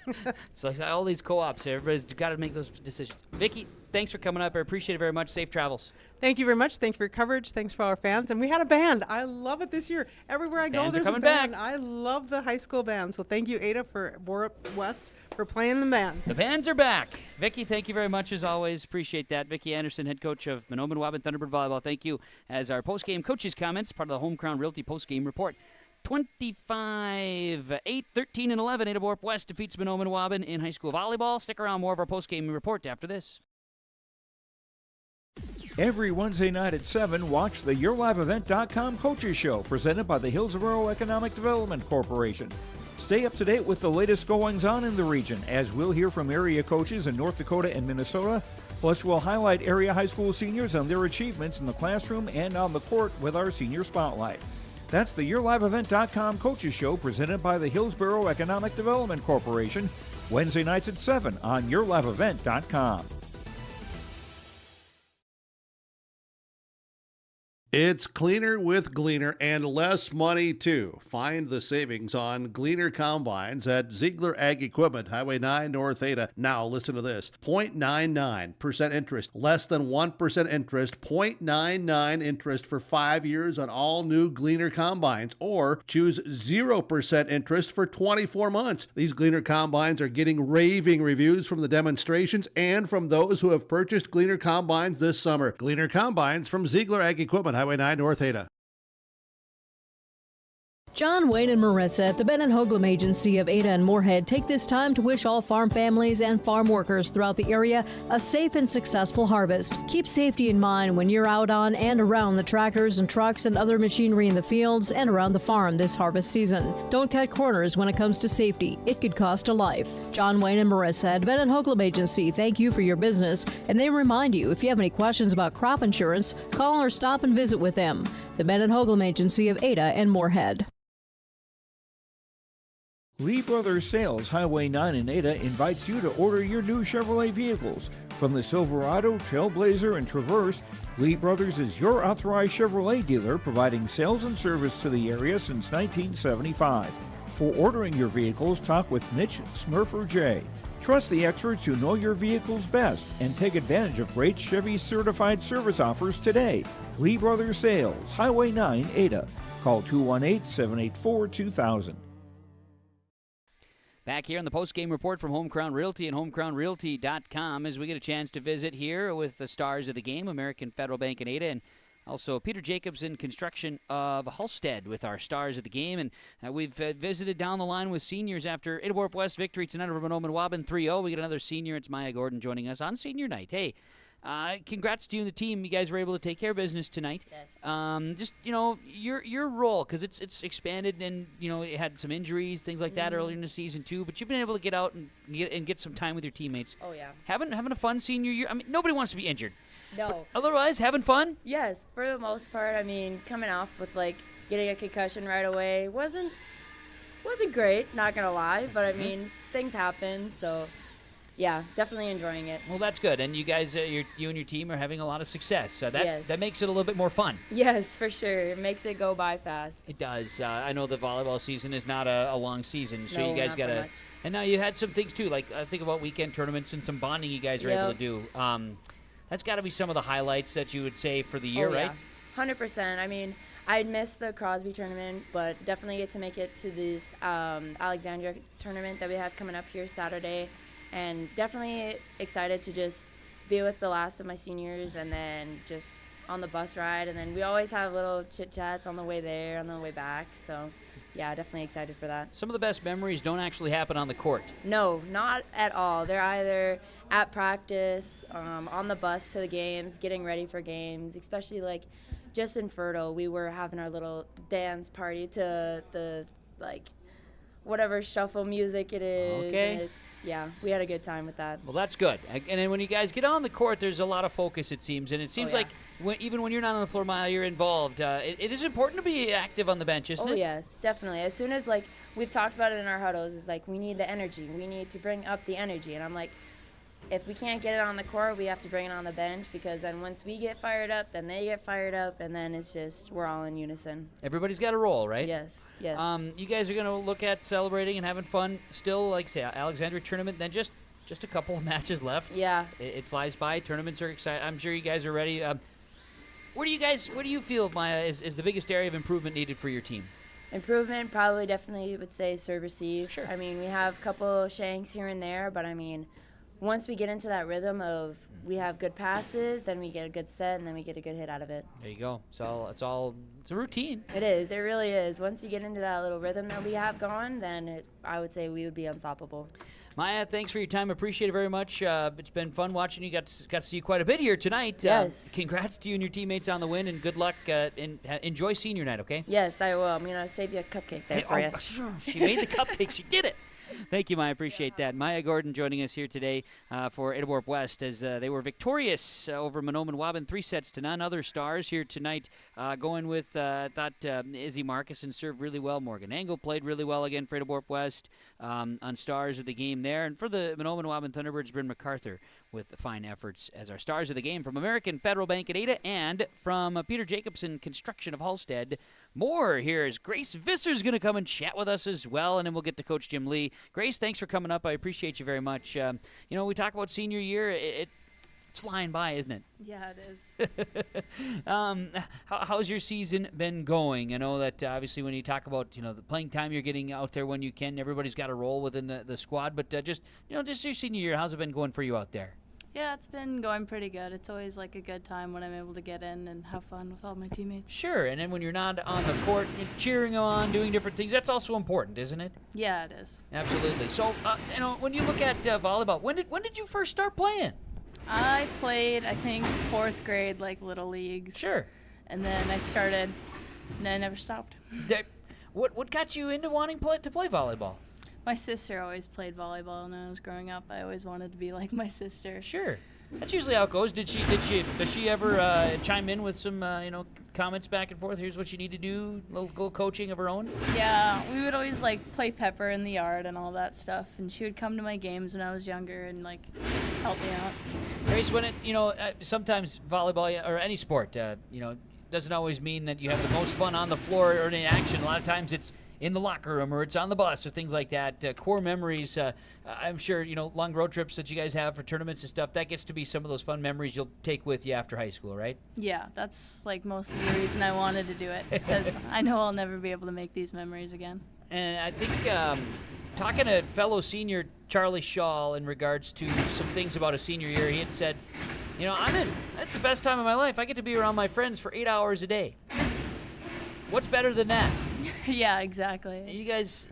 It's like all these co-ops. Everybody's got to make those decisions. Vicki, thanks for coming up. I appreciate it very much. Safe travels. Thank you very much. Thank you for your coverage. Thanks for our fans. And we had a band. I love it this year. Everywhere I go, there's a band. Back. I love the high school band. So thank you, Ada, for Ada-Borup-West for playing the band. The bands are back. Vicki, thank you very much as always. Appreciate that. Vicki Anderson, head coach of Mahnomen-Waubun Thunderbird Volleyball. Thank you. As our post-game coaches' comments, part of the Home Crown Realty post-game report. 25, 8, 13, and 11. Ada-Borup-West defeats Mahnomen-Waubun in high school volleyball. Stick around, more of our post-game report after this. Every Wednesday night at 7, watch the YourLiveEvent.com Coaches Show, presented by the Hillsborough Economic Development Corporation. Stay up to date with the latest goings-on in the region, as we'll hear from area coaches in North Dakota and Minnesota. Plus, we'll highlight area high school seniors and their achievements in the classroom and on the court with our Senior Spotlight. That's the YourLiveEvent.com Coaches Show, presented by the Hillsborough Economic Development Corporation, Wednesday nights at 7 on YourLiveEvent.com. It's cleaner with Gleaner and less money, too. Find the savings on Gleaner combines at Ziegler Ag Equipment, Highway 9 North Ada. Now, listen to this. 0.99% interest, less than 1% interest, 0.99 interest for 5 years on all new Gleaner combines, or choose 0% interest for 24 months. These Gleaner combines are getting raving reviews from the demonstrations and from those who have purchased Gleaner combines this summer. Gleaner combines from Ziegler Ag Equipment, Highway 9 North Ada. John, Wayne, and Marissa at the Ben & Hoagland Agency of Ada and Moorhead take this time to wish all farm families and farm workers throughout the area a safe and successful harvest. Keep safety in mind when you're out on and around the tractors and trucks and other machinery in the fields and around the farm this harvest season. Don't cut corners when it comes to safety. It could cost a life. John, Wayne, and Marissa at Ben & Hoagland Agency thank you for your business, and they remind you if you have any questions about crop insurance, call or stop and visit with them. The Ben & Hoagland Agency of Ada and Moorhead. Lee Brothers Sales, Highway 9 in Ada, invites you to order your new Chevrolet vehicles. From the Silverado, Trailblazer, and Traverse, Lee Brothers is your authorized Chevrolet dealer, providing sales and service to the area since 1975. For ordering your vehicles, talk with Mitch Smurfer J. Trust the experts who know your vehicles best and take advantage of great Chevy certified service offers today. Lee Brothers Sales, Highway 9, Ada. Call 218-784-2000. Back here on the post-game report from Home Crown Realty and homecrownrealty.com as we get a chance to visit here with the stars of the game, American Federal Bank in Ada, and also Peter Jacobson Construction of Halstead with our stars of the game. And we've visited down the line with seniors after Ada-Borup-West victory tonight over Mahnomen-Waubun 3-0. We get another senior. It's Maya Gordon joining us on senior night. Hey, congrats to you and the team. You guys were able to take care of business tonight. Yes. Just, your role, because it's expanded and, it had some injuries, things like that earlier in the season too, but you've been able to get out and get some time with your teammates. Oh, yeah. Having a fun senior year. I mean, nobody wants to be injured. No. But otherwise, having fun? Yes, for the most part. I mean, coming off with, getting a concussion right away wasn't great, not going to lie, but, I mean, things happen, so... Yeah, definitely enjoying it. Well, that's good. And you guys, you and your team are having a lot of success. So that makes it a little bit more fun. Yes, for sure. It makes it go by fast. It does. I know the volleyball season is not a long season, so no, you guys got to. Much. And now you had some things too, like think about weekend tournaments and some bonding you guys are able to do. That's got to be some of the highlights that you would say for the year, right? 100%. I mean, I'd missed the Crosby tournament, but definitely get to make it to this Alexandria tournament that we have coming up here Saturday. And definitely excited to just be with the last of my seniors and then just on the bus ride. And then we always have little chit-chats on the way there, on the way back. So, yeah, definitely excited for that. Some of the best memories don't actually happen on the court. No, not at all. They're either at practice, on the bus to the games, getting ready for games, especially, just in Fertile. We were having our little dance party to the, whatever shuffle music it is. Okay. And we had a good time with that. Well, that's good. And then when you guys get on the court, there's a lot of focus, it seems. And it seems like even when you're not on the floor, Maya, you're involved. It is important to be active on the bench, isn't it? Oh, yes, definitely. As soon as, we've talked about it in our huddles, it's we need the energy. We need to bring up the energy. And I'm like, if we can't get it on the court, we have to bring it on the bench, because then once we get fired up, then they get fired up, and then it's just we're all in unison. Everybody's got a role, right? Yes, yes. You guys are going to look at celebrating and having fun still, say, Alexandria tournament, then just a couple of matches left. Yeah. It flies by. Tournaments are exciting. I'm sure you guys are ready. Where do you feel, Maya, is the biggest area of improvement needed for your team? Improvement, probably definitely would say serve-receive. Sure. I mean, we have a couple shanks here and there, but I mean, once we get into that rhythm of we have good passes, then we get a good set, and then we get a good hit out of it. There you go. It's a routine. It is. It really is. Once you get into that little rhythm that we have going, then I would say we would be unstoppable. Maya, thanks for your time. Appreciate it very much. It's been fun watching you. Got to see you quite a bit here tonight. Yes. Congrats to you and your teammates on the win, and good luck. Enjoy senior night, okay? Yes, I will. I'm going to save you a cupcake there for you. She made the cupcake. She did it. Thank you, Maya. I appreciate that. Maya Gordon joining us here today for Ada-Borup-West as they were victorious over Mahnomen-Waubun, 3-0. Other stars here tonight going with, I thought Izzy Marcuson served really well. Morgan Engel played really well again for Ada-Borup-West on stars of the game there. And for the Mahnomen-Waubun Thunderbirds, Bryn MacArthur with fine efforts as our stars of the game from American Federal Bank at Ada and from Peter Jacobson Construction of Halstead. More here is Grace Visser's going to come and chat with us as well, and then we'll get to Coach Jim Lee. Grace, thanks for coming up. I appreciate you very much. We talk about senior year. It's flying by, isn't it? Yeah, it is. How's your season been going? I know that obviously when you talk about the playing time you're getting out there when you can, everybody's got a role within the squad. But just your senior year, how's it been going for you out there? Yeah, it's been going pretty good. It's always like a good time when I'm able to get in and have fun with all my teammates. Sure, and then when you're not on the court, you're cheering on, doing different things, that's also important, isn't it? Yeah, it is. Absolutely. So, when you look at volleyball, when did you first start playing? I played, I think, 4th grade, like little leagues. Sure. And then I started, and I never stopped. What got you into wanting to play volleyball? My sister always played volleyball when I was growing up. I always wanted to be like my sister. Sure. That's usually how it goes. Does she ever chime in with some comments back and forth? Here's what you need to do, little coaching of her own? Yeah, we would always play pepper in the yard and all that stuff, and she would come to my games when I was younger and help me out. Grace, when sometimes volleyball or any sport, doesn't always mean that you have the most fun on the floor or in action. A lot of times it's in the locker room or it's on the bus or things like that. Core memories, I'm sure, long road trips that you guys have for tournaments and stuff, that gets to be some of those fun memories you'll take with you after high school, right? Yeah, that's most of the reason I wanted to do it. It's because I know I'll never be able to make these memories again. And I think talking to fellow senior Charlie Shaw in regards to some things about a senior year, he had said, it's the best time of my life. I get to be around my friends for 8 hours a day. What's better than that? Yeah, exactly. You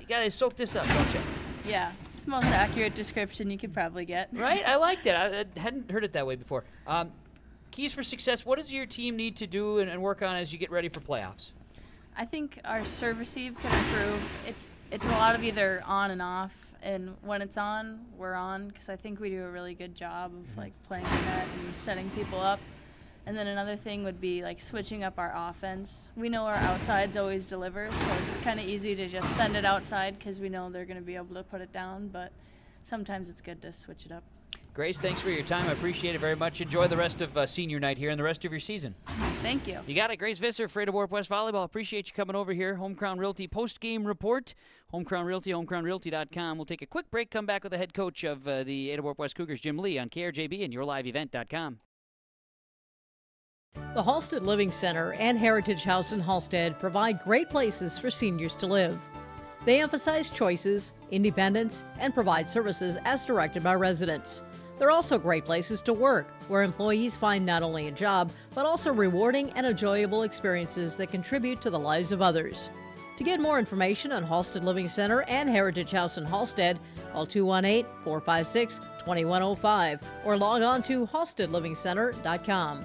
gotta soak this up, don't you? Yeah, it's the most accurate description you could probably get. Right? I like that. I hadn't heard it that way before. Keys for success, what does your team need to do and work on as you get ready for playoffs? I think our serve receive can improve. It's a lot of either on and off, and when it's on, we're on, because I think we do a really good job of playing the net and setting people up. And then another thing would be switching up our offense. We know our outsides always deliver, so it's kind of easy to just send it outside because we know they're going to be able to put it down, but sometimes it's good to switch it up. Grace, thanks for your time. I appreciate it very much. Enjoy the rest of senior night here and the rest of your season. Thank you. You got it. Grace Visser for Ada-Borup-West Volleyball. Appreciate you coming over here. Home Crown Realty post-game report. Home Crown Realty, homecrownrealty.com. We'll take a quick break, come back with the head coach of the Ada-Borup-West Cougars, Jim Lee, on KRJB and yourliveevent.com. The Halstead Living Center and Heritage House in Halstead provide great places for seniors to live. They emphasize choices, independence, and provide services as directed by residents. They're also great places to work, where employees find not only a job, but also rewarding and enjoyable experiences that contribute to the lives of others. To get more information on Halstead Living Center and Heritage House in Halstead, call 218-456-2105 or log on to halsteadlivingcenter.com.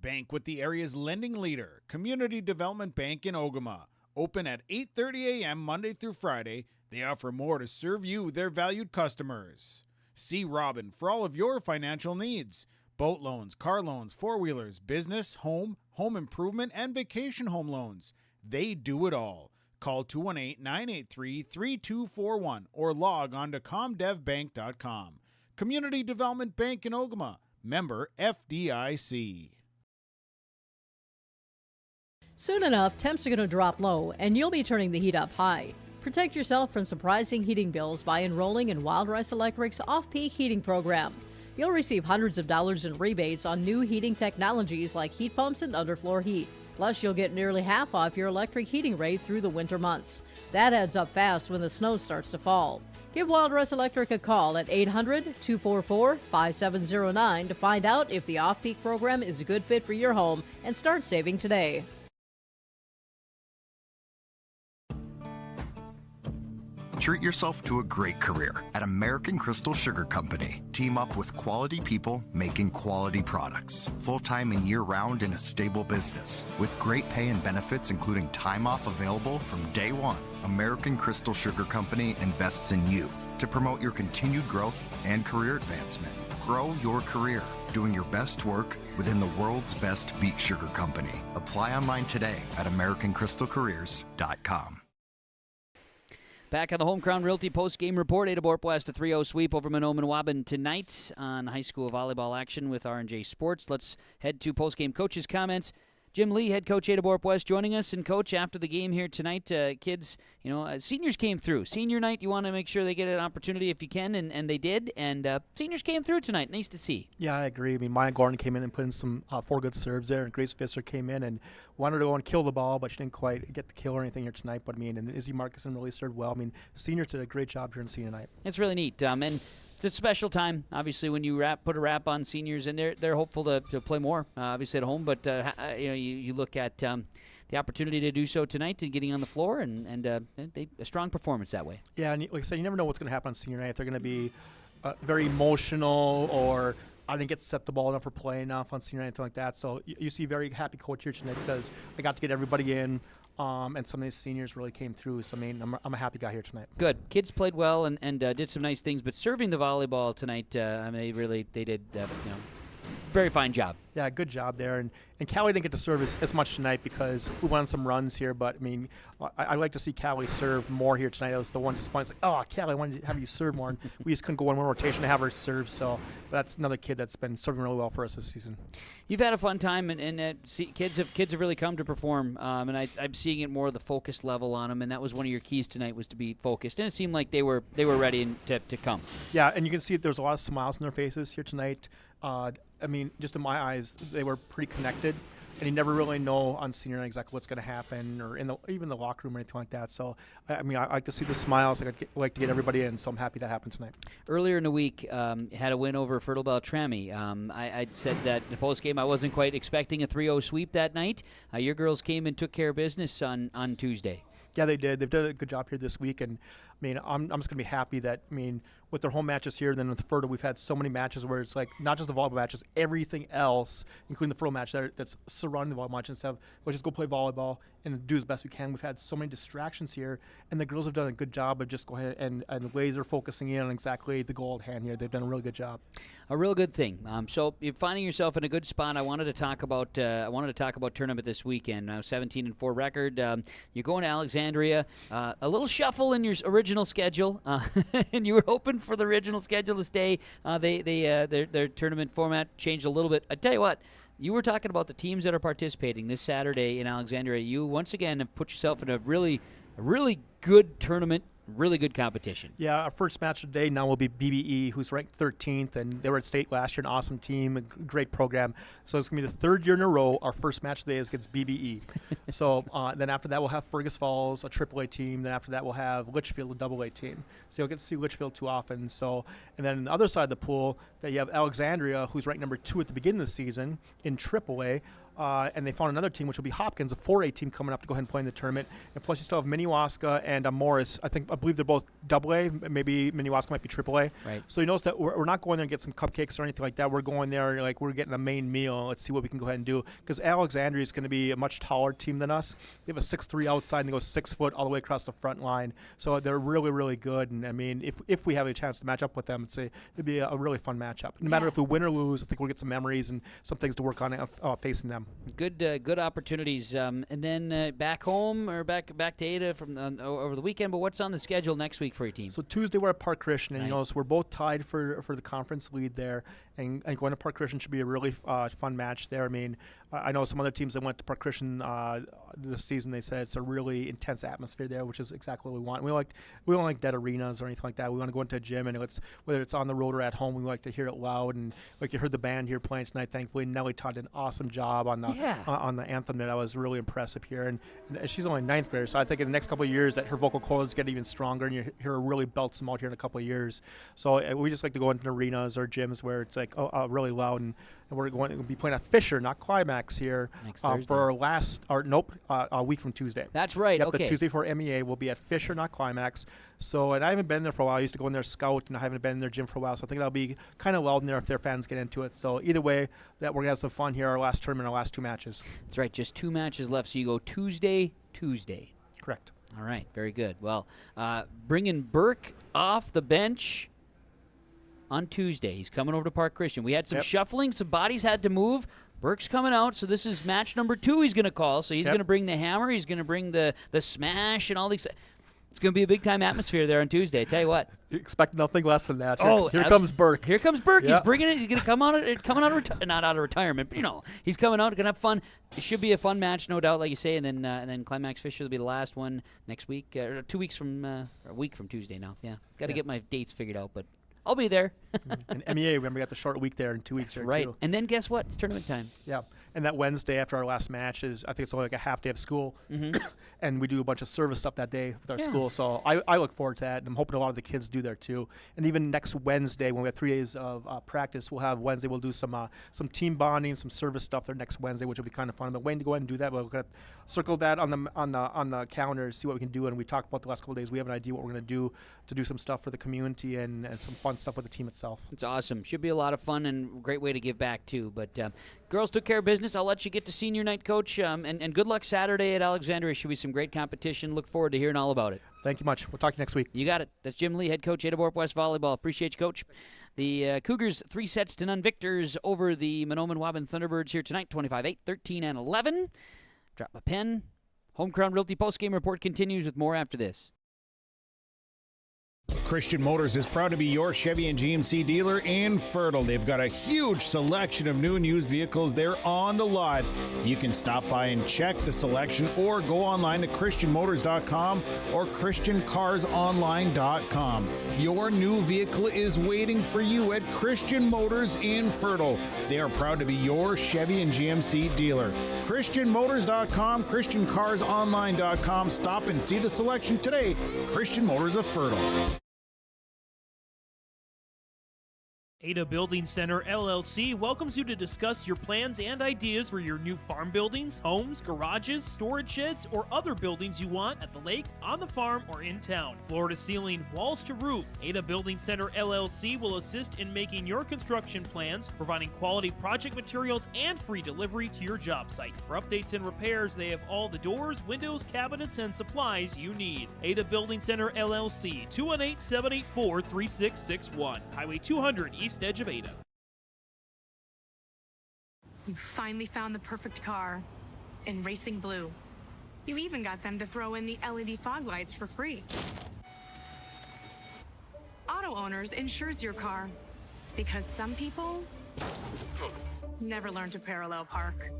Bank with the area's lending leader, Community Development Bank in Ogama. Open at 8:30 a.m. Monday through Friday. They offer more to serve you, their valued customers. See Robin for all of your financial needs. Boat loans, car loans, four-wheelers, business, home improvement, and vacation home loans. They do it all. Call 218-983-3241 or log on to comdevbank.com. Community Development Bank in Ogama. Member FDIC. Soon enough, temps are going to drop low, and you'll be turning the heat up high. Protect yourself from surprising heating bills by enrolling in Wild Rice Electric's off-peak heating program. You'll receive hundreds of dollars in rebates on new heating technologies like heat pumps and underfloor heat. Plus, you'll get nearly half off your electric heating rate through the winter months. That adds up fast when the snow starts to fall. Give Wild Rice Electric a call at 800-244-5709 to find out if the off-peak program is a good fit for your home and start saving today. Treat yourself to a great career at American Crystal Sugar Company. Team up with quality people making quality products. Full-time and year-round in a stable business. With great pay and benefits, including time off available from day one. American Crystal Sugar Company invests in you to promote your continued growth and career advancement. Grow your career, doing your best work within the world's best beet sugar company. Apply online today at AmericanCrystalCareers.com. Back on the Home Crown Realty post-game report, Ada-Borup-West a 3-0 sweep over Mahnomen-Waubun tonight on high school volleyball action with R&J Sports. Let's head to post-game coaches' comments. Jim Lee, head coach Ada-Borup-West, joining us. And, Coach, after the game here tonight, kids, seniors came through. Senior night, you want to make sure they get an opportunity if you can, and they did. And seniors came through tonight. Nice to see. Yeah, I agree. I mean, Maya Gordon came in and put in some 4 good serves there, and Grace Visser came in and wanted to go and kill the ball, but she didn't quite get the kill or anything here tonight. But, I mean, and Izzy Marcuson really served well. I mean, seniors did a great job here in senior night. It's really neat. And it's a special time, obviously, when you put a wrap on seniors, and they're hopeful to play more, obviously, at home. But, you look at the opportunity to do so tonight and getting on the floor, and a strong performance that way. Yeah, and like I said, you never know what's going to happen on senior night. If they're going to be very emotional, or I didn't get to set the ball enough or play enough on senior night, anything like that. So you see very happy coach here tonight because I got to get everybody in. And some of these seniors really came through. So, I mean, I'm a happy guy here tonight. Good. Kids played well and did some nice things. But serving the volleyball tonight, they did very fine job. Yeah, good job there. And Callie didn't get to serve as much tonight because we went on some runs here. But, I mean, I like to see Callie serve more here tonight. That was the one disappointment. It's like, Callie, I wanted to have you serve more. And we just couldn't go on one rotation to have her serve. So that's another kid that's been serving really well for us this season. You've had a fun time, and kids have really come to perform. And I'm seeing it more of the focus level on them. And that was one of your keys tonight, was to be focused. And it seemed like they were ready to come. Yeah, and you can see there's a lot of smiles on their faces here tonight. I mean, just in my eyes, they were pretty connected, and you never really know on senior night exactly what's going to happen, or even the locker room or anything like that. So, I like to see the smiles. I like to get everybody in, so I'm happy that happened tonight. Earlier in the week, had a win over Fertile Beltrami. I said that in the postgame I wasn't quite expecting a 3-0 sweep that night. Your girls came and took care of business on Tuesday. Yeah, they did. They've done a good job here this week, and I mean, I'm just gonna be happy that, I mean, with their home matches here, then with Fertile, we've had so many matches where it's like not just the volleyball matches, everything else, including the Fertile match that's surrounding the volleyball match, instead of let's just go play volleyball and do as best we can. We've had so many distractions here, and the girls have done a good job of just go ahead and laser focusing in on exactly the goal at hand here. They've done a really good job. A real good thing. So you're finding yourself in a good spot. I wanted to talk about tournament this weekend. 17-4 record. You're going to Alexandria. A little shuffle in your original schedule, and you were hoping for the original schedule to stay. Their tournament format changed a little bit. I tell you what, you were talking about the teams that are participating this Saturday in Alexandria. You once again have put yourself in a really good tournament. Really good competition. Yeah, our first match today now will be BBE, who's ranked 13th, and they were at state last year, an awesome team, a great program. So it's going to be the third year in a row. Our first match today is against BBE. So then after that, we'll have Fergus Falls, a AAA team. Then after that, we'll have Litchfield, a AA team. So you'll get to see Litchfield too often. So, and then on the other side of the pool, that you have Alexandria, who's ranked number 2 at the beginning of the season in AAA. And they found another team, which will be Hopkins, a 4A team coming up to go ahead and play in the tournament. And plus, you still have Minnewaska and Morris. I believe they're both AA. Maybe Minnewaska might be AAA. Right. So you notice that we're not going there and get some cupcakes or anything like that. We're going there like we're getting a main meal. Let's see what we can go ahead and do. Because Alexandria is going to be a much taller team than us. They have a 6'3" outside, and they go 6 foot all the way across the front line. So they're really, really good. And I mean, if we have a chance to match up with them, it'd be a really fun matchup. No matter if we win or lose, I think we'll get some memories and some things to work on facing them. Good opportunities, and then back home or back to Ada from over the weekend. But what's on the schedule next week for your team? So Tuesday we're at Park Christian, and right. So we're both tied for the conference lead there. And going to Park Christian should be a really fun match there. I mean, I know some other teams that went to Park Christian this season. They said it's a really intense atmosphere there, which is exactly what we want. We don't like dead arenas or anything like that. We want to go into a gym, and whether it's on the road or at home, we like to hear it loud. And like you heard the band here playing tonight. Thankfully, Nellie Todd did an awesome job on the anthem. That was really impressive here. And she's only 9th grader, so I think in the next couple of years that her vocal cords get even stronger, and you hear her really belt some out here in a couple of years. So we just like to go into arenas or gyms where it's like really loud, and and we're going to be playing at Fisher, not Climax here, Next for our a week from Tuesday. That's right. Yep, Okay. the Tuesday for MEA will be at Fisher, not Climax. So, and I haven't been there for a while. I used to go in there scout, and I haven't been in their gym for a while. So I think that'll be kind of well in there if their fans get into it. So either way, that we're gonna have some fun here. Our last tournament, our last 2 matches. That's right. Just 2 matches left. So you go Tuesday. Correct. All right. Very good. Well, bringing Burke off the bench on Tuesday. He's coming over to Park Christian. We had some shuffling. Some bodies had to move. Burke's coming out, so this is match number 2 he's going to call. So he's going to bring the hammer. He's going to bring the smash and all these. It's going to be a big-time atmosphere there on Tuesday. I tell you what. You expect nothing less than that. Here comes Burke. Here comes Burke. Yeah. He's bringing it. He's going to come out not out of retirement, but he's coming out. Going to have fun. It should be a fun match, no doubt, like you say. And then Climax Fisher will be the last one next week, or 2 weeks from, or a week from Tuesday now. Yeah, got to get my dates figured out, but I'll be there. And MEA, remember, we got the short week there in 2 weeks. That's right. Too. And then guess what? It's tournament time. Yeah. And that Wednesday after our last match I think it's only like a half day of school. And we do a bunch of service stuff that day with our school. So I look forward to that. And I'm hoping a lot of the kids do there too. And even next Wednesday, when we have 3 days of practice, we'll do some team bonding, some service stuff there next Wednesday, which will be kind of fun. I've been waiting to go ahead and do that. But we're going to circle that on the calendar, see what we can do. And we talked about the last couple of days. We have an idea what we're going to do some stuff for the community and some fun stuff with the team itself. It's awesome. Should be a lot of fun and great way to give back too. But girls took care of business. I'll let you get to senior night, Coach. And good luck Saturday at Alexandria. Should be some great competition. Look forward to hearing all about it. Thank you much. We'll talk to you next week. You got it. That's Jim Lee, head coach, Ada-Borup-West Volleyball. Appreciate you, Coach. The Cougars 3-0 victors over the Mahnomen-Waubun Thunderbirds here tonight, 25-8, 13, and 11. Drop a pen. Home Crown Realty postgame report continues with more after this. Christian Motors is proud to be your Chevy and GMC dealer in Fertile. They've got a huge selection of new and used vehicles there on the lot. You can stop by and check the selection or go online to christianmotors.com or christiancarsonline.com. Your new vehicle is waiting for you at Christian Motors in Fertile. They are proud to be your Chevy and GMC dealer. christianmotors.com, christiancarsonline.com. Stop and see the selection today. Christian Motors of Fertile. Ada Building Center, LLC welcomes you to discuss your plans and ideas for your new farm buildings, homes, garages, storage sheds, or other buildings you want at the lake, on the farm, or in town. Floor to ceiling, walls to roof, Ada Building Center, LLC will assist in making your construction plans, providing quality project materials and free delivery to your job site. For updates and repairs, they have all the doors, windows, cabinets, and supplies you need. Ada Building Center, LLC, 218-784-3661, Highway 200, east edge of Ada. You finally found the perfect car in racing blue. You even got them to throw in the LED fog lights for free. Auto Owners insures your car because some people never learn to parallel park.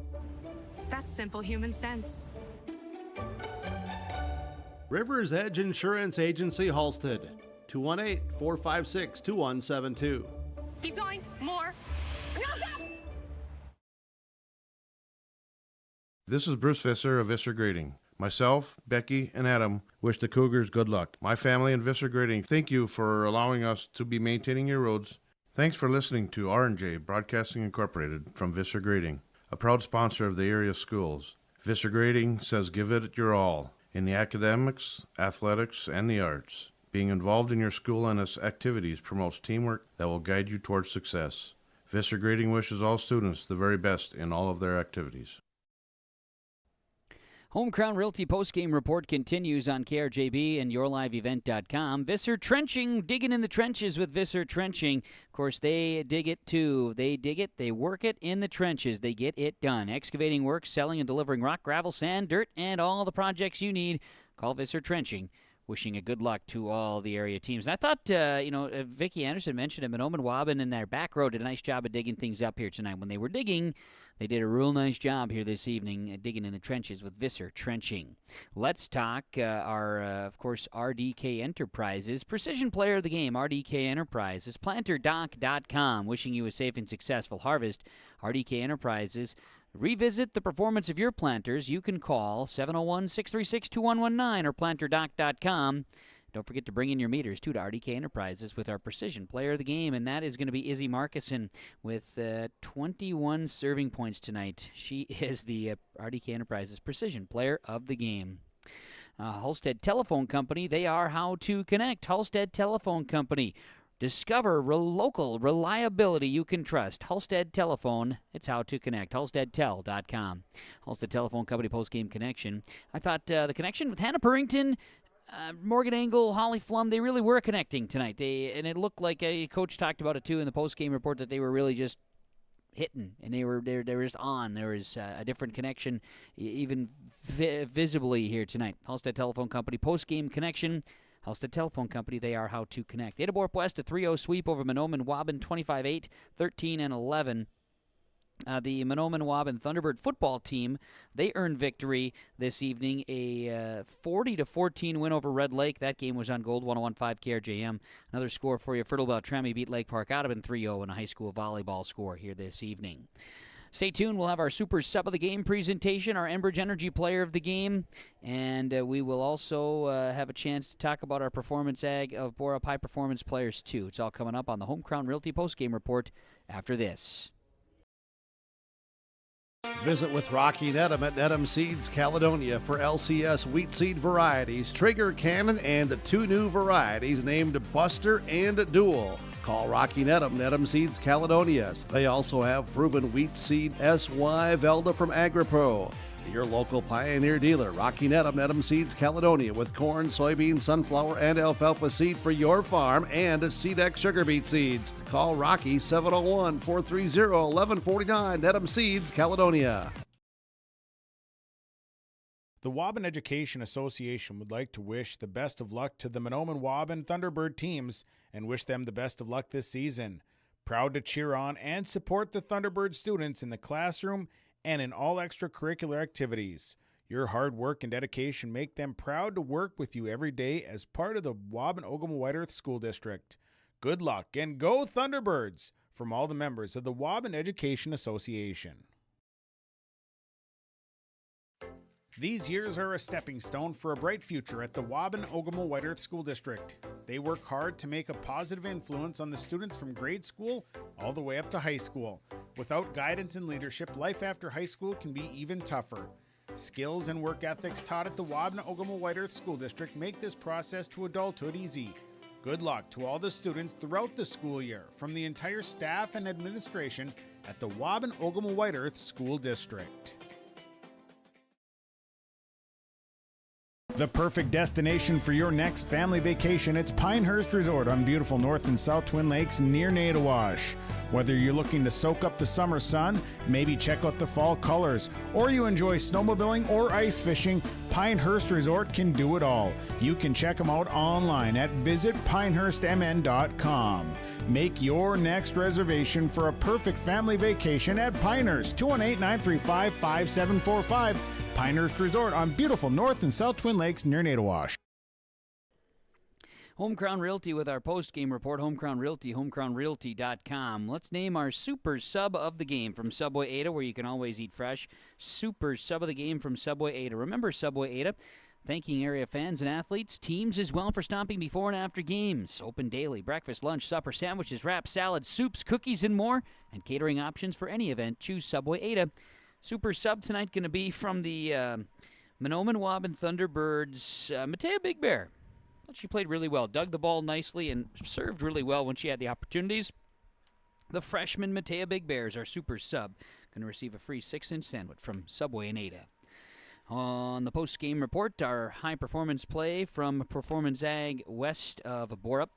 That's simple human sense. River's Edge Insurance Agency, Halstead, 218-456-2172. Keep going. More. No, stop! This is Bruce Visser of Visser Grading. Myself, Becky, and Adam wish the Cougars good luck. My family and Visser Grading thank you for allowing us to be maintaining your roads. Thanks for listening to R&J Broadcasting Incorporated from Visser Grading, a proud sponsor of the area schools. Visser Grading says give it your all in the academics, athletics, and the arts. Being involved in your school and its activities promotes teamwork that will guide you towards success. Visser Grading wishes all students the very best in all of their activities. Home Crown Realty postgame report continues on KRJB and YourLiveEvent.com. Visser Trenching, digging in the trenches with Visser Trenching. Of course, they dig it too. They dig it, they work it in the trenches. They get it done. Excavating work, selling and delivering rock, gravel, sand, dirt, and all the projects you need. Call Visser Trenching. Wishing a good luck to all the area teams. And I thought, Vicki Anderson mentioned it, Mahnomen-Waubun in their back row did a nice job of digging things up here tonight. When they were digging, they did a real nice job here this evening, digging in the trenches with Visser Trenching. Let's talk of course, RDK Enterprises. Precision player of the game, RDK Enterprises. PlanterDoc.com. Wishing you a safe and successful harvest. RDK Enterprises. Revisit the performance of your planters. You can call 701-636-2119 or planterdoc.com. Don't forget to bring in your meters, too, to RDK Enterprises with our Precision Player of the Game, and that is going to be Izzy Markison with 21 serving points tonight. She is the RDK Enterprises Precision Player of the Game. Halstead Telephone Company, they are how to connect. Halstead Telephone Company. Discover local reliability you can trust. Halstead Telephone, it's how to connect. HalsteadTel.com. Halstead Telephone Company post-game connection. I thought the connection with Hannah Purrington, Morgan Angle, Holly Flum, they really were connecting tonight. And it looked like a coach talked about it too in the post-game report that they were really just hitting, and they were just on. There was a different connection, even visibly here tonight. Halstead Telephone Company post-game connection. Halstead Telephone Company, they are how to connect. Ada-Borup-West, a 3-0 sweep over Mahnomen-Waubun, 25-8, 13-11. The Mahnomen-Waubun Thunderbird football team, they earned victory this evening, a 40-14 win over Red Lake. That game was on Gold 101.5 KRJM. Another score for you. Fertile-Beltrami beat Lake Park Audubon 3-0 in a high school volleyball score here this evening. Stay tuned. We'll have our Super Sub of the Game presentation, our Enbridge Energy Player of the Game, and we will also have a chance to talk about our Performance Ag of Borup High Performance Players, too. It's all coming up on the Home Crown Realty Post-Game Report after this. Visit with Rocky Nedham at Nedham Seeds Caledonia for LCS wheat seed varieties, Trigger, Cannon, and 2 new varieties named Buster and Dual. Call Rocky Nedham, Nedham Seeds Caledonia. They also have proven wheat seed SY Velda from AgriPro. Your local Pioneer dealer, Rocky Nedham, Nedham Seeds Caledonia, with corn, soybean, sunflower, and alfalfa seed for your farm and Seedex sugar beet seeds. Call Rocky 701-430-1149, Nedham Seeds Caledonia. The Waubun Education Association would like to wish the best of luck to the Mahnomen-Waubun Thunderbird teams and wish them the best of luck this season. Proud to cheer on and support the Thunderbird students in the classroom and in all extracurricular activities. Your hard work and dedication make them proud to work with you every day as part of the Waubun-Ogama-White Earth School District. Good luck and go Thunderbirds from all the members of the Waubun Education Association. These years are a stepping stone for a bright future at the Waubun-Ogama-White Earth School District. They work hard to make a positive influence on the students from grade school all the way up to high school. Without guidance and leadership, life after high school can be even tougher. Skills and work ethics taught at the Waubun-Ogama-White Earth School District make this process to adulthood easy. Good luck to all the students throughout the school year from the entire staff and administration at the Waubun-Ogama-White Earth School District. The perfect destination for your next family vacation, it's Pinehurst Resort on beautiful North and South Twin Lakes near Nadawash. Whether you're looking to soak up the summer sun, maybe check out the fall colors, or you enjoy snowmobiling or ice fishing, Pinehurst Resort can do it all. You can check them out online at visitpinehurstmn.com. Make your next reservation for a perfect family vacation at Pinehurst, 218-935-5745. Pinehurst Resort on beautiful North and South Twin Lakes near Nadawash. Home Crown Realty with our post-game report, Home Crown Realty, homecrownrealty.com. Let's name our Super Sub of the Game from Subway Ada, where you can always eat fresh. Super Sub of the Game from Subway Ada. Remember Subway Ada, thanking area fans and athletes, teams as well for stopping before and after games. Open daily, breakfast, lunch, supper, sandwiches, wraps, salads, soups, cookies, and more. And catering options for any event. Choose Subway Ada. Super Sub tonight going to be from the Mahnomen-Waubun Thunderbirds, Matea Big Bear. She played really well, dug the ball nicely, and served really well when she had the opportunities. The freshman Matea Big Bears, our Super Sub, going to receive a free 6-inch sandwich from Subway and Ada. On the post-game report, our high-performance play from Performance Ag west of Borup.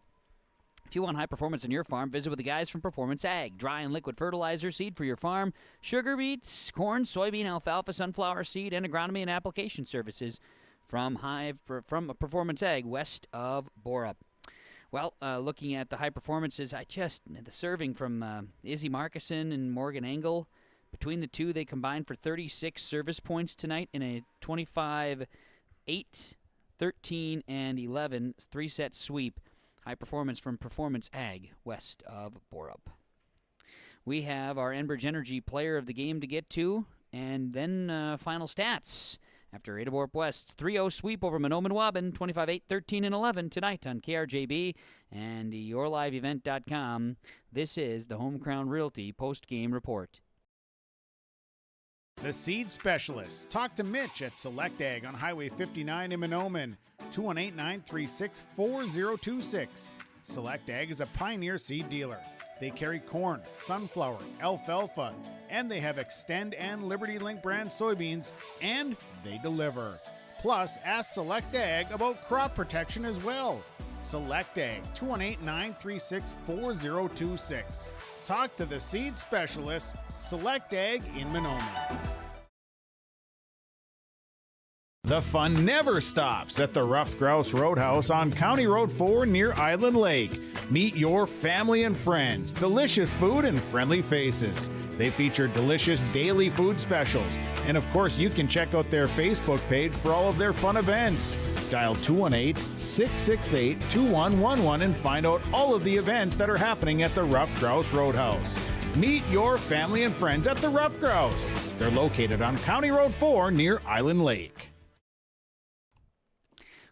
If you want high performance on your farm, visit with the guys from Performance Ag. Dry and liquid fertilizer seed for your farm, sugar beets, corn, soybean, alfalfa, sunflower seed, and agronomy and application services from Performance Ag west of Borup. Well, looking at the high performances, the serving from Izzy Markison and Morgan Engel, between the two, they combined for 36 service points tonight in a 25-8, 13, and 11 three-set sweep. High performance from Performance Ag west of Borup. We have our Enbridge Energy Player of the Game to get to, and then final stats after Ada-Borup-West's 3-0 sweep over Mahnomen-Waubun, 25-8, 13, and 11 tonight on KRJB and YourLiveEvent.com. This is the Home Crown Realty post-game report. The Seed Specialists. Talk to Mitch at Select Ag on Highway 59 in Mahnomen, 218-936-4026. Select Ag is a Pioneer seed dealer. They carry corn, sunflower, alfalfa, and they have Extend and Liberty Link brand soybeans, and they deliver. Plus, ask Select Ag about crop protection as well. Select Ag, 218-936-4026. Talk to the Seed Specialists, Select Ag in Mahnomen. The fun never stops at the Ruffed Grouse Roadhouse on County Road 4 near Island Lake. Meet your family and friends, delicious food and friendly faces. They feature delicious daily food specials. And of course, you can check out their Facebook page for all of their fun events. Dial 218-668-2111 and find out all of the events that are happening at the Ruffed Grouse Roadhouse. Meet your family and friends at the Ruffed Grouse. They're located on County Road 4 near Island Lake.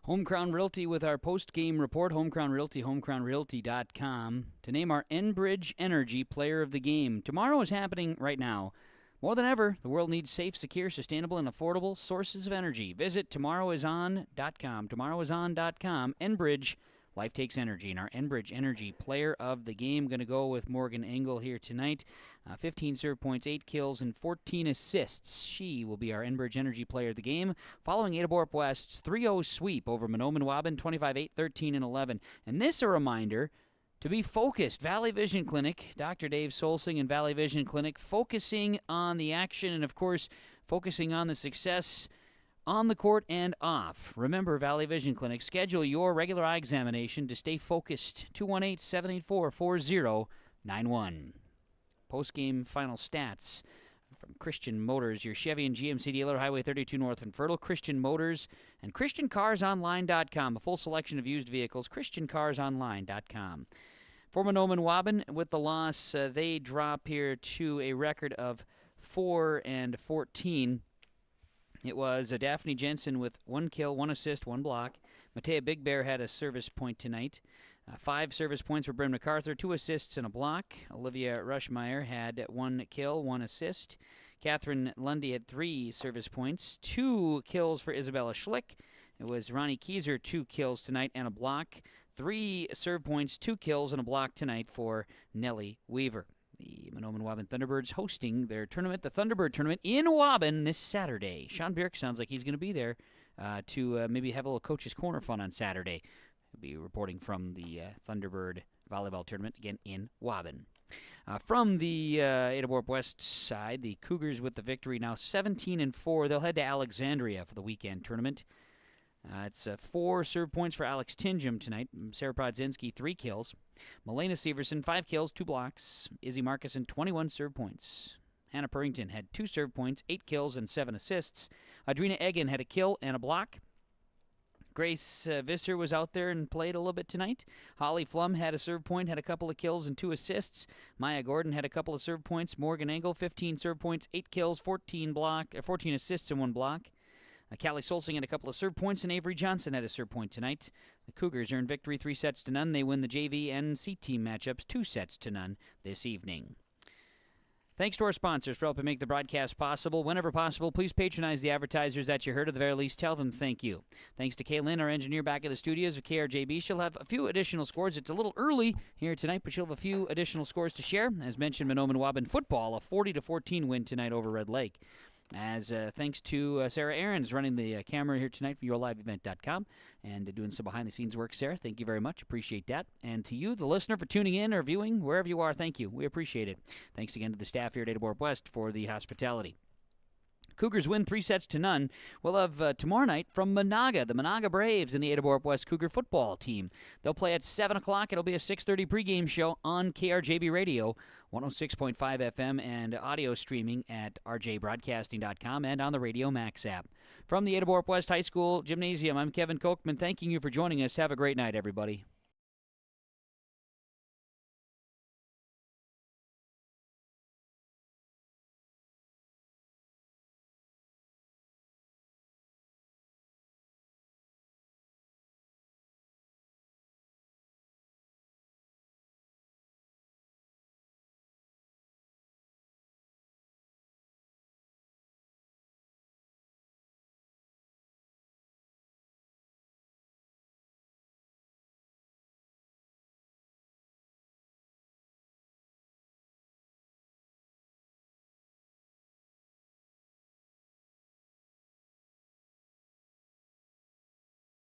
Home Crown Realty with our post-game report, Home Crown Realty, homecrownrealty.com, to name our Enbridge Energy Player of the Game. Tomorrow is happening right now. More than ever, the world needs safe, secure, sustainable, and affordable sources of energy. Visit tomorrowison.com. Tomorrowison.com. Enbridge, life takes energy. And our Enbridge Energy Player of the Game, going to go with Morgan Engel here tonight. 15 serve points, 8 kills, and 14 assists. She will be our Enbridge Energy Player of the Game, following Ada-Borup-West's 3-0 sweep over Mahnomen-Waubun, 25-8, 13, and 11. And this a reminder to be focused. Valley Vision Clinic, Dr. Dave Solsing and Valley Vision Clinic, focusing on the action and, of course, focusing on the success on the court and off. Remember, Valley Vision Clinic, schedule your regular eye examination to stay focused. 218-784-4091. Post-game final stats from Christian Motors, your Chevy and GMC dealer, Highway 32 North in Fertile. Christian Motors and ChristianCarsOnline.com. A full selection of used vehicles, ChristianCarsOnline.com. For Mahnomen-Waubun, with the loss, they drop here to a record of 4-14. It was Daphne Jensen with 1 kill, 1 assist, 1 block. Matea Big Bear had a service point tonight. 5 service points for Bryn MacArthur, 2 assists and a block. Olivia Rushmeyer had 1 kill, 1 assist. Catherine Lundy had 3 service points, 2 kills for Isabella Schlick. It was Ronnie Kieser, 2 kills tonight and a block. 3 serve points, 2 kills and a block tonight for Nellie Weaver. The Mahnomen-Waubun Thunderbirds hosting their tournament, the Thunderbird Tournament in Waubun this Saturday. Sean Bjerk sounds like he's going to be there to maybe have a little Coach's Corner fun on Saturday. He'll be reporting from the Thunderbird Volleyball Tournament, again in Waubun. From the Ada-Borup-West side, the Cougars with the victory now 17-4. They'll head to Alexandria for the weekend tournament. It's 4 serve points for Alex Tingham tonight. Sarah Podzinski, 3 kills. Milena Severson, 5 kills, 2 blocks. Izzy Markison, 21 serve points. Hannah Purrington had 2 serve points, 8 kills, and 7 assists. Adrina Egan had a kill and a block. Grace Visser was out there and played a little bit tonight. Holly Flum had a serve point, had a couple of kills and 2 assists. Maya Gordon had a couple of serve points. Morgan Engel, 15 serve points, 8 kills, 14 assists and 1 block. Callie Solsing had a couple of serve points, and Avery Johnson had a serve point tonight. The Cougars earned victory 3-0. They win the JV and C team matchups 2-0 this evening. Thanks to our sponsors for helping make the broadcast possible. Whenever possible, please patronize the advertisers that you heard. At the very least, tell them thank you. Thanks to Kaylin, our engineer back at the studios of KRJB. She'll have a few additional scores. It's a little early here tonight, but she'll have a few additional scores to share. As mentioned, Mahnomen-Waubun football, a 40-14 win tonight over Red Lake. As thanks to Sarah Aarons running the camera here tonight for YourLiveEvent.com and doing some behind-the-scenes work, Sarah. Thank you very much. Appreciate that. And to you, the listener, for tuning in or viewing, wherever you are, thank you. We appreciate it. Thanks again to the staff here at Ada-Borup-West for the hospitality. Cougars win 3-0. We'll have tomorrow night from Monaga, the Monaga Braves and the Ada-Borup-West Cougar football team. They'll play at 7 o'clock. It'll be a 6:30 pregame show on KRJB Radio, 106.5 FM, and audio streaming at rjbroadcasting.com and on the Radio Max app. From the Ada-Borup-West High School Gymnasium, I'm Kevin Kochman, thanking you for joining us. Have a great night, everybody.